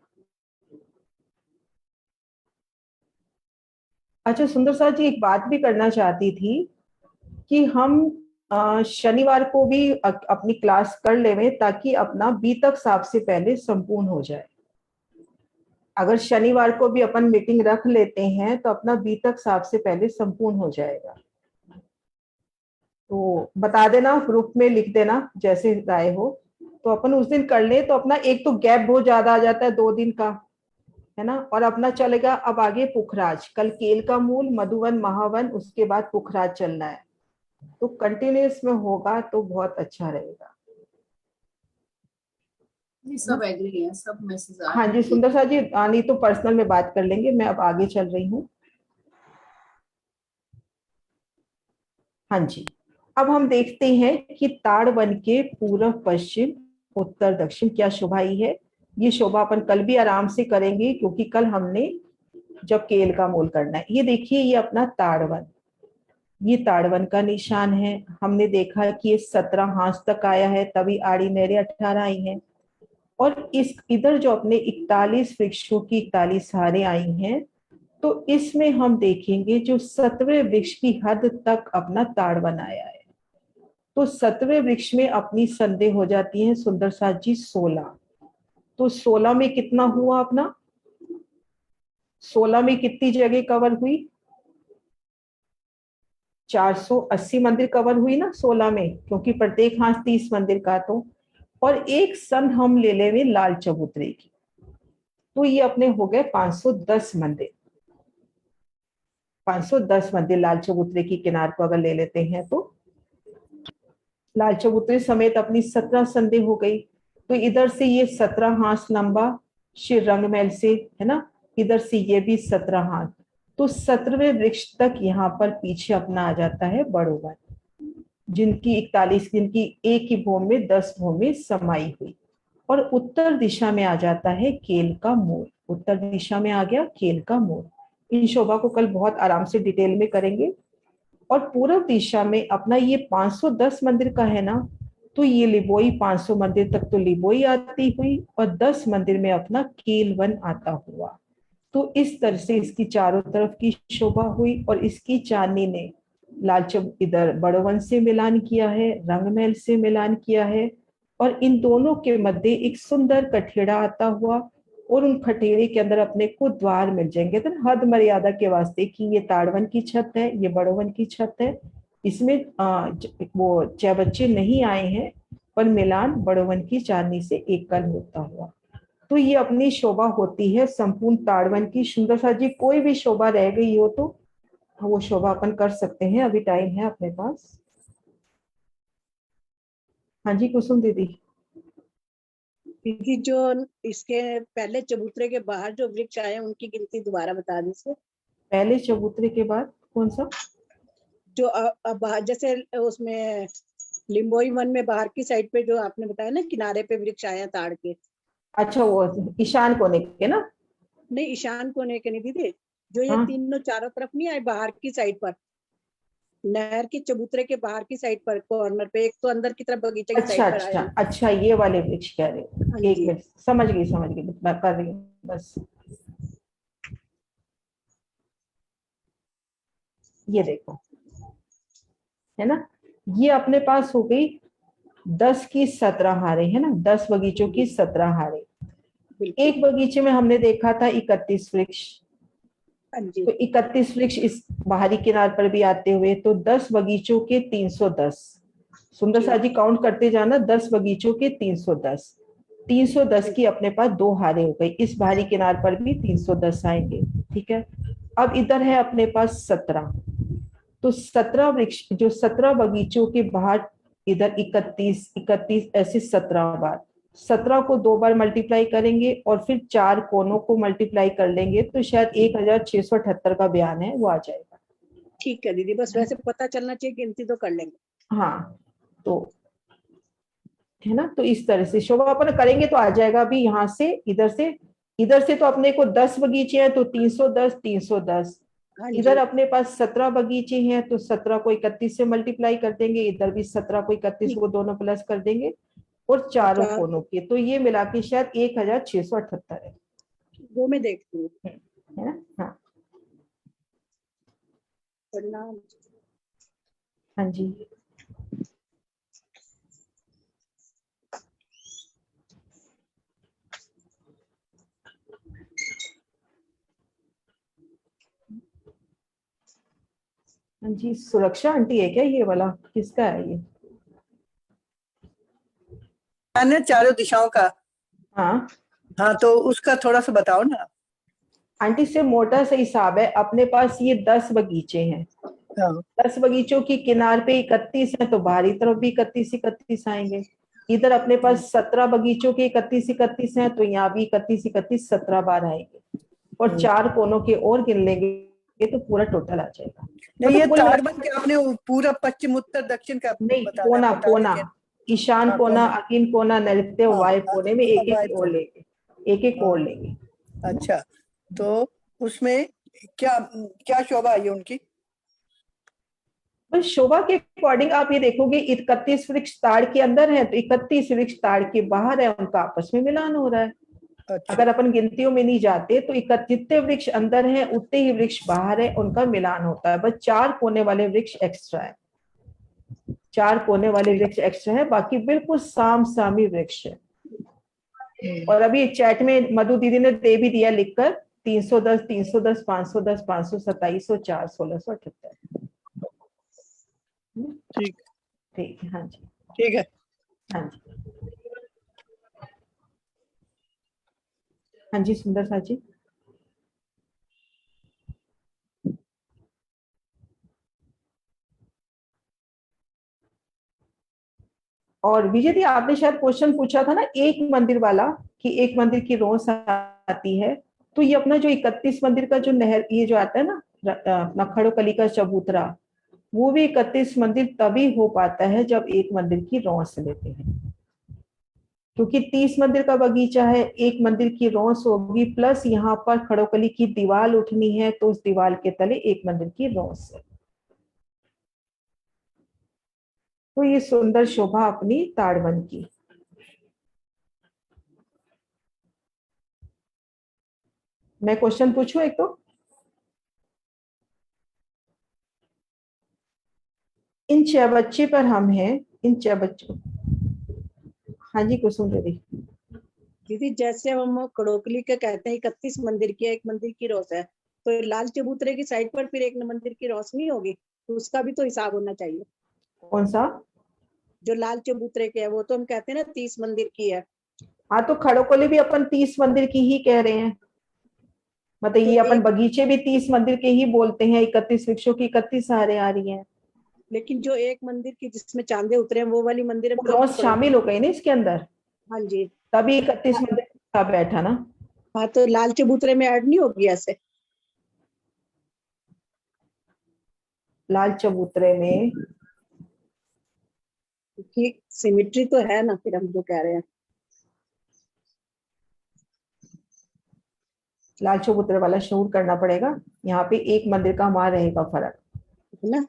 अच्छा सुंदर साथ जी, एक बात भी करना चाहती थी कि हम शनिवार को भी अपनी क्लास कर लेवे, ताकि अपना बीतक साफ से पहले संपूर्ण हो जाए। अगर शनिवार को भी अपन मीटिंग रख लेते हैं तो अपना बीतक साफ से पहले संपूर्ण हो जाएगा। तो बता देना, ग्रुप में लिख देना जैसे राय हो, तो अपन उस दिन कर ले, तो अपना एक तो गैप बहुत ज्यादा आ जाता है 2 दिन का, है ना, और अपना चलेगा अब आगे पुखराज, कल केल का मूल, मधुवन, महावन, उसके बाद पुखराज चलना है, तो कंटिन्यूस में होगा तो बहुत अच्छा रहेगा। सब एग्री हैं, सब मैसेज आ हाँ जी सुंदर साथ जी, नहीं तो पर्सनल में बात कर लेंगे, मैं अब आगे चल रही हूँ। हाँ जी, अब हम देखते हैं कि ताड़ वन के पूर्व पश्चिम उत्तर दक्षिण क्या शोभाई है। ये शोभा अपन कल भी आराम से करेंगे, क्योंकि कल हमने जब केल का मोल करना है। ये देखिए, ये अपना ताड़वन, ये ताड़वन का निशान है। हमने देखा कि ये 17 हाथ तक आया है, तभी आड़ी मेरे 18 आई हैं। और इस इधर जो अपने 41 वृक्षों की 41 हारें आई हैं, तो इसमें हम देखेंगे जो 7वें वृक्ष की हद तक अपना ताड़वन आया है। तो 7वें वृक्ष में अपनी संदेह हो जाती है सुंदर साथ जी 16। तो 16 में कितना हुआ अपना, 16 में कितनी जगह कवर हुई, 480 मंदिर कवर हुई ना 16 में, क्योंकि प्रत्येक हाथ 30 मंदिर का। तो और एक संध हम ले लेंगे लाल चबूतरे की, तो ये अपने हो गए 510 मंदिर। 510 मंदिर लाल चबूतरे की किनार को अगर ले लेते हैं, तो लाल चबूतरे समेत अपनी 17 संधि हो गई। तो इधर से ये 17 हाथ लंबा श्री रंगमहल से, है ना, इधर से ये भी 17 हाथ। तो 17वें वृक्ष तक यहाँ पर पीछे अपना आ जाता है बड़ोवन, जिनकी 41, जिनकी एक ही भूमि में 10 भूमि समाई हुई। और उत्तर दिशा में आ जाता है केल का मोर, उत्तर दिशा में आ गया केल का मोर। इन शोभा को कल बहुत आराम से डिटेल में करेंगे। और पूर्व दिशा में अपना ये 510 मंदिर का है ना, तो ये लिबोई 500 मंदिर तक तो लिबोई आती हुई, और 10 मंदिर में अपना केलवन आता हुआ। तो इस तरह से इसकी चारों तरफ की शोभा हुई। और इसकी चांदनी ने लालचब इधर बड़ोवन से मिलान किया है, रंगमहल से मिलान किया है, और इन दोनों के मध्य एक सुंदर कठेड़ा आता हुआ। और उन खटेरे के अंदर अपने को द्वार मिल जाएंगे, तो हद मर्यादा के वास्ते कि ये ताड़वन की छत है, ये बड़ोवन की छत है। इसमें वो 6 बच्चे नहीं आए हैं, पर मिलान बड़ोवन की चांदनी से एक कल होता हुआ। तो ये अपनी शोभा होती है संपूर्ण ताड़वन की। सुंदर सा जी कोई भी शोभा रह गई हो तो वो शोभा अपन कर सकते हैं, अभी टाइम है अपने पास। हाँ जी कुसुम दीदी। दीदी जो इसके पहले चबूतरे के बाहर जो वृक्ष आए हैं उनकी गिनती दोबारा बता दीजिए। पहले चबूतरे के बाद कौन सा, जो अब जैसे उसमें लिम्बोई वन में बाहर की साइड पे जो आपने बताया ना किनारे पे वृक्ष आया ताड़ के। अच्छा वो ईशान कोने के ना, नहीं ईशान कोने के नहीं दीदी, जो ये हाँ। तीनों चारों तरफ नहीं आए बाहर की साइड पर, नहर के चबूतरे के बाहर की साइड पर कॉर्नर पे, एक तो अंदर की तरफ बगीचे की अच्छा साइड पर अच्छा आए। अच्छा, ये वाले वृक्ष कह रहे हो। हाँ एक जी। मिनट, समझ गई मैं कर रही हूँ बस। ये देखो, है ना, ये अपने पास हो गई 10 की 17 हारे, है ना, 10 बगीचों की 17 हारे। एक बगीचे में हमने देखा था 31 वृक्ष, तो 31 वृक्ष इस बाहरी किनार पर भी आते हुए, तो 10 बगीचों के 310। सुंदर सा जी काउंट करते जाना, 10 बगीचों के 310, 310 की अपने पास 2 हारे हो गई। इस बाहरी किनार पर भी 310 आएंगे, ठीक है। अब इधर है अपने पास 17, तो 17 वृक्ष जो 17 बगीचों के बाहर इधर 31 ऐसे 17 बार, 17 को 2 बार मल्टीप्लाई करेंगे और फिर 4 कोनों को मल्टीप्लाई कर लेंगे, तो शायद 1678 का बयान है वो आ जाएगा। ठीक है दीदी, बस वैसे पता चलना चाहिए, गिनती तो कर लेंगे। हाँ तो है ना, तो इस तरह से शोभा अपन करेंगे तो आ जाएगा। अभी यहाँ से इधर से तो अपने को 10 बगीचे हैं तो 310 310, इधर अपने पास 17 बगीचे हैं तो 17 को 31 से मल्टीप्लाई कर देंगे, इधर भी 17 को 31 को दोनों प्लस कर देंगे, और चारों कोनों के, तो ये मिला के शायद 1678 है। वो मैं देखती हूँ, है ना। हाँ हाँ जी। हाँ जी, सुरक्षा आंटी है क्या ये वाला, किसका है ये? चारों दिशाओं का। हाँ हाँ तो उसका थोड़ा सा बताओ ना आंटी। से मोटा सा हिसाब है, अपने पास ये 10 बगीचे हैं, 10 बगीचों की किनार पे 31 है, तो बाहरी तरफ भी 31 आएंगे। इधर अपने पास 17 बगीचों के 31 हैं, तो यहाँ भी 31 17 बार आएंगे, और 4 कोनों के और गिन लेंगे तो पूरा टोटल आ जाएगा। नहीं, ये मतलब कुल ताड़ बन के आपने वो पूरा पश्चिम उत्तर दक्षिण का नहीं, बता कोना बता कोना, लेकिन ईशान हाँ, कोना, कोना। अग्नि कोना, नैऋत्य, हाँ, वायु कोने में एक वायु एक ओर कोना। लेंगे, एक एक ओर लेंगे। अच्छा, तो उसमें क्या क्या शोभा है उनकी? बस शोभा के अकॉर्डिंग आप ये देखोगे 31 वृक्ष ताड़ के अंदर है तो 31 वृक्ष ताड़ के बाहर है, उनका आपस में मिलान हो रहा है। अच्छा। अगर अपन गिनतियों में नहीं जाते तो 31 वृक्ष अंदर है, उतने ही वृक्ष बाहर है, उनका मिलान होता है। बस 4 कोने वाले वृक्ष एक्स्ट्रा है, 4 कोने वाले वृक्ष एक्स्ट्रा है, बाकी बिल्कुल साम सामी वृक्ष है। और अभी चैट में मधु दीदी ने दे भी दिया लिखकर 310, 310, 510, 527, 4, 1678। ठीक ठीक है, हाँ जी, ठीक है, हाँ जी, हाँ जी, सुंदर सा जी। और विजय दी आपने शायद क्वेश्चन पूछा था ना एक मंदिर वाला, कि एक मंदिर की रोज आती है, तो ये अपना जो 31 मंदिर का जो नहर ये जो आता है ना अपना खड़ोकली का चबूतरा, वो भी 31 मंदिर तभी हो पाता है जब एक मंदिर की रौस लेते हैं, क्योंकि 30 मंदिर का बगीचा है, एक मंदिर की रौस होगी, प्लस यहाँ पर खड़ोकली की दीवार उठनी है, तो उस दीवार के तले एक मंदिर की रौस है। तो ये सुंदर शोभा अपनी ताड़वन की। मैं क्वेश्चन पूछूं एक तो, इन 6 बच्चे पर हम हैं, इन 6 बच्चों, हाँ जी कुसुम दीदी। दीदी जैसे हम कड़ोकली के कहते हैं 31 मंदिर की, एक मंदिर की रोस है, तो लाल चबूतरे की साइड पर फिर एक मंदिर की रोस नहीं होगी, तो उसका भी तो हिसाब होना चाहिए। कौन सा? जो लाल चबूतरे के है वो तो हम कहते हैं ना 30 मंदिर की है। हाँ, तो खड़ोकली भी अपन 30 मंदिर की ही कह रहे हैं, मतलब तो ये अपन बगीचे भी 30 मंदिर के ही बोलते हैं, 31 वृक्षों की 31 हारे आ रही हैं। लेकिन जो एक मंदिर की जिसमें चांदे उतरे हैं वो वाली मंदिर में रोज शामिल हो गई ना इसके अंदर, हाँ जी, तभी 31 मंदिर का बैठा ना। हाँ, तो लाल चबूतरे में ऐड नहीं होगी ऐसे? लाल चबूतरे में ठीक सिमिट्री तो है ना, फिर हम जो कह रहे हैं। लाल चबूतरे वाला शूट करना पड़ेगा, यहाँ पे एक मंदिर का हमारा रहेगा फर्क है ना।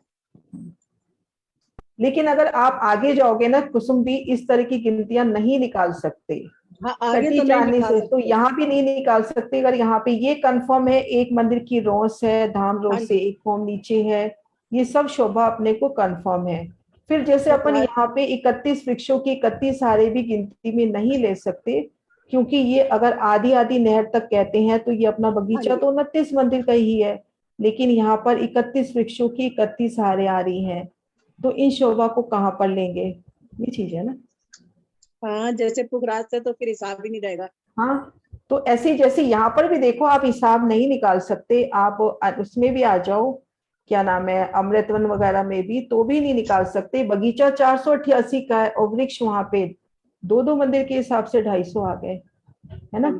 लेकिन अगर आप आगे जाओगे ना कुसुम भी, इस तरह की गिनतियां नहीं निकाल सकते। हाँ, आगे कटी तो नहीं जाने निकाल से, तो सकते। यहाँ भी नहीं निकाल सकते। अगर यहाँ पे ये कंफर्म है एक मंदिर की रोस है, धाम हाँ रोस से जी। एक होम नीचे है, ये सब शोभा अपने को कंफर्म है। फिर जैसे अपन यहाँ पे 31 वृक्षों की 31 हारे भी गिनती में नहीं ले सकते, क्योंकि ये अगर आधी आधी नहर तक कहते हैं तो ये अपना बगीचा तो 29 मंदिर का ही है, लेकिन यहाँ पर 31 वृक्षों की 31 हारे आ रही हैं, तो इन शोभा को कहाँ पर लेंगे, ये चीज है ना। हाँ, जैसे पुखराज से तो फिर हिसाब ही नहीं रहेगा। हाँ, तो ऐसे जैसे यहाँ पर भी देखो आप हिसाब नहीं निकाल सकते, आप उसमें भी आ जाओ, क्या नाम है, अमृतवन वगैरह में भी, तो भी नहीं निकाल सकते। बगीचा 488 का है और वृक्ष वहां पे 2-2 मंदिर के हिसाब से 250 आ गए, है ना।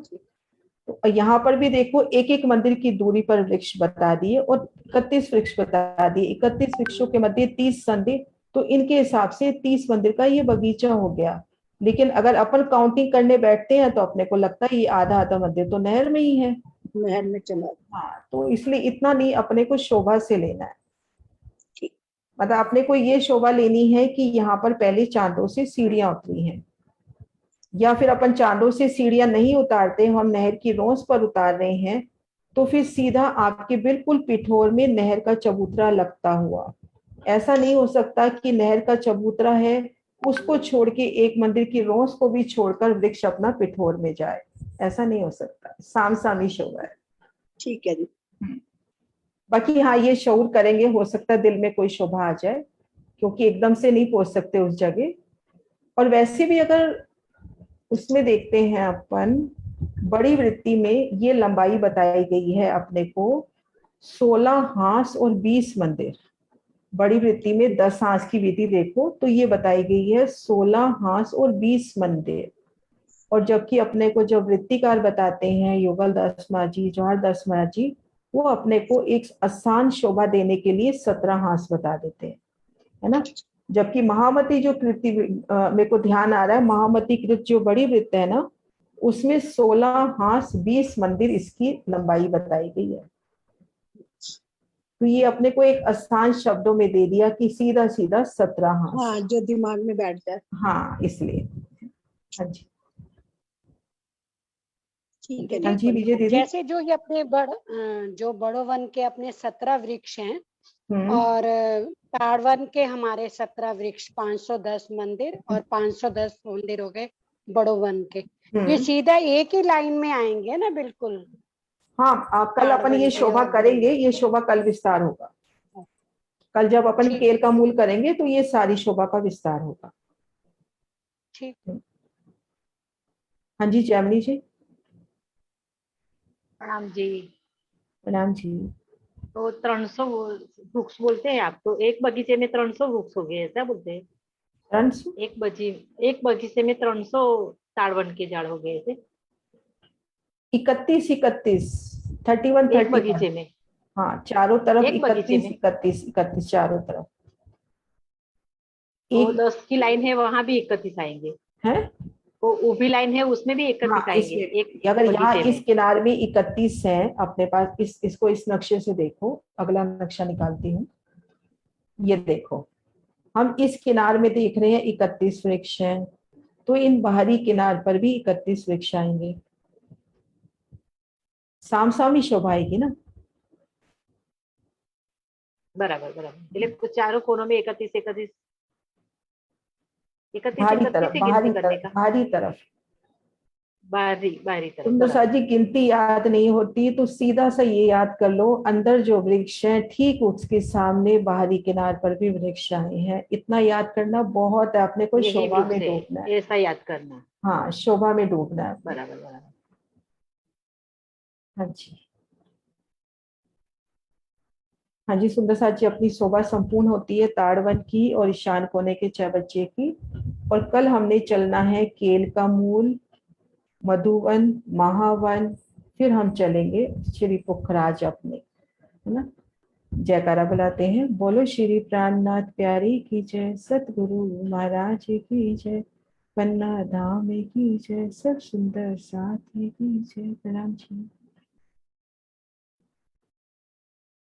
तो यहाँ पर भी देखो एक एक मंदिर की दूरी पर वृक्ष बता दिए और 31 वृक्ष बता दिए, 31 वृक्षों के मध्य 30 संधि, तो इनके हिसाब से 30 मंदिर का ये बगीचा हो गया। लेकिन अगर अपन काउंटिंग करने बैठते हैं तो अपने को लगता है ये आधा आधा मंदिर तो नहर में ही है, नहर में चला। हाँ, तो इसलिए इतना नहीं अपने को शोभा से लेना है। मतलब अपने को ये शोभा लेनी है कि यहाँ पर पहले चांदों से सीढ़ियां उतरी हैं, या फिर अपन चांदों से सीढ़ियां नहीं उतारते, हम नहर की रोस पर उतार रहे हैं, तो फिर सीधा आपके बिल्कुल पिठोर में नहर का चबूतरा लगता हुआ। ऐसा नहीं हो सकता कि नहर का चबूतरा है उसको छोड़ के एक मंदिर की रोस को भी छोड़कर वृक्ष अपना पिठोर में जाए, ऐसा नहीं हो सकता। साम सामी शोभा है। ठीक है जी। बाकी हाँ, ये शऊर करेंगे, हो सकता है दिल में कोई शोभा आ जाए, क्योंकि एकदम से नहीं पहुंच सकते उस जगह। और वैसे भी अगर उसमें देखते हैं अपन बड़ी वृत्ति में, ये लंबाई बताई गई है अपने को 16 हांस और 20 मंदिर। बड़ी वृत्ति में 10 हांस की विधि देखो तो ये बताई गई है 16 हांस और 20 मंदिर। और जबकि अपने को जब वृत्तिकार बताते हैं युगल दास महाराज जी, जवाहर दास महाराज जी, वो अपने को एक आसान शोभा देने के लिए 17 हास बता देते हैं, है ना। जबकि महामती जो कृति मेरे को ध्यान आ रहा है, महामती कृत जो बड़ी वृत्त है ना, उसमें 16 हास 20 मंदिर इसकी लंबाई बताई गई है। तो ये अपने को एक आसान शब्दों में दे दिया कि सीधा सीधा 17 हास। हाँ, जो दिमाग में बैठ जाए। हाँ, इसलिए। हाँ जी, ठीक है। हाँ जी विजय दीदी। जैसे जो ये अपने जो बड़ो वन के अपने 17 वृक्ष हैं और ताड़ वन के हमारे 17 वृक्ष, 510 मंदिर और 510 मंदिर हो गए बड़ो वन के। ये सीधा एक ही लाइन में आएंगे ना, बिल्कुल। हाँ, कल अपन ये शोभा करेंगे, ये शोभा कल विस्तार होगा। कल जब अपन केल का मूल करेंगे तो ये सारी शोभा का विस्तार होगा। ठीक। हाँ जी जैमिनी जी। प्रणाम जी। प्रणाम जी। तो 300 वृक्ष बोलते हैं आप, तो एक बगीचे में 300 वृक्ष हो गए, ऐसा बोलते हैं? 300 एक बगीचे में 300 ताड़वन के झाड़ हो गए थे। 31 31 एक बगीचे में। हाँ, चारों तरफ एक बगीचे 31 में 31 31 चारों तरफ। वो 10 की लाइन है, वहां भी 31 आएंगे। है वो ऊभी लाइन है, उसमें भी 31 आएंगे। एक अगर यहाँ बगीचे इस में। किनारे में 31 है अपने पास, इसको इस नक्शे से देखो, अगला नक्शा निकालती हूँ। ये देखो, हम इस किनार में देख रहे हैं 31 वृक्ष हैं, तो इन बाहरी किनार पर भी 31 वृक्ष आएंगे। सामसामी शोभा आएगी ना। बराबर बराबर। तो चारों कोनों में 31 31 बाहरी 31 तरफ, से बाहरी गिनती करने तरफ, का। बाहरी तरफ। बाहरी तरफ। सुंदर सा जी, गिनती याद नहीं होती तो सीधा सा ये याद कर लो, अंदर जो वृक्ष है ठीक उसके सामने बाहरी किनार पर भी वृक्ष आए हैं। इतना याद करना बहुत है, अपने को यही शोभा वृक्ष में है, डूबना है। ऐसा याद करना। हाँ, शोभा में डूबना है। बराबर बराबर। हाँ जी, हाँ जी सुंदर साथ जी, अपनी शोभा संपूर्ण होती है ताड़वन की और ईशान कोने के 6 बच्चे की। और कल हमने चलना है केल का मूल, मधुवन, महावन, फिर हम चलेंगे श्री पुखराज अपने, है ना। जयकारा बुलाते हैं। बोलो श्री प्राणनाथ प्यारी की जय, सतगुरु महाराज की जय, पन्ना धाम की जय, सब सुंदर साथी की जय। प्रणाम जी।